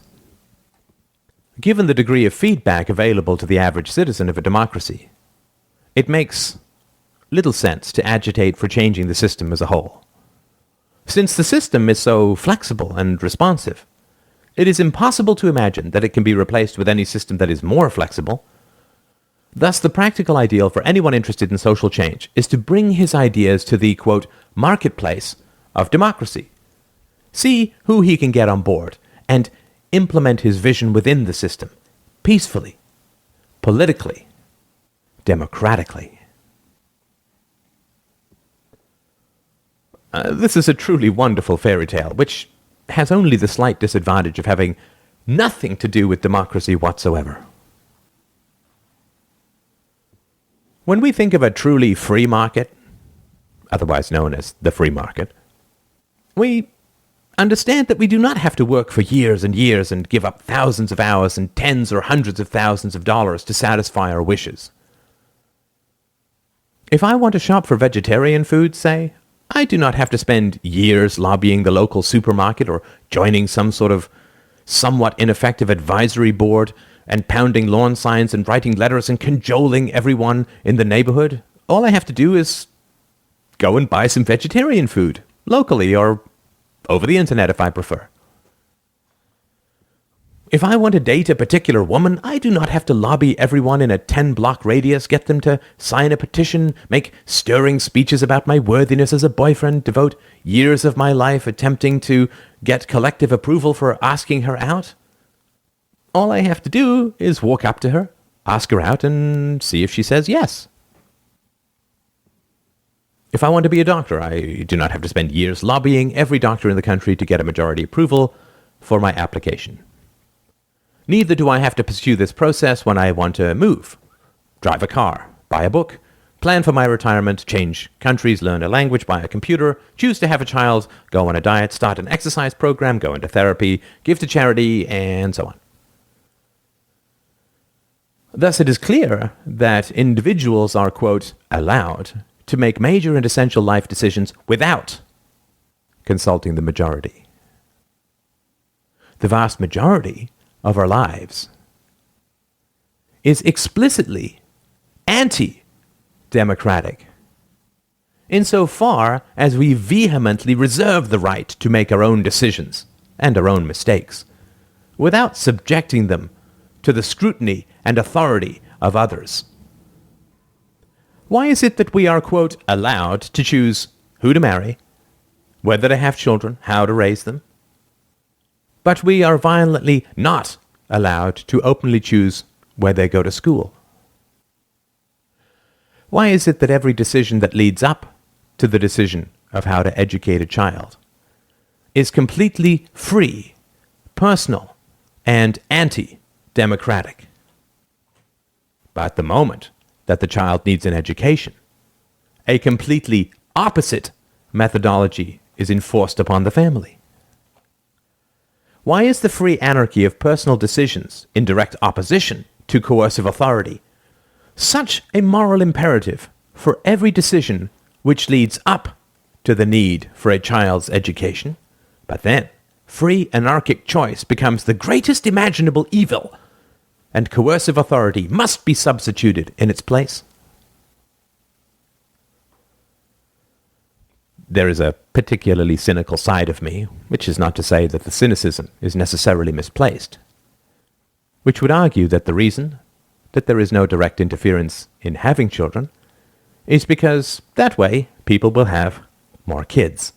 Given the degree of feedback available to the average citizen of a democracy, it makes little sense to agitate for changing the system as a whole. Since the system is so flexible and responsive, it is impossible to imagine that it can be replaced with any system that is more flexible. Thus, the practical ideal for anyone interested in social change is to bring his ideas to the, quote, marketplace of democracy. See who he can get on board, and implement his vision within the system, peacefully, politically, democratically. This is a truly wonderful fairy tale, which has only the slight disadvantage of having nothing to do with democracy whatsoever. When we think of a truly free market, otherwise known as the free market, we understand that we do not have to work for years and years and give up thousands of hours and tens or hundreds of thousands of dollars to satisfy our wishes. If I want to shop for vegetarian food, say, I do not have to spend years lobbying the local supermarket or joining some sort of somewhat ineffective advisory board and pounding lawn signs and writing letters and cajoling everyone in the neighborhood. All I have to do is go and buy some vegetarian food, locally or over the internet if I prefer. If I want to date a particular woman, I do not have to lobby everyone in a 10-block radius, get them to sign a petition, make stirring speeches about my worthiness as a boyfriend, devote years of my life attempting to get collective approval for asking her out. All I have to do is walk up to her, ask her out, and see if she says yes. If I want to be a doctor, I do not have to spend years lobbying every doctor in the country to get a majority approval for my application. Neither do I have to pursue this process when I want to move, drive a car, buy a book, plan for my retirement, change countries, learn a language, buy a computer, choose to have a child, go on a diet, start an exercise program, go into therapy, give to charity, and so on. Thus, it is clear that individuals are, quote, allowed to make major and essential life decisions without consulting the majority. The vast majority of our lives is explicitly anti-democratic, insofar as we vehemently reserve the right to make our own decisions and our own mistakes, without subjecting them to the scrutiny and authority of others. Why is it that we are, quote, allowed to choose who to marry, whether to have children, how to raise them, but we are violently not allowed to openly choose where they go to school? Why is it that every decision that leads up to the decision of how to educate a child is completely free, personal, and anti-democratic? But the moment that the child needs an education, a completely opposite methodology is enforced upon the family. Why is the free anarchy of personal decisions in direct opposition to coercive authority such a moral imperative for every decision which leads up to the need for a child's education? But then, free anarchic choice becomes the greatest imaginable evil, and coercive authority must be substituted in its place. There is a particularly cynical side of me, which is not to say that the cynicism is necessarily misplaced, which would argue that the reason that there is no direct interference in having children is because that way people will have more kids,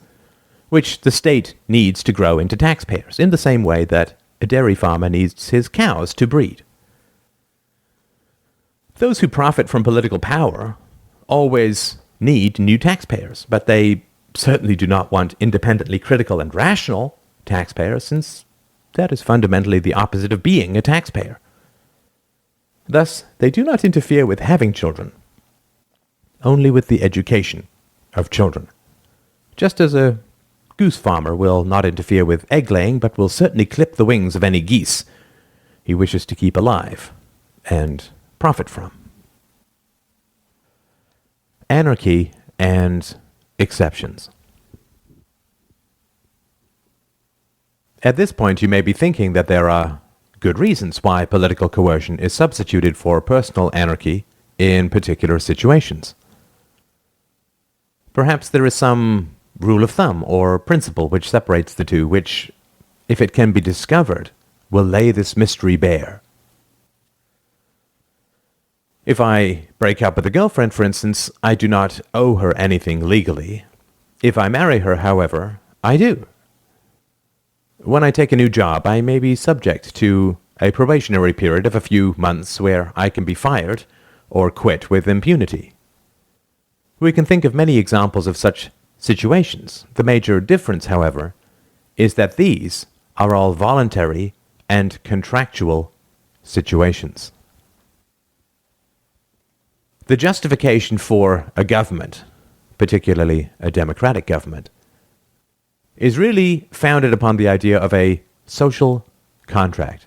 which the state needs to grow into taxpayers, in the same way that a dairy farmer needs his cows to breed. Those who profit from political power always need new taxpayers, but they certainly do not want independently critical and rational taxpayers, since that is fundamentally the opposite of being a taxpayer. Thus, they do not interfere with having children, only with the education of children. Just as a goose farmer will not interfere with egg-laying, but will certainly clip the wings of any geese he wishes to keep alive and profit from. Anarchy and exceptions. At this point, you may be thinking that there are good reasons why political coercion is substituted for personal anarchy in particular situations. Perhaps there is some rule of thumb or principle which separates the two, which, if it can be discovered, will lay this mystery bare. If I break up with a girlfriend, for instance, I do not owe her anything legally. If I marry her, however, I do. When I take a new job, I may be subject to a probationary period of a few months where I can be fired or quit with impunity. We can think of many examples of such situations. The major difference, however, is that these are all voluntary and contractual situations. The justification for a government, particularly a democratic government, is really founded upon the idea of a social contract.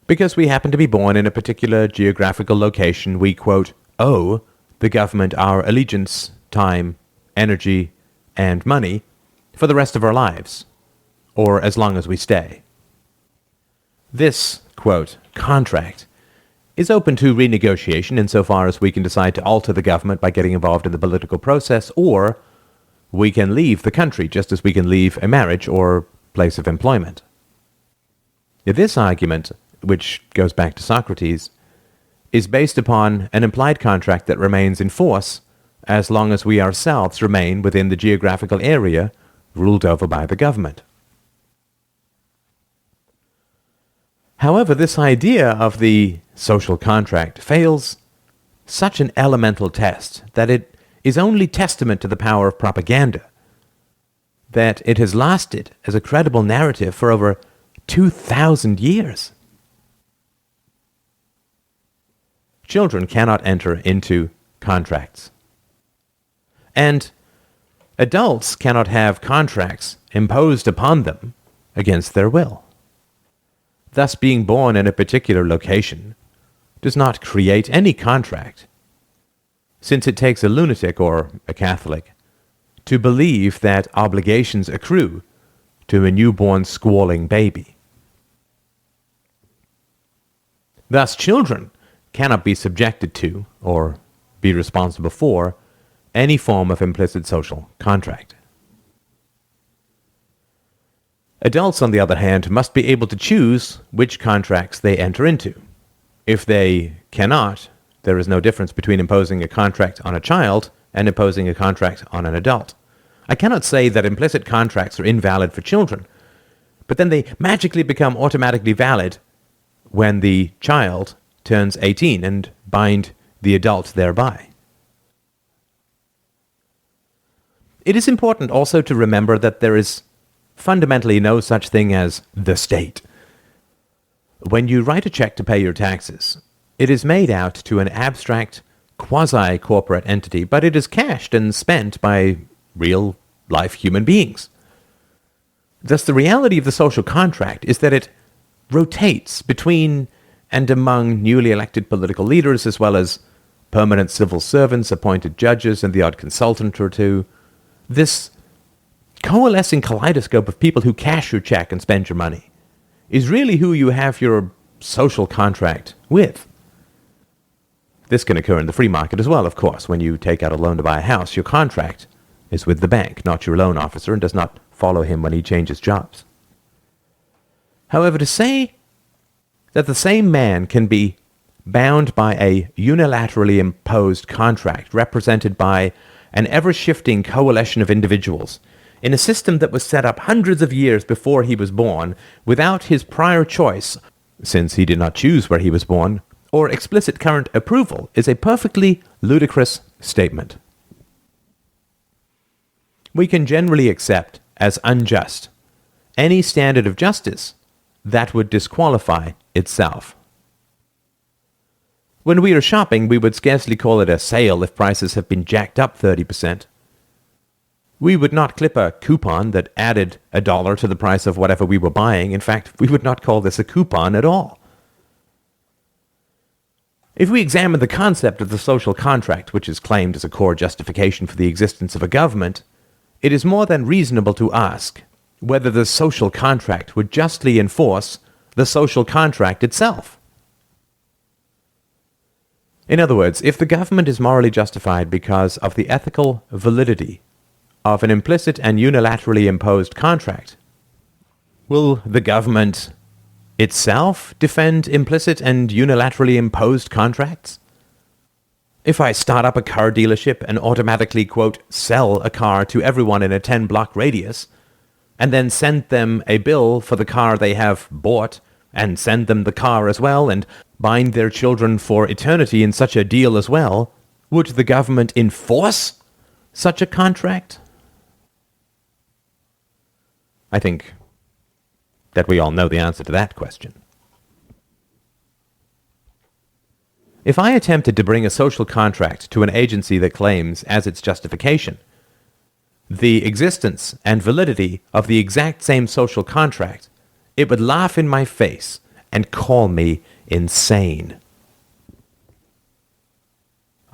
Because we happen to be born in a particular geographical location, we, quote, owe the government our allegiance, time, energy, and money for the rest of our lives, or as long as we stay. This, quote, contract is open to renegotiation insofar as we can decide to alter the government by getting involved in the political process, or we can leave the country just as we can leave a marriage or place of employment. This argument, which goes back to Socrates, is based upon an implied contract that remains in force as long as we ourselves remain within the geographical area ruled over by the government. However, this idea of the social contract fails such an elemental test that it is only testament to the power of propaganda, that it has lasted as a credible narrative for over 2,000 years. Children cannot enter into contracts. And adults cannot have contracts imposed upon them against their will. Thus, being born in a particular location does not create any contract, since it takes a lunatic or a Catholic to believe that obligations accrue to a newborn squalling baby. Thus, children cannot be subjected to, or be responsible for, any form of implicit social contract. Adults, on the other hand, must be able to choose which contracts they enter into. If they cannot, there is no difference between imposing a contract on a child and imposing a contract on an adult. I cannot say that implicit contracts are invalid for children, but then they magically become automatically valid when the child turns 18 and bind the adult thereby. It is important also to remember that there is fundamentally no such thing as the state. When you write a check to pay your taxes, it is made out to an abstract, quasi-corporate entity, but it is cashed and spent by real-life human beings. Thus, the reality of the social contract is that it rotates between and among newly elected political leaders, as well as permanent civil servants, appointed judges, and the odd consultant or two. This coalescing kaleidoscope of people who cash your check and spend your money is really who you have your social contract with. This can occur in the free market as well, of course. When you take out a loan to buy a house, your contract is with the bank, not your loan officer, and does not follow him when he changes jobs. However, to say that the same man can be bound by a unilaterally imposed contract represented by an ever-shifting coalition of individuals in a system that was set up hundreds of years before he was born without his prior choice, since he did not choose where he was born, or explicit current approval, is a perfectly ludicrous statement. We can generally accept as unjust any standard of justice that would disqualify itself. When we are shopping, we would scarcely call it a sale if prices have been jacked up 30%. We would not clip a coupon that added $1 to the price of whatever we were buying. In fact, we would not call this a coupon at all. If we examine the concept of the social contract, which is claimed as a core justification for the existence of a government, it is more than reasonable to ask whether the social contract would justly enforce the social contract itself. In other words, if the government is morally justified because of the ethical validity of an implicit and unilaterally imposed contract, will the government itself defend implicit and unilaterally imposed contracts? If I start up a car dealership and automatically, quote, sell a car to everyone in a 10-block radius, and then send them a bill for the car they have bought, and send them the car as well, and bind their children for eternity in such a deal as well, would the government enforce such a contract? I think that we all know the answer to that question. If I attempted to bring a social contract to an agency that claims as its justification the existence and validity of the exact same social contract, it would laugh in my face and call me insane.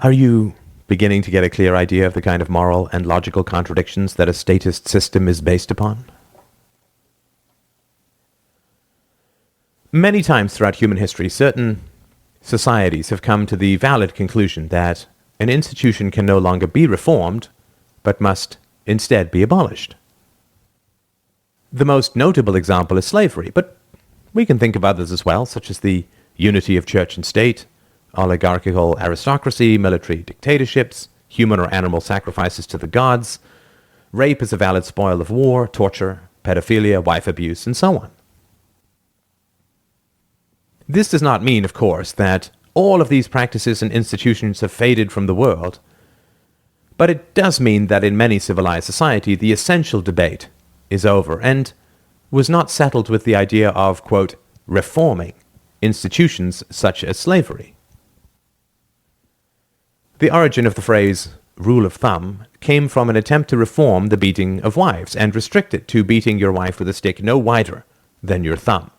Are you beginning to get a clear idea of the kind of moral and logical contradictions that a statist system is based upon? Many times throughout human history, certain societies have come to the valid conclusion that an institution can no longer be reformed, but must instead be abolished. The most notable example is slavery, but we can think of others as well, such as the unity of church and state, oligarchical aristocracy, military dictatorships, human or animal sacrifices to the gods, rape as a valid spoil of war, torture, pedophilia, wife abuse, and so on. This does not mean, of course, that all of these practices and institutions have faded from the world, but it does mean that in many civilized society the essential debate is over and was not settled with the idea of, quote, reforming institutions such as slavery. The origin of the phrase rule of thumb came from an attempt to reform the beating of wives and restrict it to beating your wife with a stick no wider than your thumb.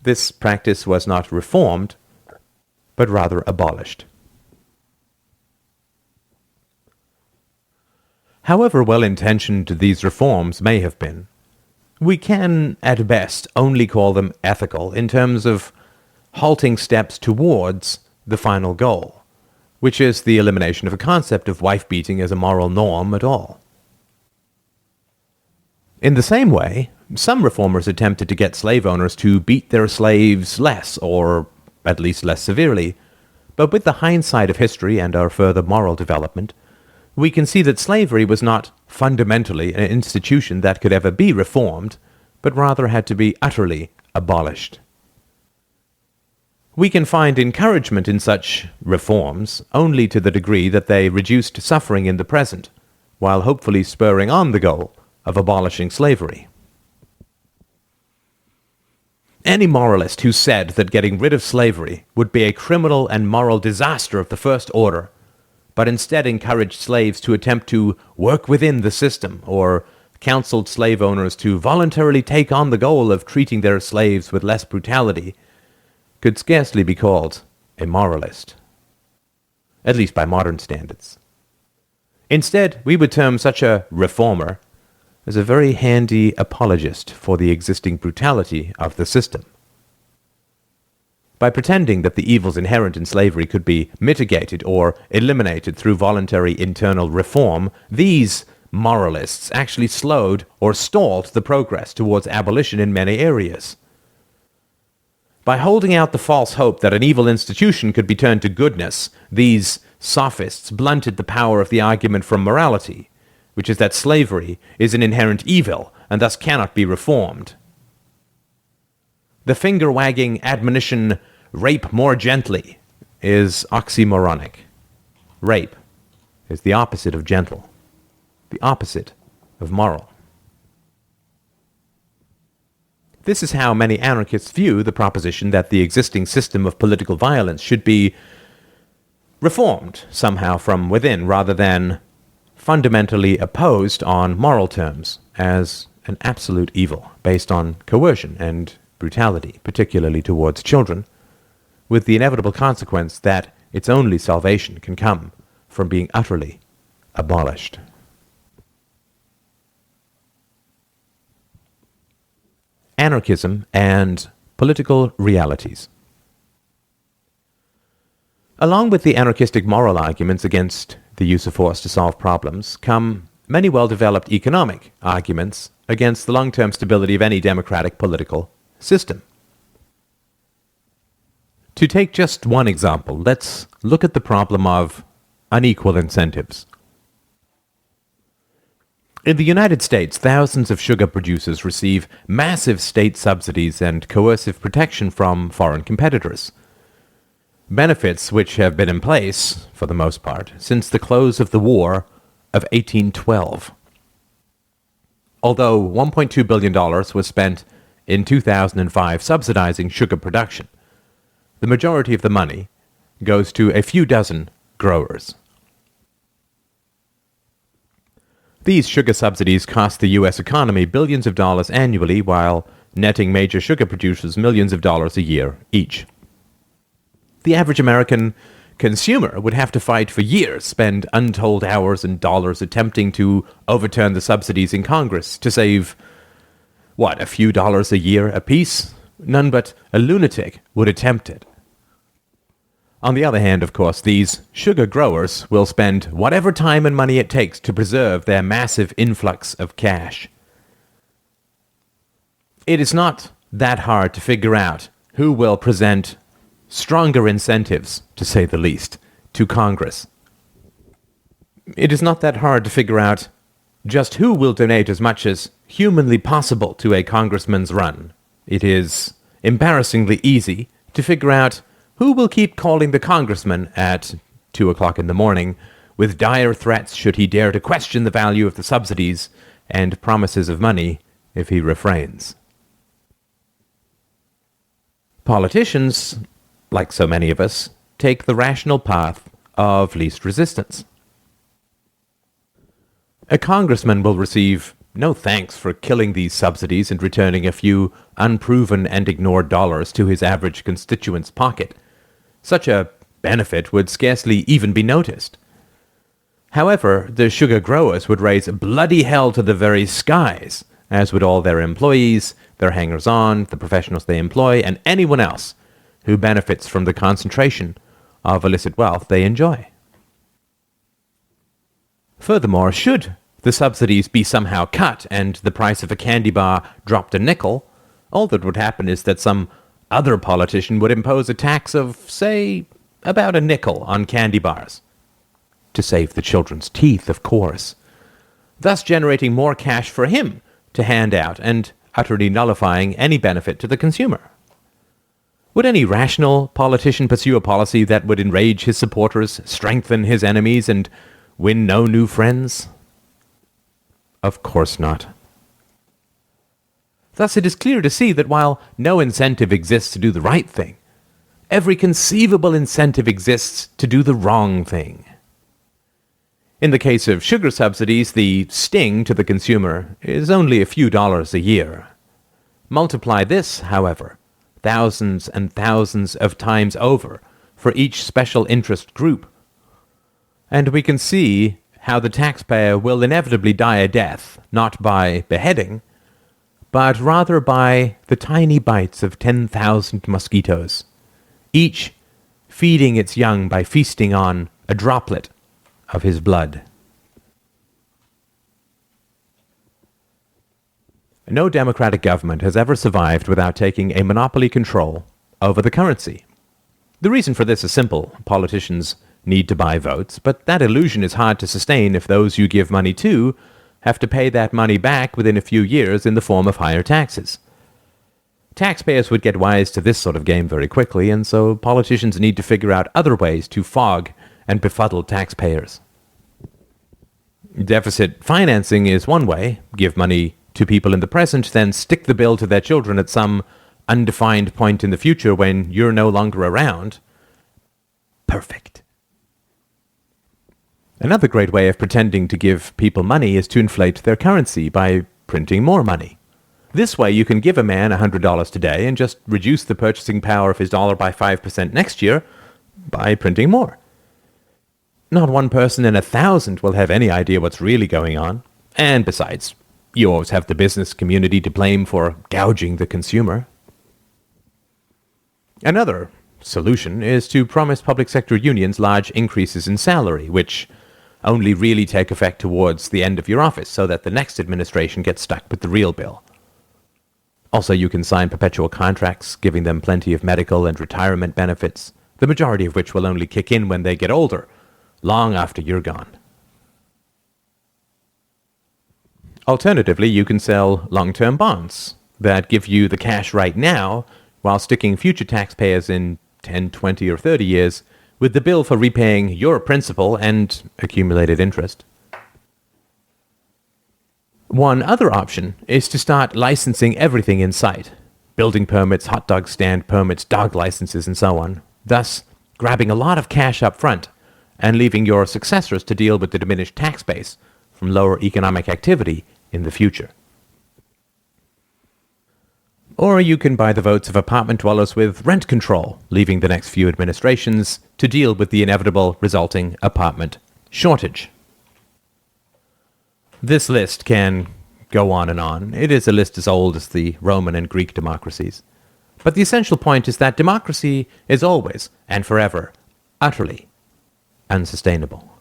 This practice was not reformed, but rather abolished. However well-intentioned these reforms may have been, we can, at best, only call them ethical in terms of halting steps towards the final goal, which is the elimination of a concept of wife-beating as a moral norm at all. In the same way, some reformers attempted to get slave owners to beat their slaves less, or at least less severely, but with the hindsight of history and our further moral development, we can see that slavery was not fundamentally an institution that could ever be reformed, but rather had to be utterly abolished. We can find encouragement in such reforms only to the degree that they reduced suffering in the present, while hopefully spurring on the goal of abolishing slavery. Any moralist who said that getting rid of slavery would be a criminal and moral disaster of the first order, but instead encouraged slaves to attempt to work within the system, or counseled slave owners to voluntarily take on the goal of treating their slaves with less brutality, could scarcely be called a moralist, at least by modern standards. Instead, we would term such a reformer as a very handy apologist for the existing brutality of the system. By pretending that the evils inherent in slavery could be mitigated or eliminated through voluntary internal reform, these moralists actually slowed or stalled the progress towards abolition in many areas. By holding out the false hope that an evil institution could be turned to goodness, these sophists blunted the power of the argument from morality, which is that slavery is an inherent evil and thus cannot be reformed. The finger-wagging admonition, "rape more gently," is oxymoronic. Rape is the opposite of gentle, the opposite of moral. This is how many anarchists view the proposition that the existing system of political violence should be reformed somehow from within, rather than fundamentally opposed on moral terms as an absolute evil based on coercion and brutality, particularly towards children, with the inevitable consequence that its only salvation can come from being utterly abolished. Anarchism and political realities. Along with the anarchistic moral arguments against the use of force to solve problems come many well-developed economic arguments against the long-term stability of any democratic political system. To take just one example, let's look at the problem of unequal incentives. In the United States, thousands of sugar producers receive massive state subsidies and coercive protection from foreign competitors. Benefits which have been in place, for the most part, since the close of the War of 1812. Although $1.2 billion was spent in 2005 subsidizing sugar production, the majority of the money goes to a few dozen growers. These sugar subsidies cost the U.S. economy billions of dollars annually, while netting major sugar producers millions of dollars a year each. The average American consumer would have to fight for years, spend untold hours and dollars attempting to overturn the subsidies in Congress to save, a few dollars a year apiece? None but a lunatic would attempt it. On the other hand, of course, these sugar growers will spend whatever time and money it takes to preserve their massive influx of cash. It is not that hard to figure out who will present stronger incentives, to say the least, to Congress. It is not that hard to figure out just who will donate as much as humanly possible to a congressman's run. It is embarrassingly easy to figure out who will keep calling the congressman at 2 o'clock in the morning with dire threats should he dare to question the value of the subsidies and promises of money if he refrains. Politicians, like so many of us, take the rational path of least resistance. A congressman will receive no thanks for killing these subsidies and returning a few unproven and ignored dollars to his average constituent's pocket. Such a benefit would scarcely even be noticed. However, the sugar growers would raise bloody hell to the very skies, as would all their employees, their hangers-on, the professionals they employ, and anyone else who benefits from the concentration of illicit wealth they enjoy. Furthermore, should the subsidies be somehow cut and the price of a candy bar dropped a nickel, all that would happen is that some other politician would impose a tax of, say, about a nickel on candy bars. To save the children's teeth, of course. Thus generating more cash for him to hand out and utterly nullifying any benefit to the consumer. Would any rational politician pursue a policy that would enrage his supporters, strengthen his enemies, and win no new friends? Of course not. Thus it is clear to see that while no incentive exists to do the right thing, every conceivable incentive exists to do the wrong thing. In the case of sugar subsidies, the sting to the consumer is only a few dollars a year. Multiply this, however, thousands and thousands of times over for each special interest group, and we can see how the taxpayer will inevitably die a death, not by beheading, but rather by the tiny bites of 10,000 mosquitoes, each feeding its young by feasting on a droplet of his blood. No democratic government has ever survived without taking a monopoly control over the currency. The reason for this is simple. Politicians need to buy votes, but that illusion is hard to sustain if those you give money to have to pay that money back within a few years in the form of higher taxes. Taxpayers would get wise to this sort of game very quickly, and so politicians need to figure out other ways to fog and befuddle taxpayers. Deficit financing is one way. Give money to people in the present, then stick the bill to their children at some undefined point in the future when you're no longer around. Perfect. Another great way of pretending to give people money is to inflate their currency by printing more money. This way you can give a man $100 today and just reduce the purchasing power of his dollar by 5% next year by printing more. Not one person in 1,000 will have any idea what's really going on. And besides, you always have the business community to blame for gouging the consumer. Another solution is to promise public sector unions large increases in salary, which only really take effect towards the end of your office so that the next administration gets stuck with the real bill. Also, you can sign perpetual contracts, giving them plenty of medical and retirement benefits, the majority of which will only kick in when they get older, long after you're gone. Alternatively, you can sell long-term bonds that give you the cash right now while sticking future taxpayers in 10, 20, or 30 years with the bill for repaying your principal and accumulated interest. One other option is to start licensing everything in sight. Building permits, hot dog stand permits, dog licenses, and so on. Thus, grabbing a lot of cash up front and leaving your successors to deal with the diminished tax base from lower economic activity in the future. Or you can buy the votes of apartment dwellers with rent control, leaving the next few administrations to deal with the inevitable resulting apartment shortage. This list can go on and on. It is a list as old as the Roman and Greek democracies. But the essential point is that democracy is always and forever utterly unsustainable.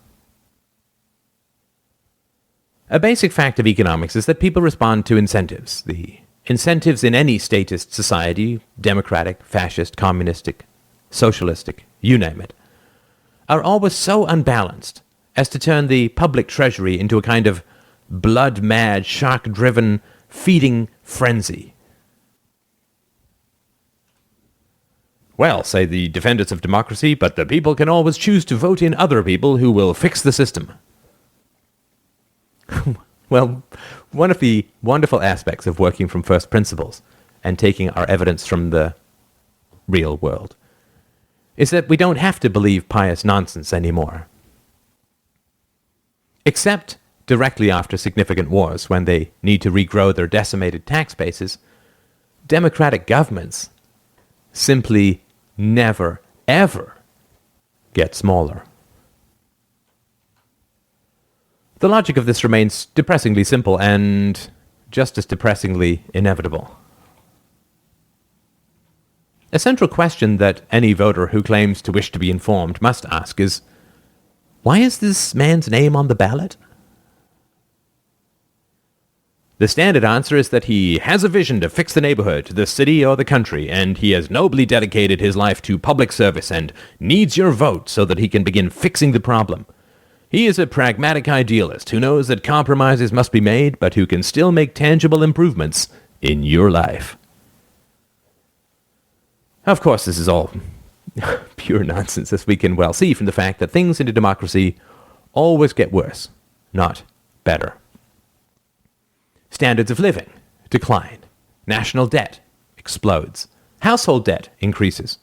A basic fact of economics is that people respond to incentives. The incentives in any statist society, democratic, fascist, communistic, socialistic, you name it, are always so unbalanced as to turn the public treasury into a kind of blood-mad, shark-driven feeding frenzy. Well, say the defenders of democracy, but the people can always choose to vote in other people who will fix the system. Well, one of the wonderful aspects of working from first principles and taking our evidence from the real world is that we don't have to believe pious nonsense anymore. Except directly after significant wars, when they need to regrow their decimated tax bases, democratic governments simply never, ever get smaller. The logic of this remains depressingly simple and just as depressingly inevitable. A central question that any voter who claims to wish to be informed must ask is, why is this man's name on the ballot? The standard answer is that he has a vision to fix the neighborhood, the city, or the country, and he has nobly dedicated his life to public service and needs your vote so that he can begin fixing the problem. He is a pragmatic idealist who knows that compromises must be made, but who can still make tangible improvements in your life. Of course, this is all pure nonsense, as we can well see from the fact that things in a democracy always get worse, not better. Standards of living decline. National debt explodes. Household debt increases.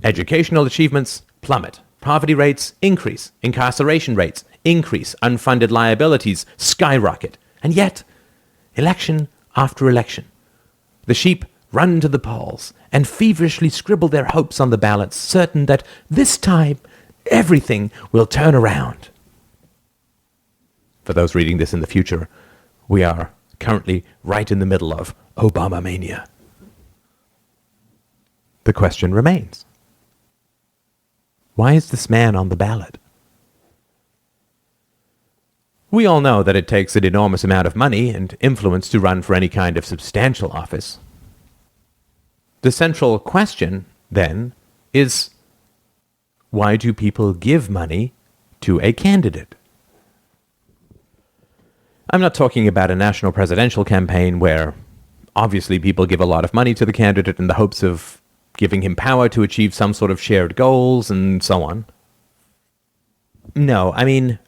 Educational achievements plummet. Poverty rates increase. Incarceration rates increase. Unfunded liabilities skyrocket. And yet, election after election, the sheep run to the polls and feverishly scribble their hopes on the ballots, certain that this time everything will turn around. For those reading this in the future, we are currently right in the middle of Obama mania. The question remains, why is this man on the ballot? We all know that it takes an enormous amount of money and influence to run for any kind of substantial office. The central question then, is why do people give money to a candidate? I'm not talking about a national presidential campaign where obviously people give a lot of money to the candidate in the hopes of giving him power to achieve some sort of shared goals and so on. No, I mean,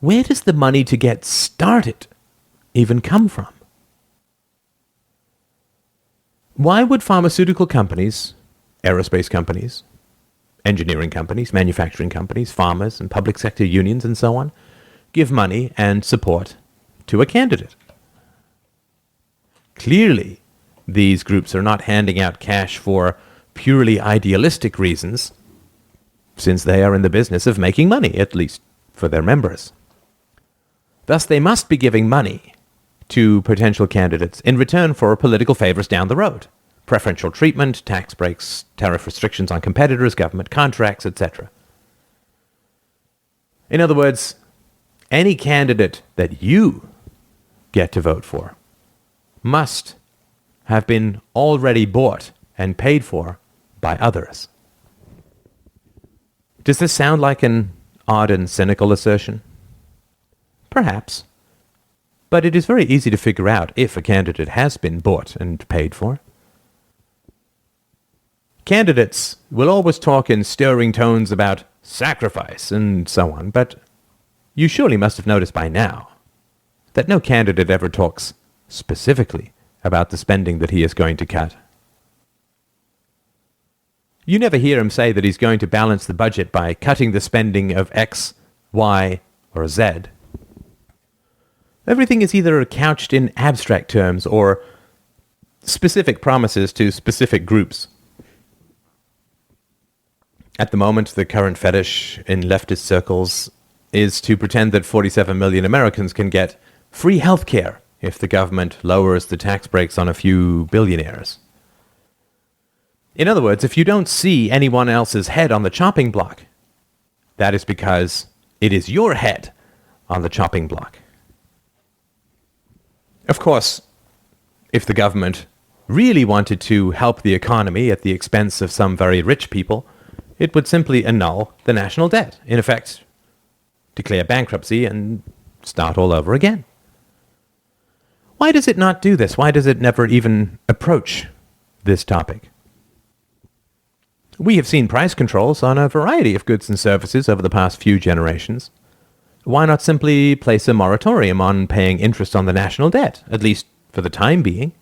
where does the money to get started even come from? Why would pharmaceutical companies, aerospace companies, engineering companies, manufacturing companies, farmers and public sector unions and so on give money and support to a candidate? Clearly, these groups are not handing out cash for purely idealistic reasons, since they are in the business of making money, at least for their members. Thus, they must be giving money to potential candidates in return for political favors down the road. Preferential treatment, tax breaks, tariff restrictions on competitors, government contracts, etc. In other words, any candidate that you get to vote for must have been already bought and paid for by others. Does this sound like an odd and cynical assertion? Perhaps. But it is very easy to figure out if a candidate has been bought and paid for. Candidates will always talk in stirring tones about sacrifice and so on, but you surely must have noticed by now that no candidate ever talks specifically about the spending that he is going to cut. You never hear him say that he's going to balance the budget by cutting the spending of X, Y, or Z. Everything is either couched in abstract terms or specific promises to specific groups. At the moment, the current fetish in leftist circles is to pretend that 47 million Americans can get free health care if the government lowers the tax breaks on a few billionaires. In other words, if you don't see anyone else's head on the chopping block, that is because it is your head on the chopping block. Of course, if the government really wanted to help the economy at the expense of some very rich people, it would simply annul the national debt, in effect, declare bankruptcy and start all over again. Why does it not do this? Why does it never even approach this topic? We have seen price controls on a variety of goods and services over the past few generations. Why not simply place a moratorium on paying interest on the national debt, at least for the time being?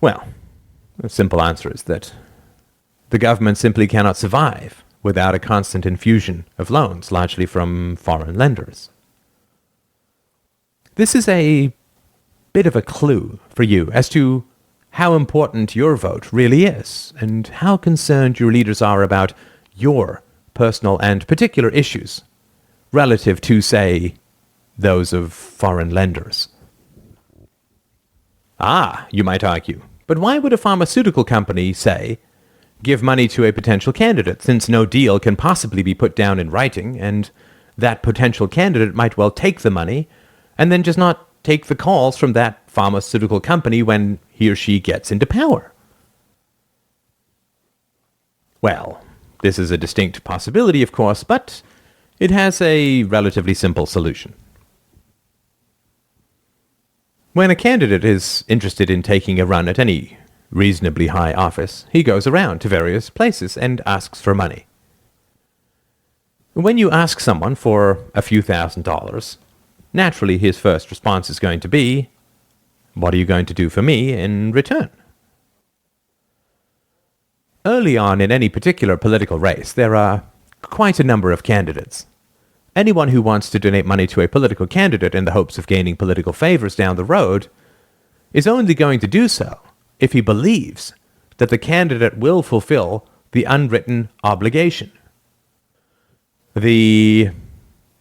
Well, the simple answer is that the government simply cannot survive without a constant infusion of loans, largely from foreign lenders. This is a bit of a clue for you as to how important your vote really is, and how concerned your leaders are about your personal and particular issues relative to, say, those of foreign lenders. Ah, you might argue, but why would a pharmaceutical company, say, give money to a potential candidate, since no deal can possibly be put down in writing, and that potential candidate might well take the money and then just not take the calls from that pharmaceutical company when he or she gets into power? Well, this is a distinct possibility, of course, but it has a relatively simple solution. When a candidate is interested in taking a run at any reasonably high office, he goes around to various places and asks for money. When you ask someone for a few $1,000s, naturally his first response is going to be, "What are you going to do for me in return?" Early on in any particular political race, there are quite a number of candidates. Anyone who wants to donate money to a political candidate in the hopes of gaining political favors down the road is only going to do so if he believes that the candidate will fulfill the unwritten obligation. The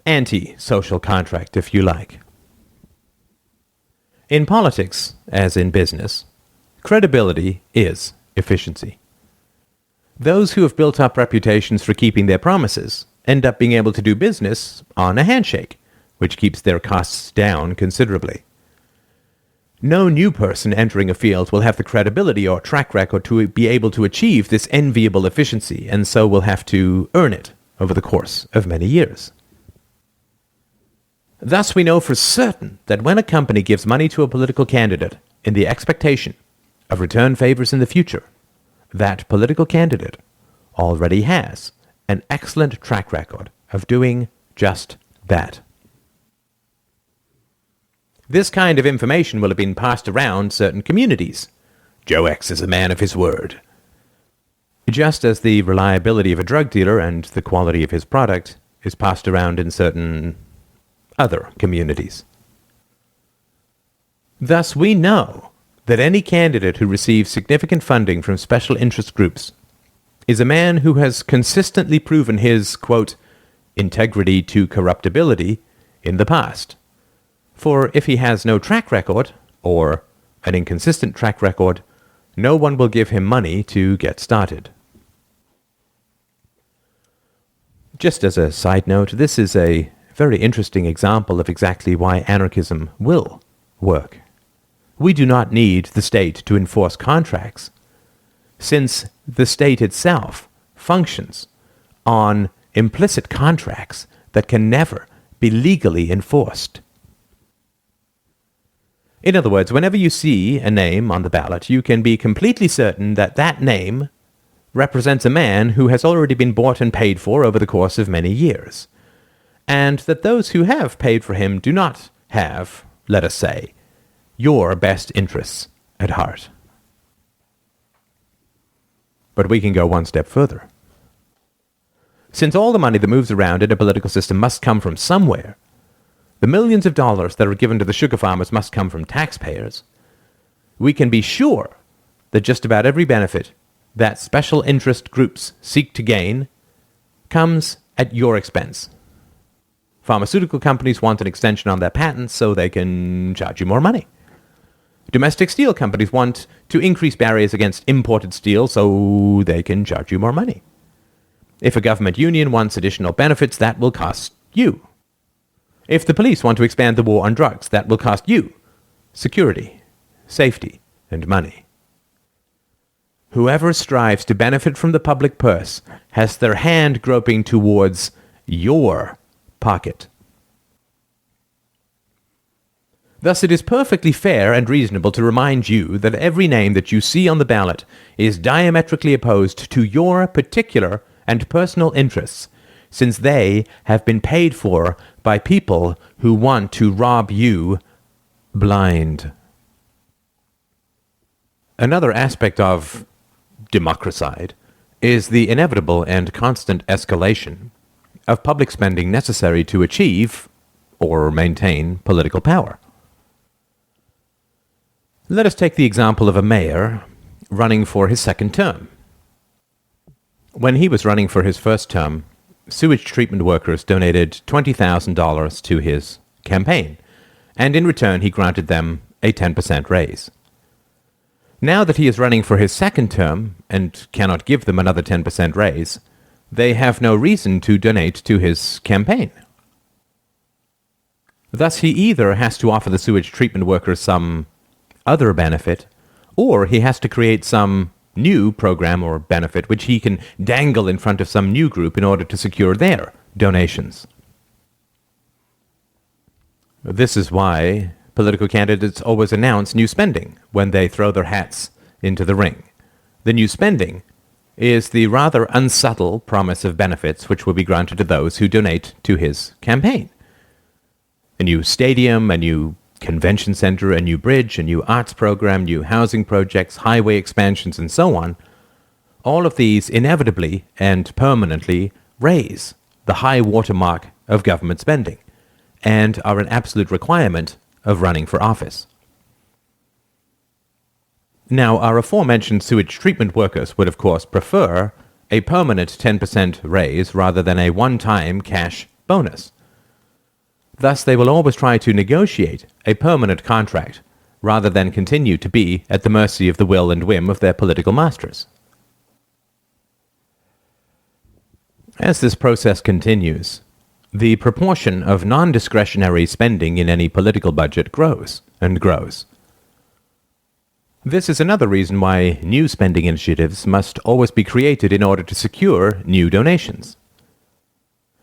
anti-social contract, if you like. In politics, as in business, credibility is efficiency. Those who have built up reputations for keeping their promises end up being able to do business on a handshake, which keeps their costs down considerably. No new person entering a field will have the credibility or track record to be able to achieve this enviable efficiency, and so will have to earn it over the course of many years. Thus, we know for certain that when a company gives money to a political candidate in the expectation of return favors in the future, that political candidate already has an excellent track record of doing just that. This kind of information will have been passed around certain communities. Joe X is a man of his word. Just as the reliability of a drug dealer and the quality of his product is passed around in certain other communities. Thus, we know that any candidate who receives significant funding from special interest groups is a man who has consistently proven his, quote, integrity to corruptibility in the past. For if he has no track record, or an inconsistent track record, no one will give him money to get started. Just as a side note, this is a very interesting example of exactly why anarchism will work. We do not need the state to enforce contracts, since the state itself functions on implicit contracts that can never be legally enforced. In other words, whenever you see a name on the ballot, you can be completely certain that that name represents a man who has already been bought and paid for over the course of many years, and that those who have paid for him do not have, let us say, your best interests at heart. But we can go one step further. Since all the money that moves around in a political system must come from somewhere, the millions of dollars that are given to the sugar farmers must come from taxpayers, we can be sure that just about every benefit that special interest groups seek to gain comes at your expense. Pharmaceutical companies want an extension on their patents so they can charge you more money. Domestic steel companies want to increase barriers against imported steel so they can charge you more money. If a government union wants additional benefits, that will cost you. If the police want to expand the war on drugs, that will cost you security, safety, and money. Whoever strives to benefit from the public purse has their hand groping towards your pocket. Thus, it is perfectly fair and reasonable to remind you that every name that you see on the ballot is diametrically opposed to your particular and personal interests, since they have been paid for by people who want to rob you blind. Another aspect of democracide is the inevitable and constant escalation of public spending necessary to achieve or maintain political power. Let us take the example of a mayor running for his second term. When he was running for his first term, sewage treatment workers donated $20,000 to his campaign, and in return he granted them a 10% raise. Now that he is running for his second term and cannot give them another 10% raise, they have no reason to donate to his campaign. Thus, he either has to offer the sewage treatment workers some other benefit, or he has to create some new program or benefit which he can dangle in front of some new group in order to secure their donations. This is why political candidates always announce new spending when they throw their hats into the ring. The new spending is the rather unsubtle promise of benefits which will be granted to those who donate to his campaign. A new stadium, a new convention center, a new bridge, a new arts program, new housing projects, highway expansions, and so on. All of these inevitably and permanently raise the high watermark of government spending and are an absolute requirement of running for office. Now, our aforementioned sewage treatment workers would, of course, prefer a permanent 10% raise rather than a one-time cash bonus. Thus, they will always try to negotiate a permanent contract rather than continue to be at the mercy of the will and whim of their political masters. As this process continues, the proportion of non-discretionary spending in any political budget grows and grows. This is another reason why new spending initiatives must always be created in order to secure new donations.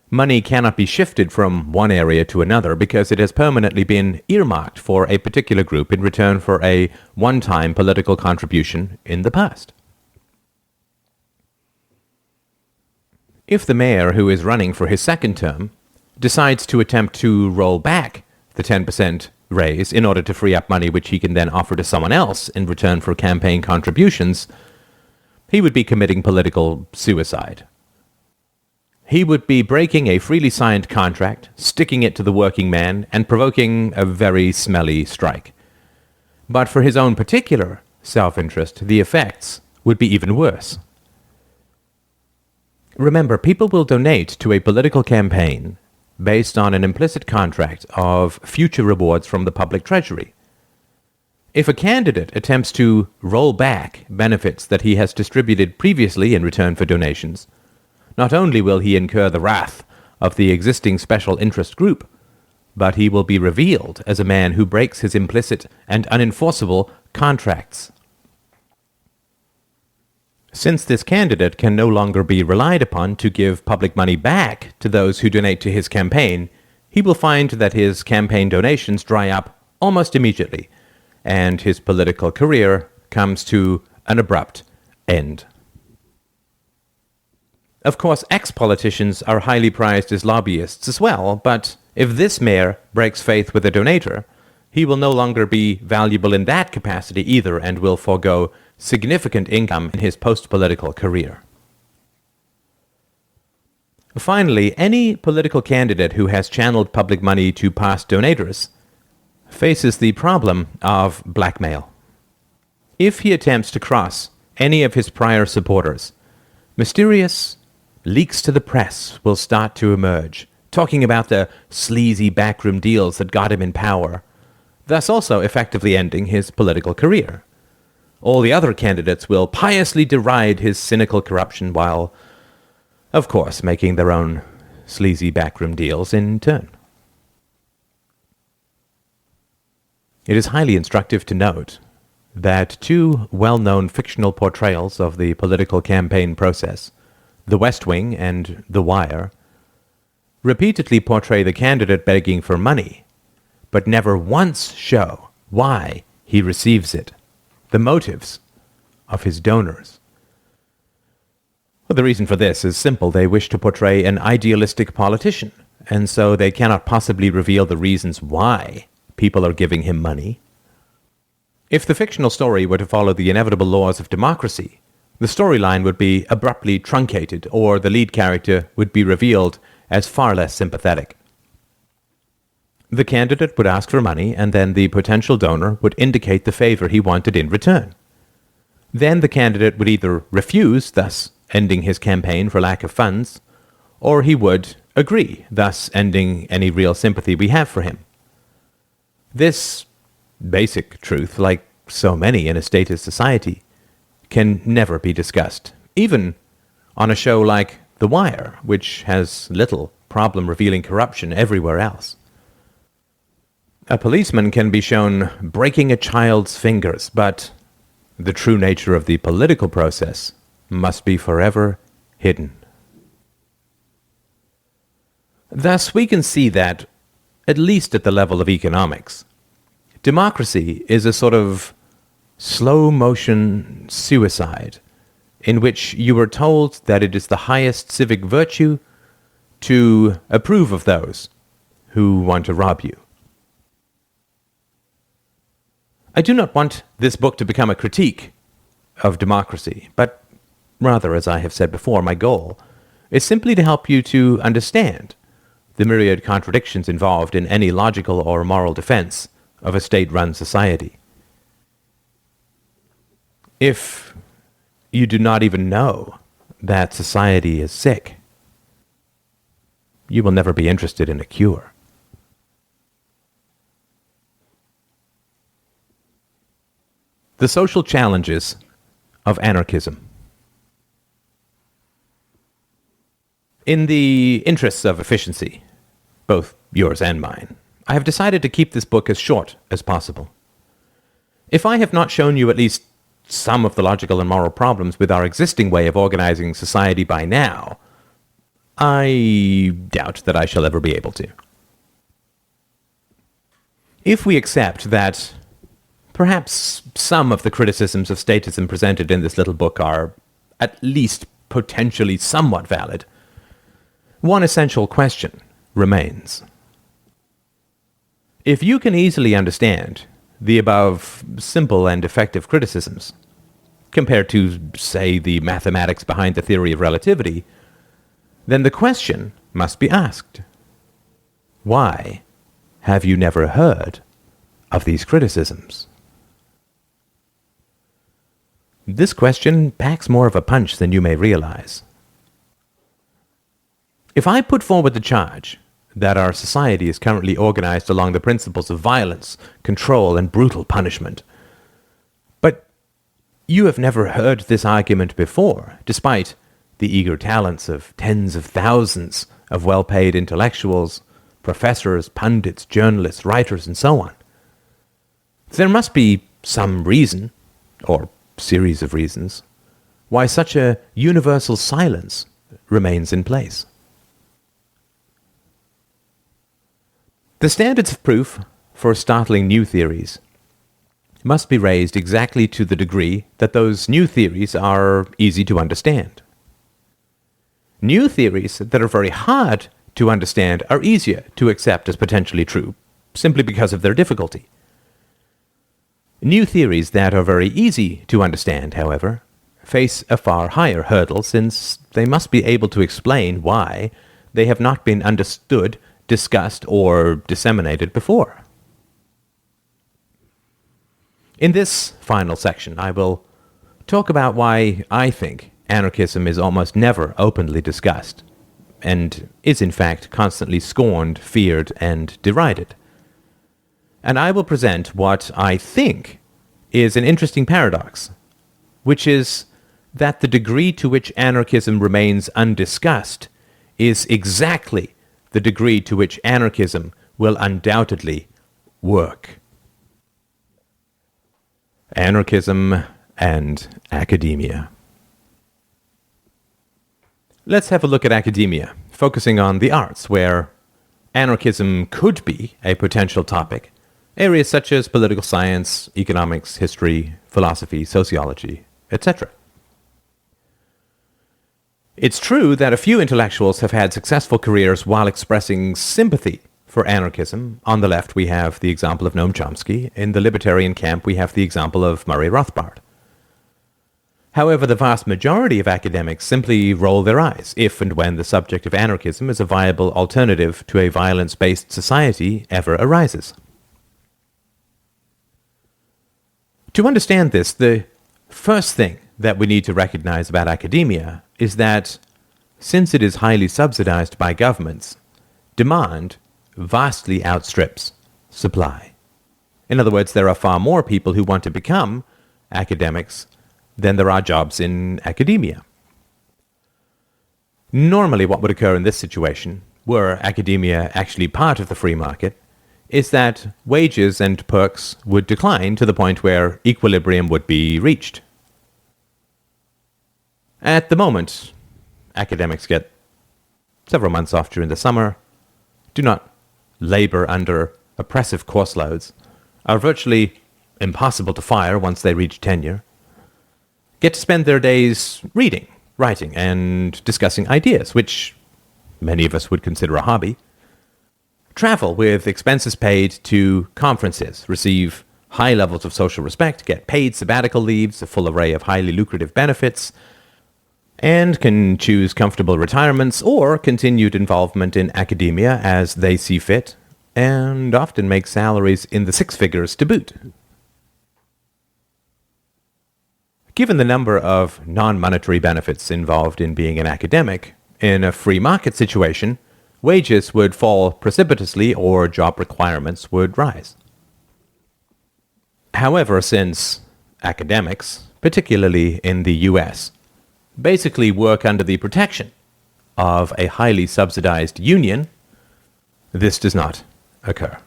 Money cannot be shifted from one area to another because it has permanently been earmarked for a particular group in return for a one-time political contribution in the past. If the mayor who is running for his second term decides to attempt to roll back the 10% raise in order to free up money which he can then offer to someone else in return for campaign contributions, he would be committing political suicide. He would be breaking a freely signed contract, sticking it to the working man, and provoking a very smelly strike. But for his own particular self-interest, the effects would be even worse. Remember, people will donate to a political campaign based on an implicit contract of future rewards from the public treasury. If a candidate attempts to roll back benefits that he has distributed previously in return for donations, not only will he incur the wrath of the existing special interest group, but he will be revealed as a man who breaks his implicit and unenforceable contracts. Since this candidate can no longer be relied upon to give public money back to those who donate to his campaign, he will find that his campaign donations dry up almost immediately, and his political career comes to an abrupt end. Of course, ex-politicians are highly prized as lobbyists as well, but if this mayor breaks faith with a donator, he will no longer be valuable in that capacity either and will forego significant income in his post-political career. Finally, any political candidate who has channeled public money to past donators faces the problem of blackmail. If he attempts to cross any of his prior supporters, mysterious leaks to the press will start to emerge, talking about the sleazy backroom deals that got him in power, thus also effectively ending his political career. All the other candidates will piously deride his cynical corruption while, of course, making their own sleazy backroom deals in turn. It is highly instructive to note that two well-known fictional portrayals of the political campaign process, The West Wing and The Wire, repeatedly portray the candidate begging for money, but never once show why he receives it, the motives of his donors. Well, the reason for this is simple. They wish to portray an idealistic politician, and so they cannot possibly reveal the reasons why people are giving him money. If the fictional story were to follow the inevitable laws of democracy, the storyline would be abruptly truncated, or the lead character would be revealed as far less sympathetic. The candidate would ask for money, and then the potential donor would indicate the favor he wanted in return. Then the candidate would either refuse, thus ending his campaign for lack of funds, or he would agree, thus ending any real sympathy we have for him. This basic truth, like so many in a statist society, can never be discussed, even on a show like The Wire, which has little problem revealing corruption everywhere else. A policeman can be shown breaking a child's fingers, but the true nature of the political process must be forever hidden. Thus, we can see that, at least at the level of economics, democracy is a sort of slow-motion suicide in which you are told that it is the highest civic virtue to approve of those who want to rob you. I do not want this book to become a critique of democracy, but rather, as I have said before, my goal is simply to help you to understand the myriad contradictions involved in any logical or moral defense of a state-run society. If you do not even know that society is sick, you will never be interested in a cure. The social challenges of anarchism. In the interests of efficiency, both yours and mine, I have decided to keep this book as short as possible. If I have not shown you at least some of the logical and moral problems with our existing way of organizing society by now, I doubt that I shall ever be able to. If we accept that perhaps some of the criticisms of statism presented in this little book are at least potentially somewhat valid, one essential question remains. If you can easily understand the above simple and effective criticisms, compared to, say, the mathematics behind the theory of relativity, then the question must be asked, why have you never heard of these criticisms? This question packs more of a punch than you may realize. If I put forward the charge that our society is currently organized along the principles of violence, control, and brutal punishment, but you have never heard this argument before, despite the eager talents of tens of thousands of well-paid intellectuals, professors, pundits, journalists, writers, and so on, there must be some reason, or series of reasons, why such a universal silence remains in place. The standards of proof for startling new theories must be raised exactly to the degree that those new theories are easy to understand. New theories that are very hard to understand are easier to accept as potentially true, simply because of their difficulty. New theories that are very easy to understand, however, face a far higher hurdle, since they must be able to explain why they have not been understood, discussed, or disseminated before. In this final section, I will talk about why I think anarchism is almost never openly discussed, and is in fact constantly scorned, feared, and derided. And I will present what I think is an interesting paradox, which is that the degree to which anarchism remains undiscussed is exactly the degree to which anarchism will undoubtedly work. Anarchism and academia. Let's have a look at academia, focusing on the arts, where anarchism could be a potential topic. Areas such as political science, economics, history, philosophy, sociology, etc. It's true that a few intellectuals have had successful careers while expressing sympathy for anarchism. On the left, we have the example of Noam Chomsky. In the libertarian camp, we have the example of Murray Rothbard. However, the vast majority of academics simply roll their eyes if and when the subject of anarchism as a viable alternative to a violence-based society ever arises. To understand this, the first thing that we need to recognize about academia is that, since it is highly subsidized by governments, demand vastly outstrips supply. In other words, there are far more people who want to become academics than there are jobs in academia. Normally, what would occur in this situation, were academia actually part of the free market, is that wages and perks would decline to the point where equilibrium would be reached. At the moment, academics get several months off during the summer, do not labor under oppressive course loads, are virtually impossible to fire once they reach tenure, get to spend their days reading, writing, and discussing ideas, which many of us would consider a hobby, travel with expenses paid to conferences, receive high levels of social respect, get paid sabbatical leaves, a full array of highly lucrative benefits, and can choose comfortable retirements or continued involvement in academia as they see fit, and often make salaries in the six figures to boot. Given the number of non-monetary benefits involved in being an academic, in a free market situation, wages would fall precipitously or job requirements would rise. However, since academics, particularly in the US, basically work under the protection of a highly subsidized union, this does not occur.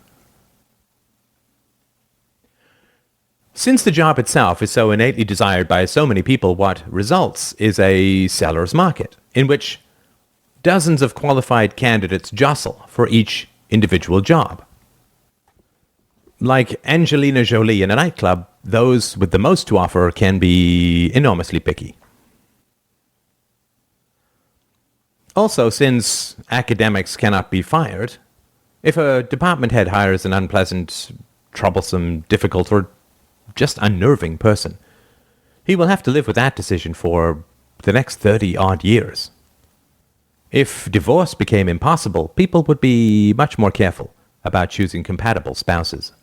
Since the job itself is so innately desired by so many people, what results is a seller's market, in which dozens of qualified candidates jostle for each individual job. Like Angelina Jolie in a nightclub, those with the most to offer can be enormously picky. Also, since academics cannot be fired, if a department head hires an unpleasant, troublesome, difficult, or just unnerving person, he will have to live with that decision for the next 30-odd years. If divorce became impossible, people would be much more careful about choosing compatible spouses.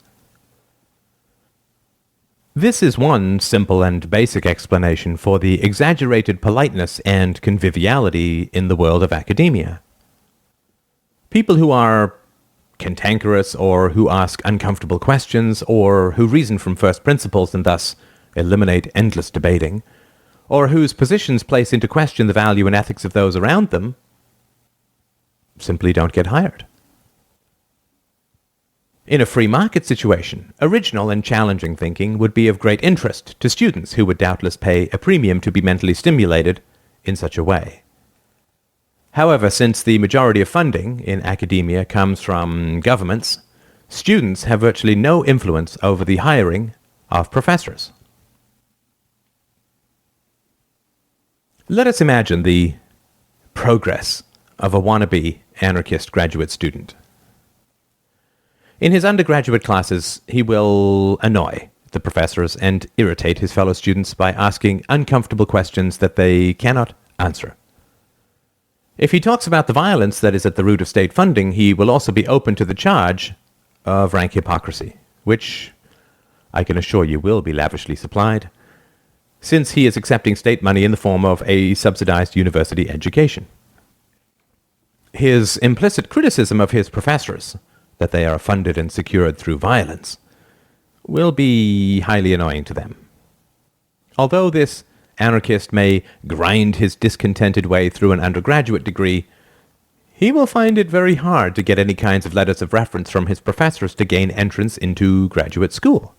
This is one simple and basic explanation for the exaggerated politeness and conviviality in the world of academia. People who are cantankerous, or who ask uncomfortable questions, or who reason from first principles and thus eliminate endless debating, or whose positions place into question the value and ethics of those around them, simply don't get hired. In a free market situation, original and challenging thinking would be of great interest to students who would doubtless pay a premium to be mentally stimulated in such a way. However, since the majority of funding in academia comes from governments, students have virtually no influence over the hiring of professors. Let us imagine the progress of a wannabe anarchist graduate student. In his undergraduate classes, he will annoy the professors and irritate his fellow students by asking uncomfortable questions that they cannot answer. If he talks about the violence that is at the root of state funding, he will also be open to the charge of rank hypocrisy, which I can assure you will be lavishly supplied, since he is accepting state money in the form of a subsidized university education. His implicit criticism of his professors, that they are funded and secured through violence, will be highly annoying to them. Although this anarchist may grind his discontented way through an undergraduate degree, he will find it very hard to get any kinds of letters of reference from his professors to gain entrance into graduate school.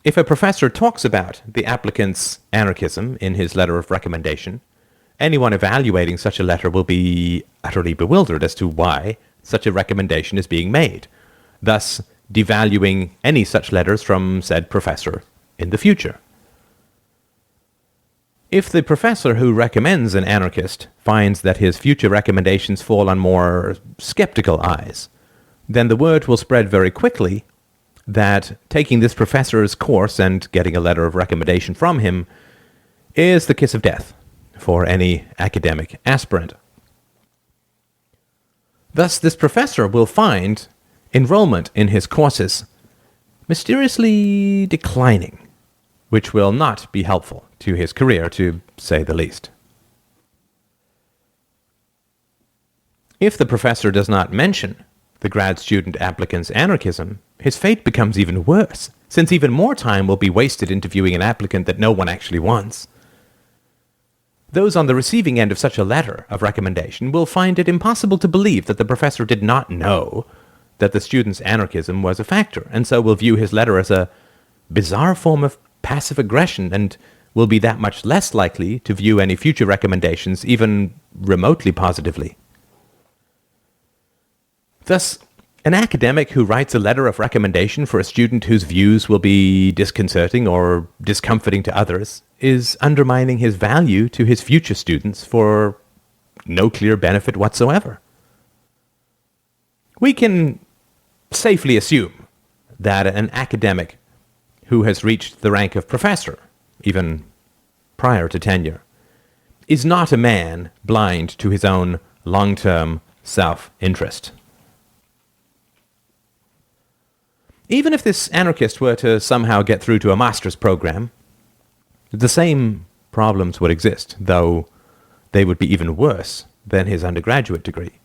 If a professor talks about the applicant's anarchism in his letter of recommendation, anyone evaluating such a letter will be utterly bewildered as to why such a recommendation is being made, thus devaluing any such letters from said professor in the future. If the professor who recommends an anarchist finds that his future recommendations fall on more skeptical eyes, then the word will spread very quickly that taking this professor's course and getting a letter of recommendation from him is the kiss of death for any academic aspirant. Thus, this professor will find enrollment in his courses mysteriously declining, which will not be helpful to his career, to say the least. If the professor does not mention the grad student applicant's anarchism, his fate becomes even worse, since even more time will be wasted interviewing an applicant that no one actually wants. Those on the receiving end of such a letter of recommendation will find it impossible to believe that the professor did not know that the student's anarchism was a factor, and so will view his letter as a bizarre form of passive aggression and will be that much less likely to view any future recommendations even remotely positively. Thus, an academic who writes a letter of recommendation for a student whose views will be disconcerting or discomforting to others is undermining his value to his future students for no clear benefit whatsoever. We can safely assume that an academic who has reached the rank of professor, even prior to tenure, is not a man blind to his own long-term self-interest. Even if this anarchist were to somehow get through to a master's program, the same problems would exist, though they would be even worse than his undergraduate degree.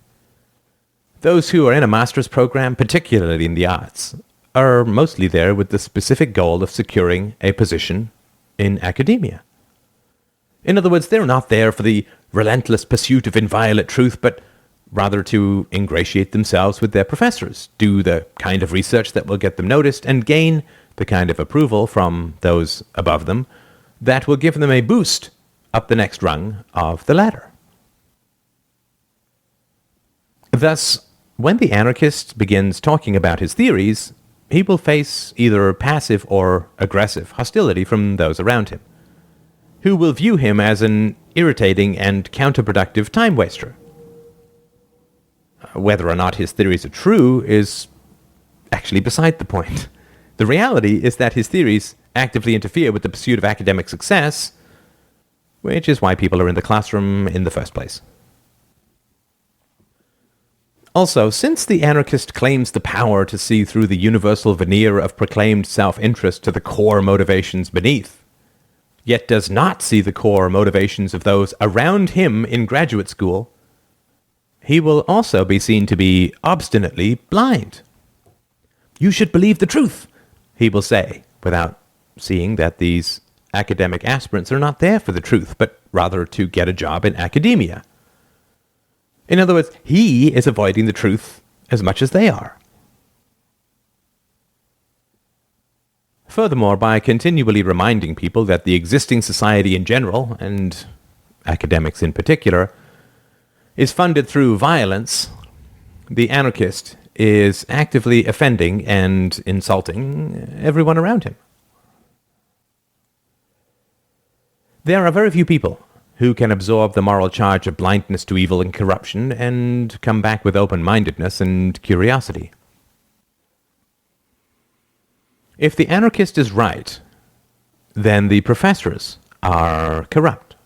Those who are in a master's program, particularly in the arts, are mostly there with the specific goal of securing a position in academia. In other words, they're not there for the relentless pursuit of inviolate truth, but rather to ingratiate themselves with their professors, do the kind of research that will get them noticed, and gain the kind of approval from those above them that will give them a boost up the next rung of the ladder. Thus, when the anarchist begins talking about his theories, he will face either passive or aggressive hostility from those around him, who will view him as an irritating and counterproductive time waster. Whether or not his theories are true is actually beside the point. The reality is that his theories actively interfere with the pursuit of academic success, which is why people are in the classroom in the first place. Also, since the anarchist claims the power to see through the universal veneer of proclaimed self-interest to the core motivations beneath, yet does not see the core motivations of those around him in graduate school, he will also be seen to be obstinately blind. "You should believe the truth," he will say, without seeing that these academic aspirants are not there for the truth, but rather to get a job in academia. In other words, he is avoiding the truth as much as they are. Furthermore, by continually reminding people that the existing society in general, and academics in particular, is funded through violence, the anarchist is actively offending and insulting everyone around him. There are very few people who can absorb the moral charge of blindness to evil and corruption and come back with open-mindedness and curiosity. If the anarchist is right, then the professors are corrupt,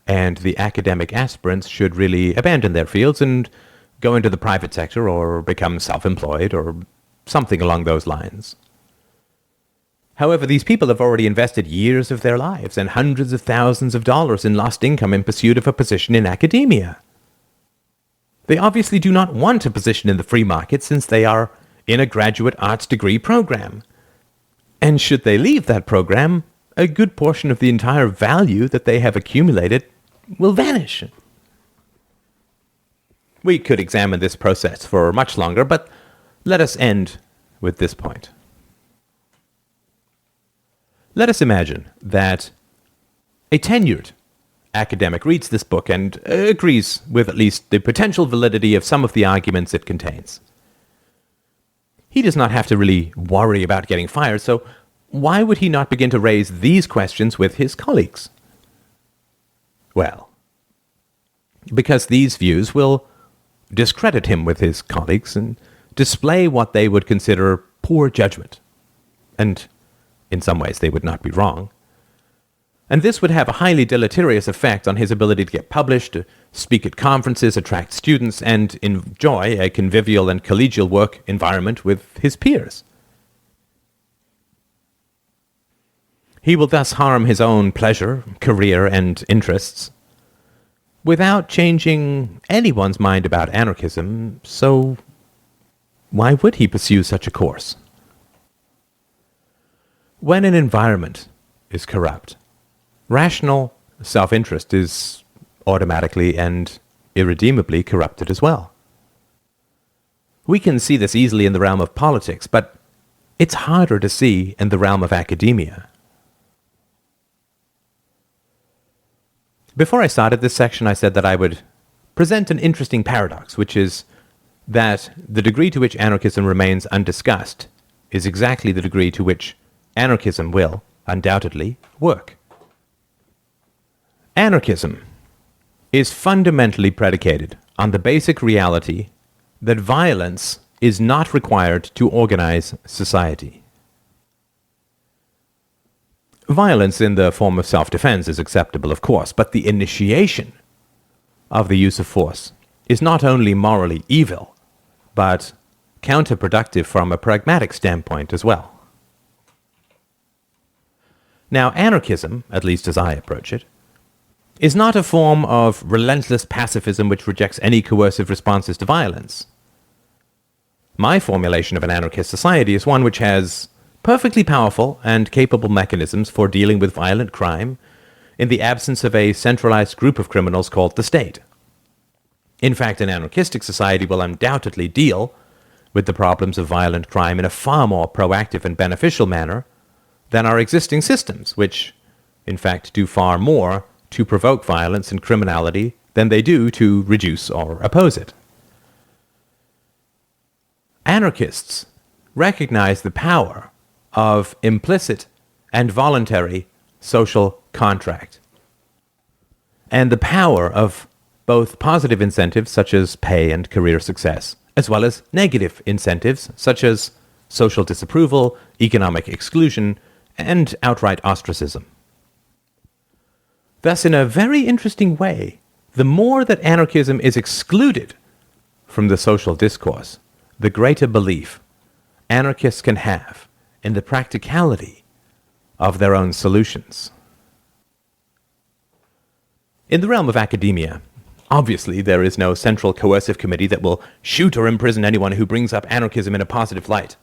and the academic aspirants should really abandon their fields and go into the private sector or become self-employed or something along those lines. However, these people have already invested years of their lives and hundreds of thousands of dollars in lost income in pursuit of a position in academia. They obviously do not want a position in the free market since they are in a graduate arts degree program. And should they leave that program, a good portion of the entire value that they have accumulated will vanish. We could examine this process for much longer, but let us end with this point. Let us imagine that a tenured academic reads this book and agrees with at least the potential validity of some of the arguments it contains. He does not have to really worry about getting fired, so why would he not begin to raise these questions with his colleagues? Well, because these views will discredit him with his colleagues and display what they would consider poor judgment. And in some ways, they would not be wrong. And this would have a highly deleterious effect on his ability to get published, to speak at conferences, attract students, and enjoy a convivial and collegial work environment with his peers. He will thus harm his own pleasure, career, and interests without changing anyone's mind about anarchism, so why would he pursue such a course? When an environment is corrupt, rational self-interest is automatically and irredeemably corrupted as well. We can see this easily in the realm of politics, but it's harder to see in the realm of academia. Before I started this section, I said that I would present an interesting paradox, which is that the degree to which anarchism remains undiscussed is exactly the degree to which anarchism will, undoubtedly, work. Anarchism is fundamentally predicated on the basic reality that violence is not required to organize society. Violence in the form of self-defense is acceptable, of course, but the initiation of the use of force is not only morally evil, but counterproductive from a pragmatic standpoint as well. Now, anarchism, at least as I approach it, is not a form of relentless pacifism which rejects any coercive responses to violence. My formulation of an anarchist society is one which has perfectly powerful and capable mechanisms for dealing with violent crime in the absence of a centralized group of criminals called the state. In fact, an anarchistic society will undoubtedly deal with the problems of violent crime in a far more proactive and beneficial manner than our existing systems, which, in fact, do far more to provoke violence and criminality than they do to reduce or oppose it. Anarchists recognize the power of implicit and voluntary social contract, and the power of both positive incentives such as pay and career success, as well as negative incentives such as social disapproval, economic exclusion, and outright ostracism. Thus, in a very interesting way, the more that anarchism is excluded from the social discourse, the greater belief anarchists can have in the practicality of their own solutions. In the realm of academia, obviously there is no central coercive committee that will shoot or imprison anyone who brings up anarchism in a positive light.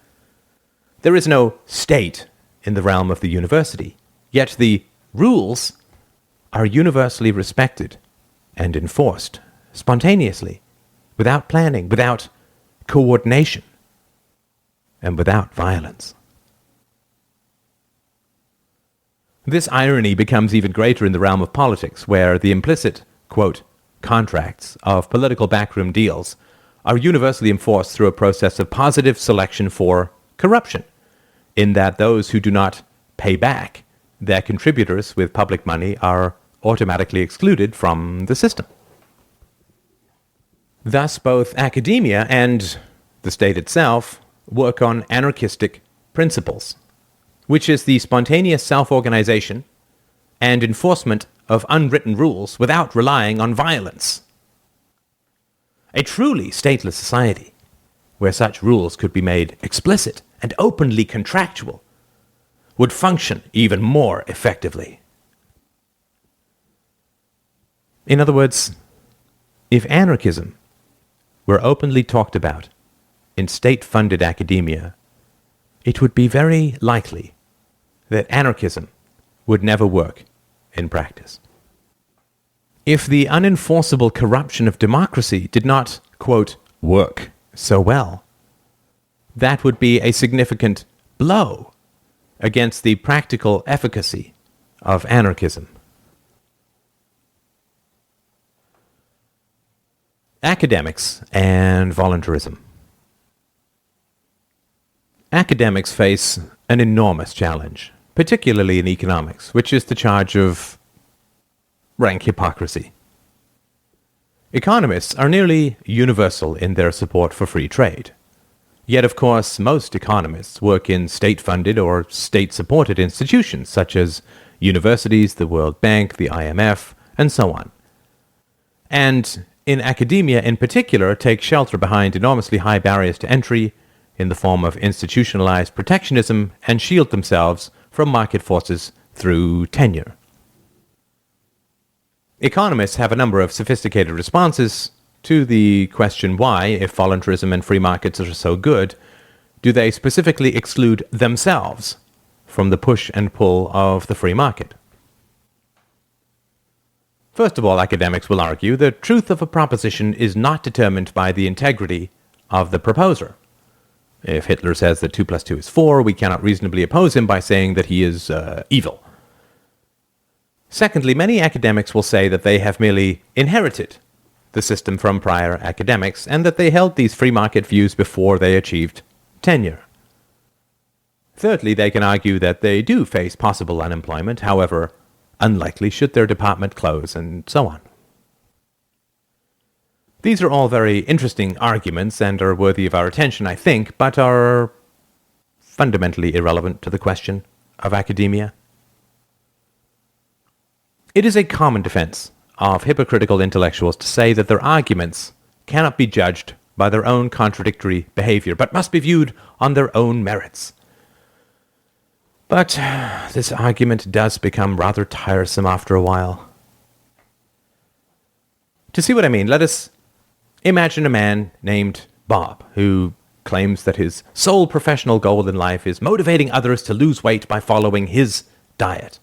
There is no state in the realm of the university, yet the rules are universally respected and enforced spontaneously, without planning, without coordination, and without violence. This irony becomes even greater in the realm of politics, where the implicit, quote, contracts of political backroom deals are universally enforced through a process of positive selection for corruption, in that those who do not pay back their contributors with public money are automatically excluded from the system. Thus, both academia and the state itself work on anarchistic principles, which is the spontaneous self-organization and enforcement of unwritten rules without relying on violence. A truly stateless society, where such rules could be made explicit and openly contractual, would function even more effectively. In other words, if anarchism were openly talked about in state-funded academia, it would be very likely that anarchism would never work in practice. If the unenforceable corruption of democracy did not, quote, work so well, that would be a significant blow against the practical efficacy of anarchism. Academics and voluntarism. Academics face an enormous challenge, particularly in economics, which is the charge of rank hypocrisy. Economists are nearly universal in their support for free trade. Yet, of course, most economists work in state-funded or state-supported institutions, such as universities, the World Bank, the IMF, and so on. And in academia in particular, take shelter behind enormously high barriers to entry in the form of institutionalized protectionism and shield themselves from market forces through tenure. Economists have a number of sophisticated responses to the question why, if voluntarism and free markets are so good, do they specifically exclude themselves from the push and pull of the free market? First of all, academics will argue the truth of a proposition is not determined by the integrity of the proposer. If Hitler says that 2 plus 2 is 4, we cannot reasonably oppose him by saying that he is evil. Secondly, many academics will say that they have merely inherited the system from prior academics and that they held these free market views before they achieved tenure. Thirdly, they can argue that they do face possible unemployment, however unlikely should their department close, and so on. These are all very interesting arguments and are worthy of our attention, I think, but are fundamentally irrelevant to the question of academia. It is a common defense of hypocritical intellectuals to say that their arguments cannot be judged by their own contradictory behavior, but must be viewed on their own merits. But this argument does become rather tiresome after a while. To see what I mean, let us imagine a man named Bob, who claims that his sole professional goal in life is motivating others to lose weight by following his diet.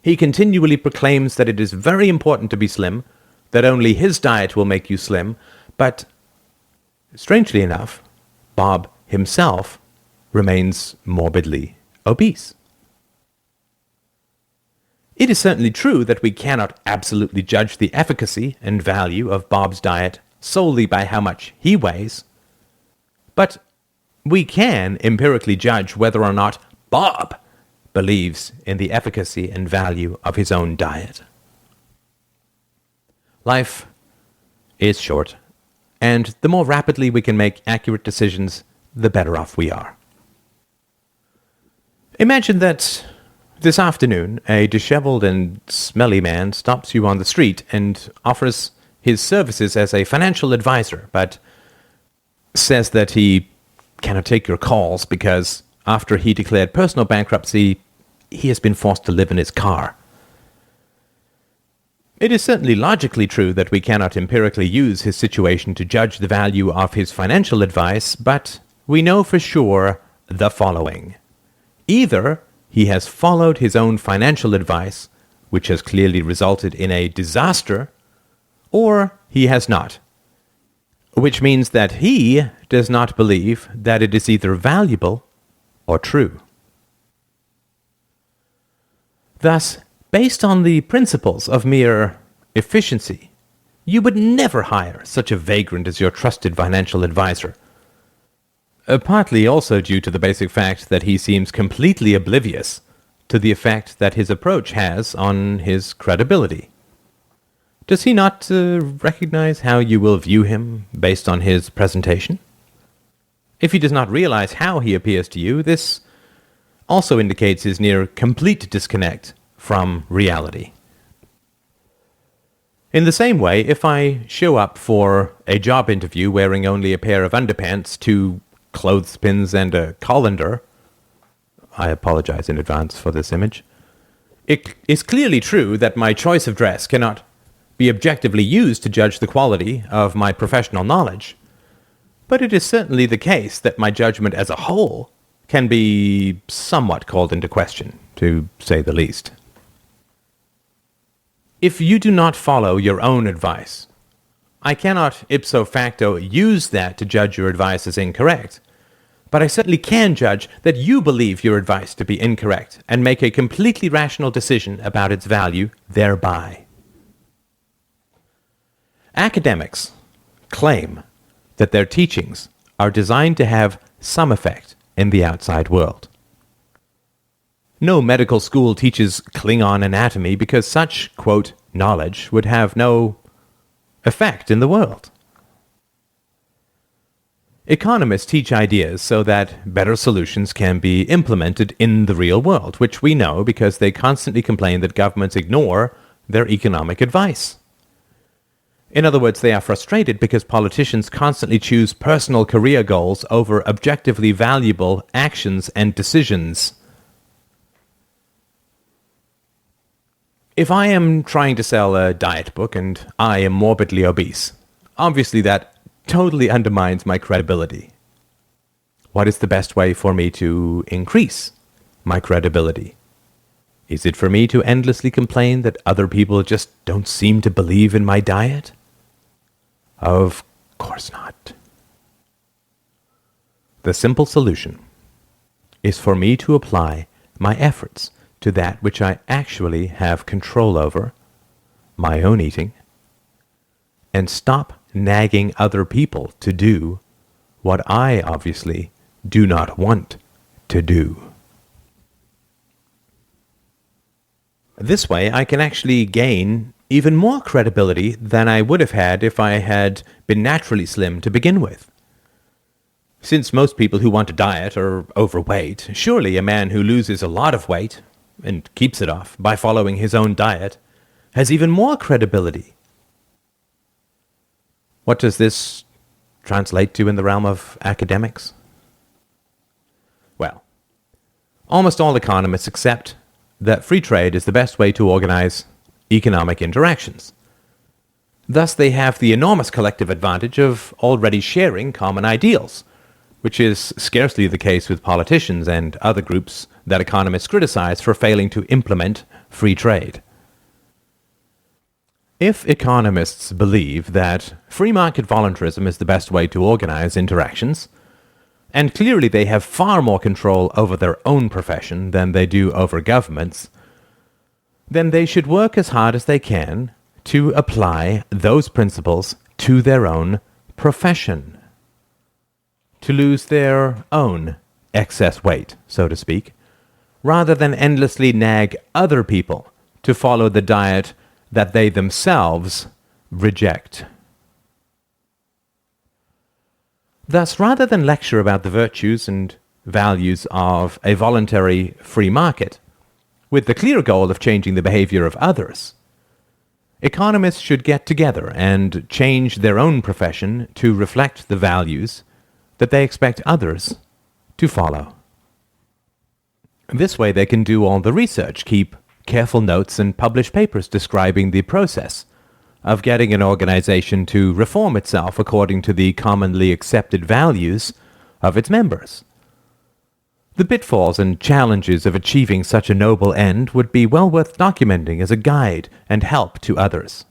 He continually proclaims that it is very important to be slim, that only his diet will make you slim, but strangely enough, Bob himself remains morbidly obese. It is certainly true that we cannot absolutely judge the efficacy and value of Bob's diet solely by how much he weighs, but we can empirically judge whether or not Bob believes in the efficacy and value of his own diet. Life is short, and the more rapidly we can make accurate decisions, the better off we are. Imagine that this afternoon a disheveled and smelly man stops you on the street and offers his services as a financial advisor, but says that he cannot take your calls because after he declared personal bankruptcy, he has been forced to live in his car. It is certainly logically true that we cannot empirically use his situation to judge the value of his financial advice, but we know for sure the following. Either he has followed his own financial advice, which has clearly resulted in a disaster, or he has not, which means that he does not believe that it is either valuable or true. Thus, based on the principles of mere efficiency, you would never hire such a vagrant as your trusted financial advisor. Partly also due to the basic fact that he seems completely oblivious to the effect that his approach has on his credibility. Does he not recognize how you will view him based on his presentation? If he does not realize how he appears to you, this also indicates his near complete disconnect from reality. In the same way, if I show up for a job interview wearing only a pair of underpants, 2 clothespins, and a colander, I apologize in advance for this image, it is clearly true that my choice of dress cannot be objectively used to judge the quality of my professional knowledge, but it is certainly the case that my judgment as a whole can be somewhat called into question, to say the least. If you do not follow your own advice, I cannot ipso facto use that to judge your advice as incorrect, but I certainly can judge that you believe your advice to be incorrect and make a completely rational decision about its value thereby. Academics claim that their teachings are designed to have some effect in the outside world. No medical school teaches Klingon anatomy because such, quote, knowledge would have no effect in the world. Economists teach ideas so that better solutions can be implemented in the real world, which we know because they constantly complain that governments ignore their economic advice. In other words, they are frustrated because politicians constantly choose personal career goals over objectively valuable actions and decisions. If I am trying to sell a diet book and I am morbidly obese, obviously that totally undermines my credibility. What is the best way for me to increase my credibility? Is it for me to endlessly complain that other people just don't seem to believe in my diet? Of course not. The simple solution is for me to apply my efforts to that which I actually have control over, my own eating, and stop nagging other people to do what I obviously do not want to do. This way I can actually gain even more credibility than I would have had if I had been naturally slim to begin with. Since most people who want to diet are overweight, surely a man who loses a lot of weight and keeps it off by following his own diet has even more credibility. What does this translate to in the realm of academics? Well, almost all economists accept that free trade is the best way to organize economic interactions. Thus, they have the enormous collective advantage of already sharing common ideals, which is scarcely the case with politicians and other groups that economists criticize for failing to implement free trade. If economists believe that free market voluntarism is the best way to organize interactions, and clearly they have far more control over their own profession than they do over governments, then they should work as hard as they can to apply those principles to their own profession, to lose their own excess weight, so to speak, rather than endlessly nag other people to follow the diet that they themselves reject. Thus, rather than lecture about the virtues and values of a voluntary free market, with the clear goal of changing the behavior of others, economists should get together and change their own profession to reflect the values that they expect others to follow. This way they can do all the research, keep careful notes, and publish papers describing the process of getting an organization to reform itself according to the commonly accepted values of its members. The pitfalls and challenges of achieving such a noble end would be well worth documenting as a guide and help to others.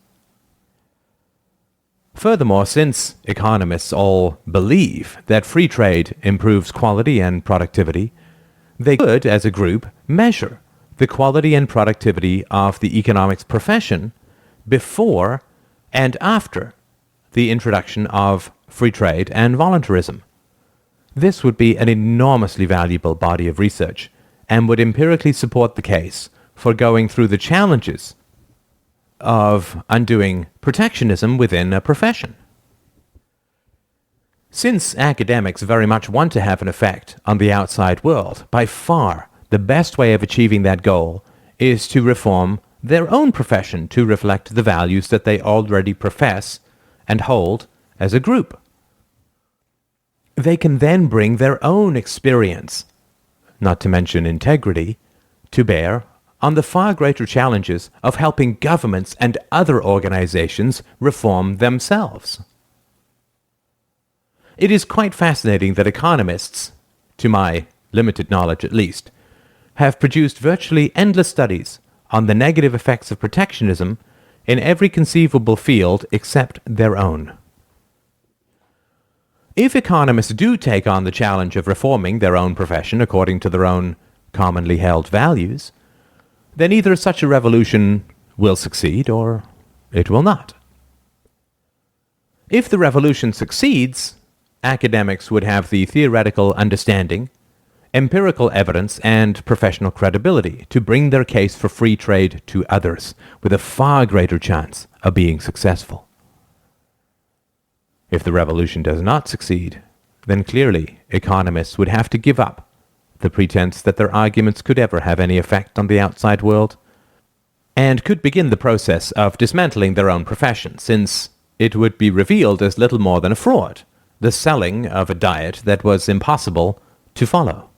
Furthermore, since economists all believe that free trade improves quality and productivity, they could, as a group, measure the quality and productivity of the economics profession before and after the introduction of free trade and voluntarism. This would be an enormously valuable body of research and would empirically support the case for going through the challenges of undoing protectionism within a profession. Since academics very much want to have an effect on the outside world, by far the best way of achieving that goal is to reform their own profession to reflect the values that they already profess and hold as a group. They can then bring their own experience, not to mention integrity, to bear on the far greater challenges of helping governments and other organizations reform themselves. It is quite fascinating that economists, to my limited knowledge at least, have produced virtually endless studies on the negative effects of protectionism in every conceivable field except their own. If economists do take on the challenge of reforming their own profession according to their own commonly held values, then either such a revolution will succeed or it will not. If the revolution succeeds, academics would have the theoretical understanding, empirical evidence, and professional credibility to bring their case for free trade to others with a far greater chance of being successful. If the revolution does not succeed, then clearly economists would have to give up the pretense that their arguments could ever have any effect on the outside world, and could begin the process of dismantling their own profession, since it would be revealed as little more than a fraud, the selling of a diet that was impossible to follow.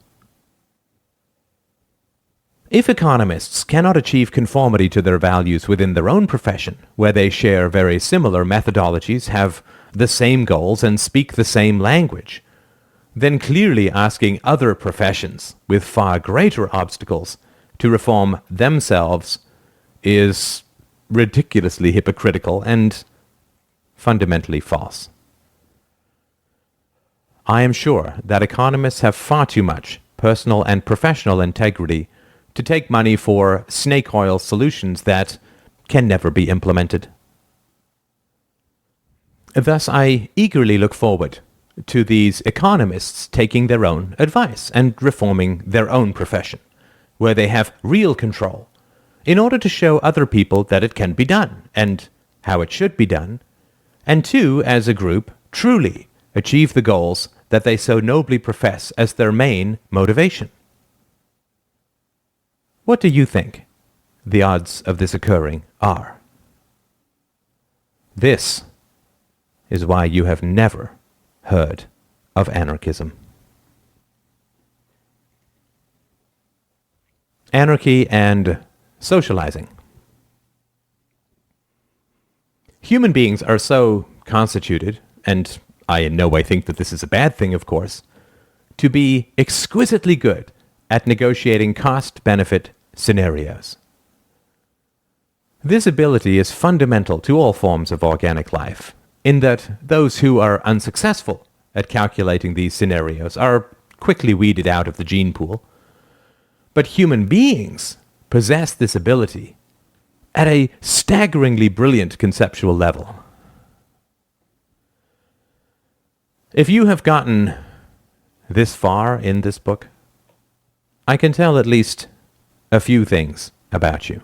If economists cannot achieve conformity to their values within their own profession, where they share very similar methodologies, have the same goals, and speak the same language, then clearly asking other professions with far greater obstacles to reform themselves is ridiculously hypocritical and fundamentally false. I am sure that economists have far too much personal and professional integrity to take money for snake oil solutions that can never be implemented. Thus, I eagerly look forward to these economists taking their own advice and reforming their own profession, where they have real control, in order to show other people that it can be done, and how it should be done, and to, as a group, truly achieve the goals that they so nobly profess as their main motivation. What do you think the odds of this occurring are? This is why you have never heard of anarchism. Anarchy and socializing. Human beings are so constituted, and I in no way think that this is a bad thing, of course, to be exquisitely good at negotiating cost-benefit scenarios. This ability is fundamental to all forms of organic life, in that those who are unsuccessful at calculating these scenarios are quickly weeded out of the gene pool. But human beings possess this ability at a staggeringly brilliant conceptual level. If you have gotten this far in this book, I can tell at least a few things about you.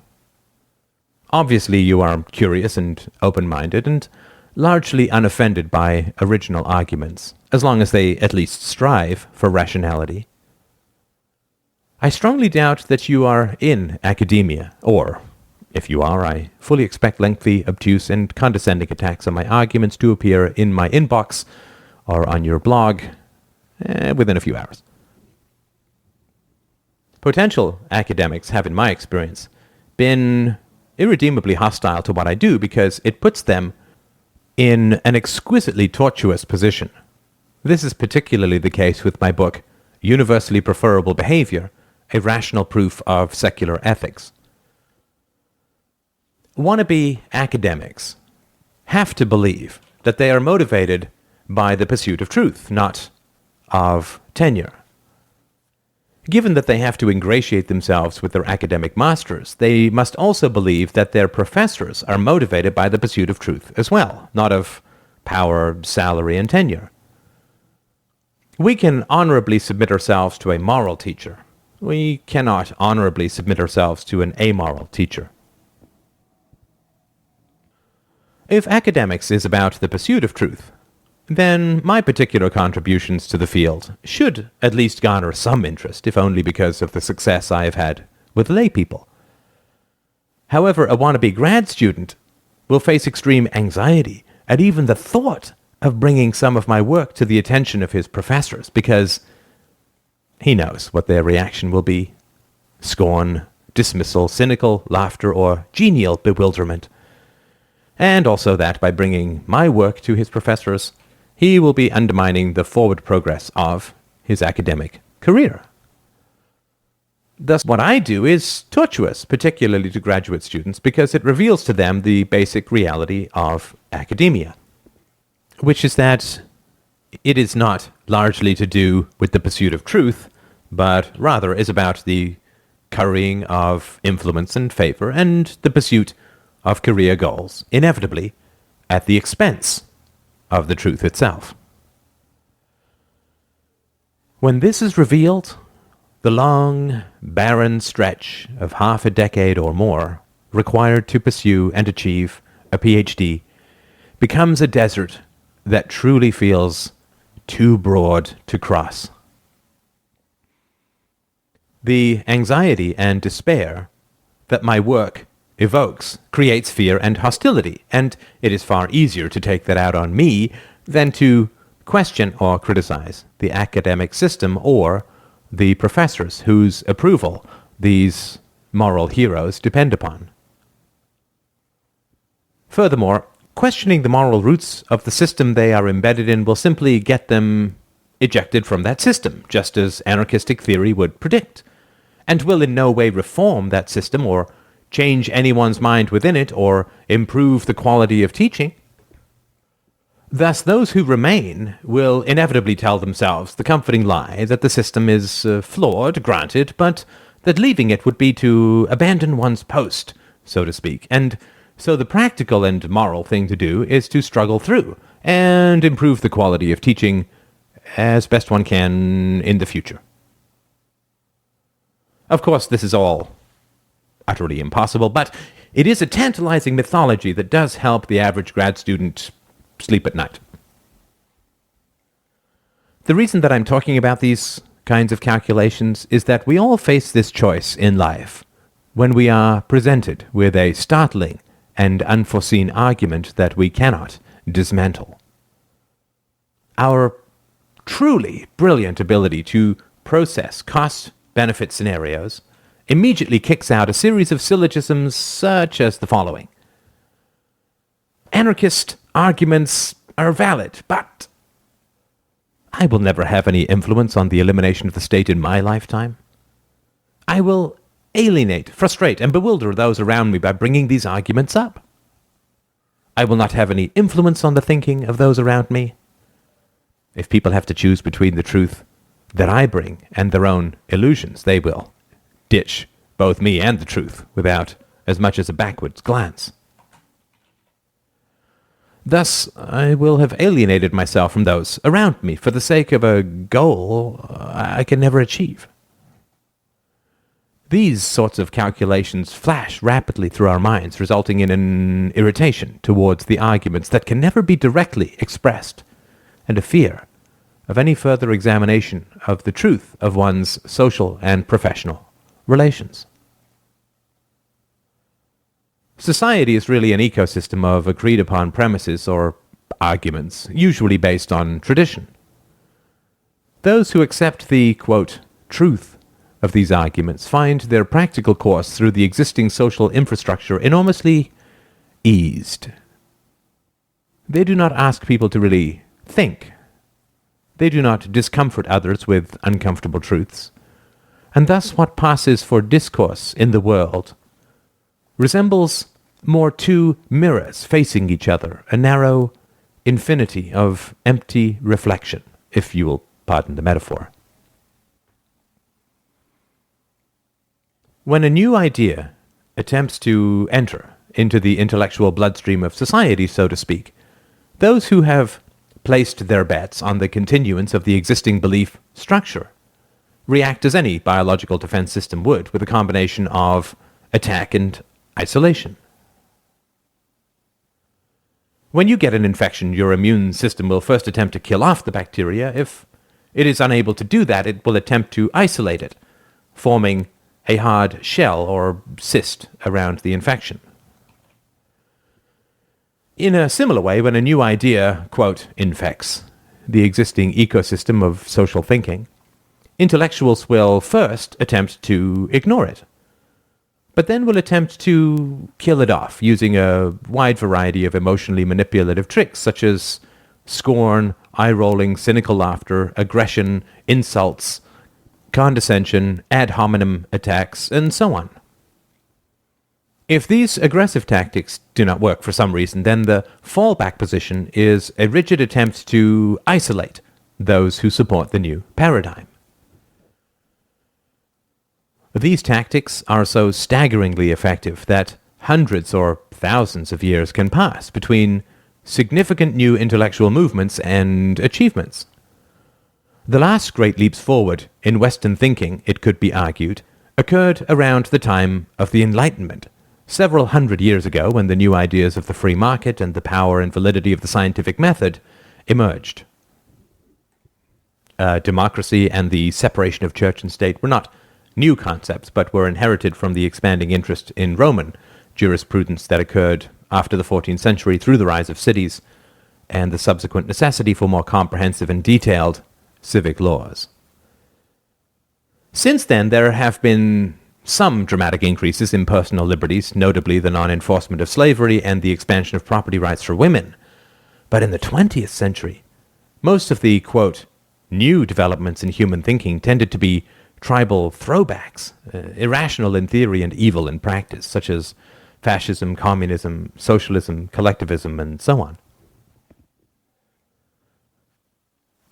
Obviously, you are curious and open-minded and largely unoffended by original arguments, as long as they at least strive for rationality. I strongly doubt that you are in academia, or, if you are, I fully expect lengthy, obtuse, and condescending attacks on my arguments to appear in my inbox or on your blog within a few hours. Potential academics have, in my experience, been irredeemably hostile to what I do because it puts them in an exquisitely tortuous position. This is particularly the case with my book, Universally Preferable Behavior, A Rational Proof of Secular Ethics. Wannabe academics have to believe that they are motivated by the pursuit of truth, not of tenure. Given that they have to ingratiate themselves with their academic masters, they must also believe that their professors are motivated by the pursuit of truth as well, not of power, salary, and tenure. We can honorably submit ourselves to a moral teacher. We cannot honorably submit ourselves to an amoral teacher. If academics is about the pursuit of truth, then my particular contributions to the field should at least garner some interest, if only because of the success I have had with lay people. However, a wannabe grad student will face extreme anxiety at even the thought of bringing some of my work to the attention of his professors, because he knows what their reaction will be: scorn, dismissal, cynical laughter, or genial bewilderment. And also that by bringing my work to his professors, he will be undermining the forward progress of his academic career. Thus, what I do is tortuous, particularly to graduate students, because it reveals to them the basic reality of academia, which is that it is not largely to do with the pursuit of truth, but rather is about the currying of influence and favor and the pursuit of career goals, inevitably at the expense of the truth itself. When this is revealed, the long, barren stretch of half a decade or more required to pursue and achieve a PhD becomes a desert that truly feels too broad to cross. The anxiety and despair that my work evokes creates fear and hostility, and it is far easier to take that out on me than to question or criticize the academic system or the professors whose approval these moral heroes depend upon. Furthermore, questioning the moral roots of the system they are embedded in will simply get them ejected from that system, just as anarchistic theory would predict, and will in no way reform that system or change anyone's mind within it, or improve the quality of teaching. Thus, those who remain will inevitably tell themselves the comforting lie that the system is flawed, granted, but that leaving it would be to abandon one's post, so to speak, and so the practical and moral thing to do is to struggle through and improve the quality of teaching as best one can in the future. Of course, this is all utterly impossible, but it is a tantalizing mythology that does help the average grad student sleep at night. The reason that I'm talking about these kinds of calculations is that we all face this choice in life when we are presented with a startling and unforeseen argument that we cannot dismantle. Our truly brilliant ability to process cost-benefit scenarios immediately kicks out a series of syllogisms such as the following. Anarchist arguments are valid, but I will never have any influence on the elimination of the state in my lifetime. I will alienate, frustrate, and bewilder those around me by bringing these arguments up. I will not have any influence on the thinking of those around me. If people have to choose between the truth that I bring and their own illusions, they will ditch both me and the truth without as much as a backwards glance. Thus, I will have alienated myself from those around me for the sake of a goal I can never achieve. These sorts of calculations flash rapidly through our minds, resulting in an irritation towards the arguments that can never be directly expressed, and a fear of any further examination of the truth of one's social and professional relations. Society is really an ecosystem of agreed-upon premises or arguments, usually based on tradition. Those who accept the, quote, truth of these arguments find their practical course through the existing social infrastructure enormously eased. They do not ask people to really think. They do not discomfort others with uncomfortable truths. And thus what passes for discourse in the world resembles more two mirrors facing each other, a narrow infinity of empty reflection, if you will pardon the metaphor. When a new idea attempts to enter into the intellectual bloodstream of society, so to speak, those who have placed their bets on the continuance of the existing belief structure react as any biological defense system would, with a combination of attack and isolation. When you get an infection, your immune system will first attempt to kill off the bacteria. If it is unable to do that, it will attempt to isolate it, forming a hard shell or cyst around the infection. In a similar way, when a new idea, quote, infects the existing ecosystem of social thinking, intellectuals will first attempt to ignore it, but then will attempt to kill it off using a wide variety of emotionally manipulative tricks such as scorn, eye-rolling, cynical laughter, aggression, insults, condescension, ad hominem attacks, and so on. If these aggressive tactics do not work for some reason, then the fallback position is a rigid attempt to isolate those who support the new paradigm. These tactics are so staggeringly effective that hundreds or thousands of years can pass between significant new intellectual movements and achievements. The last great leaps forward in Western thinking, it could be argued, occurred around the time of the Enlightenment, several hundred years ago, when the new ideas of the free market and the power and validity of the scientific method emerged. Democracy and the separation of church and state were not new concepts, but were inherited from the expanding interest in Roman jurisprudence that occurred after the 14th century through the rise of cities and the subsequent necessity for more comprehensive and detailed civic laws. Since then, there have been some dramatic increases in personal liberties, notably the non-enforcement of slavery and the expansion of property rights for women. But in the 20th century, most of the, quote, new developments in human thinking tended to be tribal throwbacks, irrational in theory and evil in practice, such as fascism, communism, socialism, collectivism, and so on.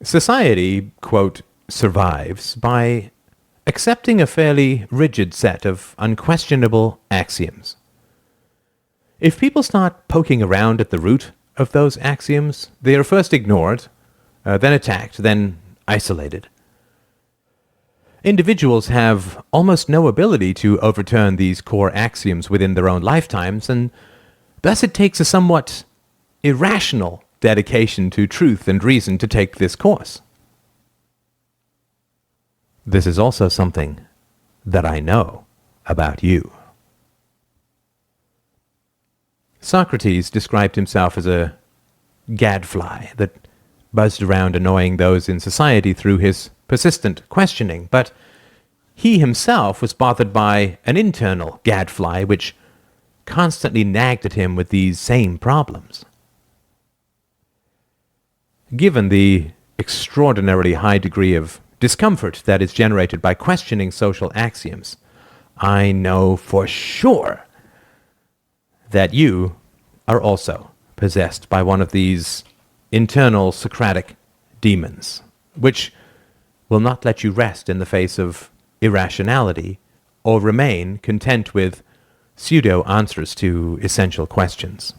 Society, quote, survives by accepting a fairly rigid set of unquestionable axioms. If people start poking around at the root of those axioms, they are first ignored, then attacked, then isolated. Individuals have almost no ability to overturn these core axioms within their own lifetimes, and thus it takes a somewhat irrational dedication to truth and reason to take this course. This is also something that I know about you. Socrates described himself as a gadfly that buzzed around annoying those in society through his persistent questioning, but he himself was bothered by an internal gadfly which constantly nagged at him with these same problems. Given the extraordinarily high degree of discomfort that is generated by questioning social axioms, I know for sure that you are also possessed by one of these internal Socratic demons, which will not let you rest in the face of irrationality or remain content with pseudo-answers to essential questions.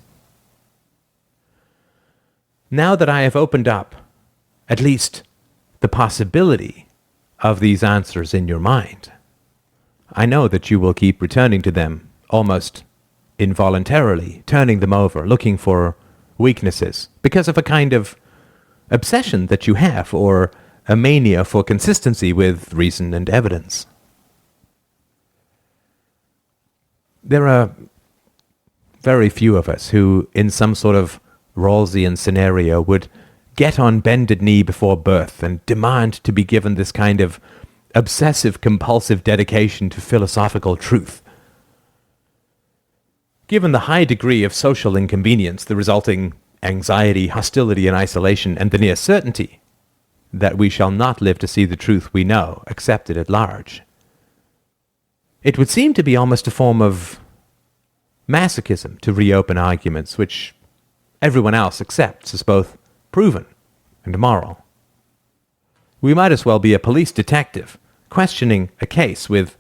Now that I have opened up at least the possibility of these answers in your mind, I know that you will keep returning to them almost involuntarily, turning them over, looking for weaknesses, because of a kind of obsession that you have, or a mania for consistency with reason and evidence. There are very few of us who, in some sort of Rawlsian scenario, would get on bended knee before birth and demand to be given this kind of obsessive compulsive dedication to philosophical truth. Given the high degree of social inconvenience, the resulting anxiety, hostility, and isolation, and the near certainty that we shall not live to see the truth we know accepted at large, it would seem to be almost a form of masochism to reopen arguments which everyone else accepts as both proven and moral. We might as well be a police detective questioning a case with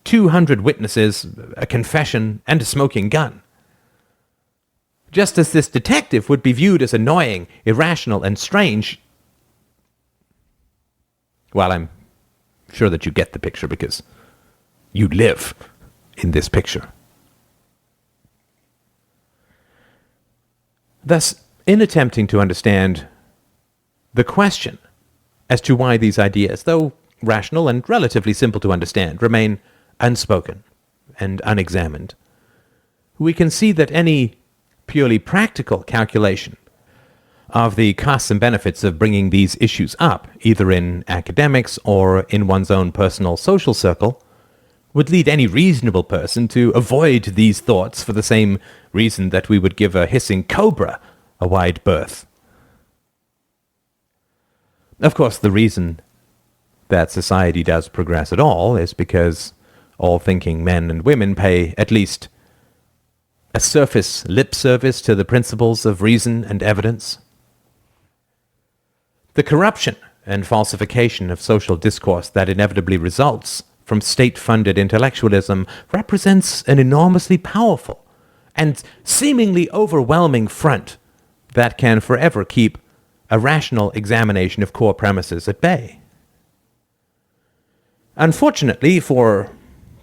200 witnesses, a confession, and a smoking gun. Just as this detective would be viewed as annoying, irrational, and strange. Well, I'm sure that you get the picture because you live in this picture. Thus, in attempting to understand the question as to why these ideas, though rational and relatively simple to understand, remain unspoken and unexamined, we can see that any purely practical calculation of the costs and benefits of bringing these issues up, either in academics or in one's own personal social circle, would lead any reasonable person to avoid these thoughts for the same reason that we would give a hissing cobra a wide berth. Of course, the reason that society does progress at all is because all thinking men and women pay at least a surface lip service to the principles of reason and evidence. The corruption and falsification of social discourse that inevitably results from state-funded intellectualism represents an enormously powerful and seemingly overwhelming front that can forever keep a rational examination of core premises at bay. Unfortunately for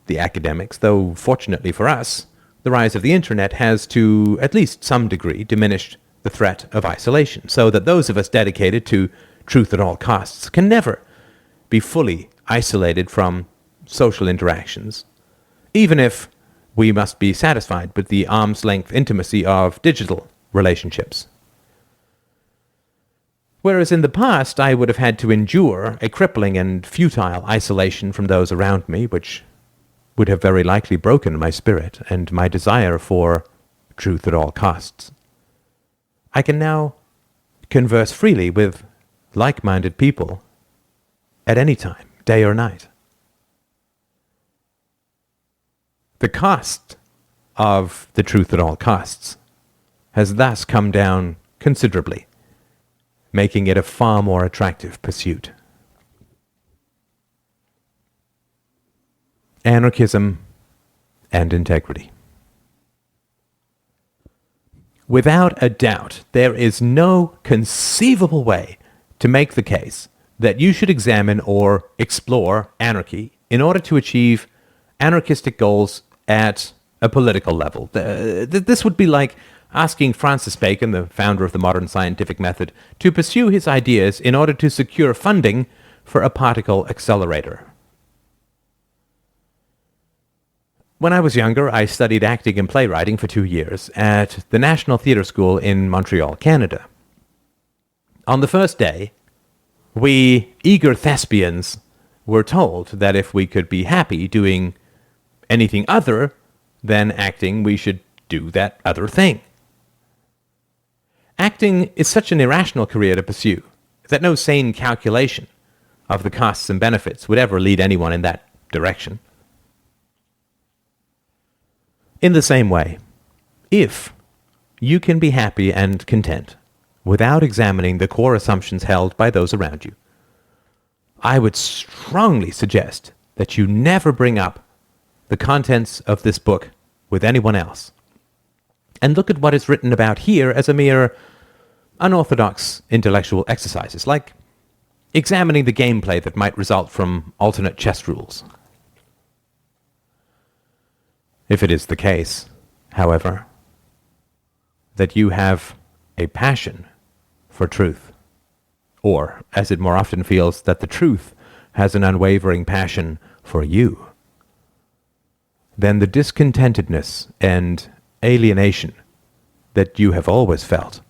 the academics, though fortunately for us, the rise of the internet has to at least some degree diminished the threat of isolation, so that those of us dedicated to truth at all costs can never be fully isolated from social interactions, even if we must be satisfied with the arm's-length intimacy of digital relationships. Whereas in the past I would have had to endure a crippling and futile isolation from those around me, which would have very likely broken my spirit and my desire for truth at all costs, I can now converse freely with like-minded people at any time, day or night. The cost of the truth at all costs has thus come down considerably, making it a far more attractive pursuit. Anarchism and integrity. Without a doubt, there is no conceivable way to make the case that you should examine or explore anarchy in order to achieve anarchistic goals at a political level. This would be like asking Francis Bacon, the founder of the modern scientific method, to pursue his ideas in order to secure funding for a particle accelerator. When I was younger, I studied acting and playwriting for 2 years at the National Theatre School in Montreal, Canada. On the first day, we eager thespians were told that if we could be happy doing anything other than acting, we should do that other thing. Acting is such an irrational career to pursue that no sane calculation of the costs and benefits would ever lead anyone in that direction. In the same way, if you can be happy and content without examining the core assumptions held by those around you. I would strongly suggest that you never bring up the contents of this book with anyone else, and look at what is written about here as a mere unorthodox intellectual exercises, like examining the gameplay that might result from alternate chess rules. If it is the case, however, that you have a passion for truth, or, as it more often feels, that the truth has an unwavering passion for you, then the discontentedness and alienation that you have always felt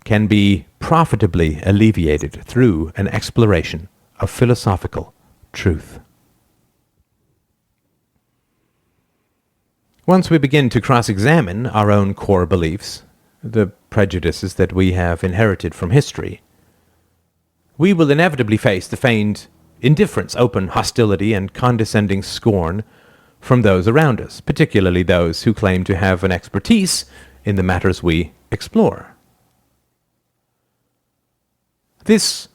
can be profitably alleviated through an exploration of philosophical truth. Once we begin to cross-examine our own core beliefs, the prejudices that we have inherited from history, we will inevitably face the feigned indifference, open hostility, and condescending scorn from those around us, particularly those who claim to have an expertise in the matters we explore. This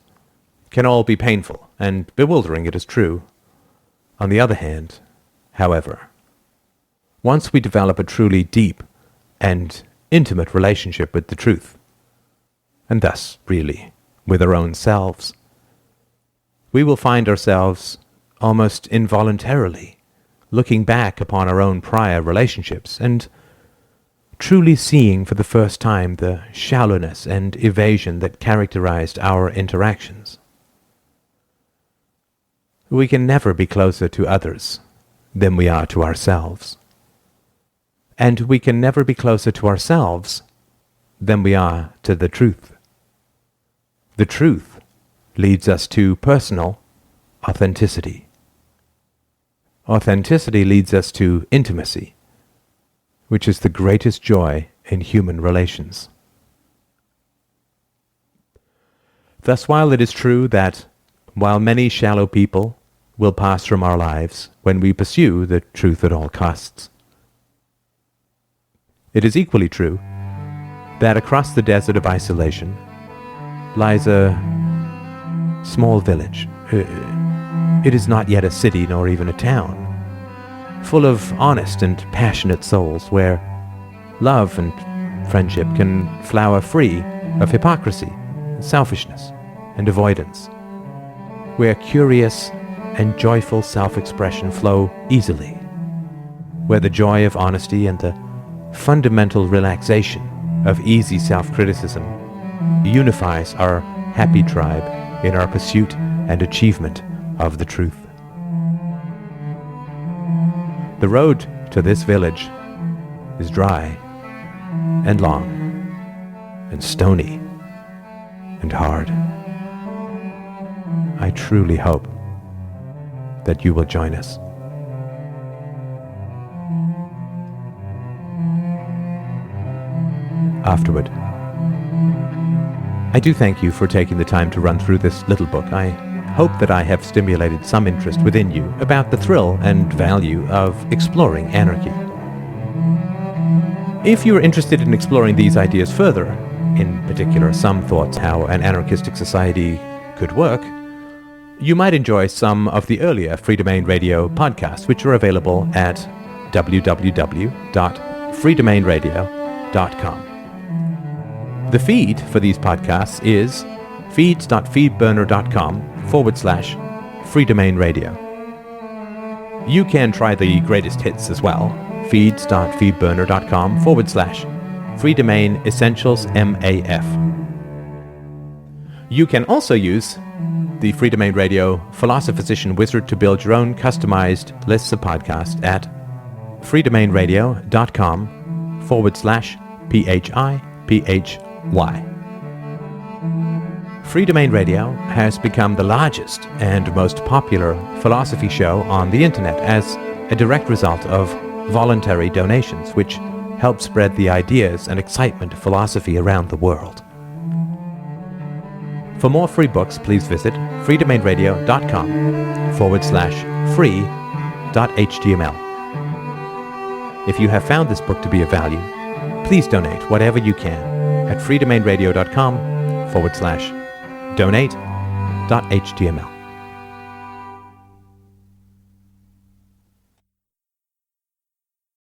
can all be painful and bewildering, it is true. On the other hand, however, once we develop a truly deep and intimate relationship with the truth, and thus, really, with our own selves, we will find ourselves almost involuntarily looking back upon our own prior relationships and truly seeing for the first time the shallowness and evasion that characterized our interactions. We can never be closer to others than we are to ourselves. And we can never be closer to ourselves than we are to the truth. The truth leads us to personal authenticity. Authenticity leads us to intimacy, which is the greatest joy in human relations. Thus, while it is true that while many shallow people will pass from our lives when we pursue the truth at all costs, it is equally true that across the desert of isolation lies a small village. It is not yet a city nor even a town, full of honest and passionate souls where love and friendship can flower free of hypocrisy, selfishness, and avoidance, where curious and joyful self-expression flow easily, where the joy of honesty and the fundamental relaxation of easy self-criticism unifies our happy tribe in our pursuit and achievement of the truth. The road to this village is dry and long and stony and hard. I truly hope that you will join us. Afterward, I do thank you for taking the time to run through this little book. I hope that I have stimulated some interest within you about the thrill and value of exploring anarchy. If you are interested in exploring these ideas further, in particular some thoughts how an anarchistic society could work, you might enjoy some of the earlier Free Domain Radio podcasts, which are available at www.freedomainradio.com. The feed for these podcasts is feeds.feedburner.com/Free Domain Radio. You can try the greatest hits as well, feeds.feedburner.com/Free Domain Essentials MAF. You can also use the Free Domain Radio Philosophisician Wizard to build your own customized lists of podcasts at freedomainradio.com/PHIPHY. Free Domain Radio has become the largest and most popular philosophy show on the internet as a direct result of voluntary donations, which help spread the ideas and excitement of philosophy around the world. For more free books, please visit freedomainradio.com/free.html. If you have found this book to be of value, please donate whatever you can, at freedomainradio.com/donate.html.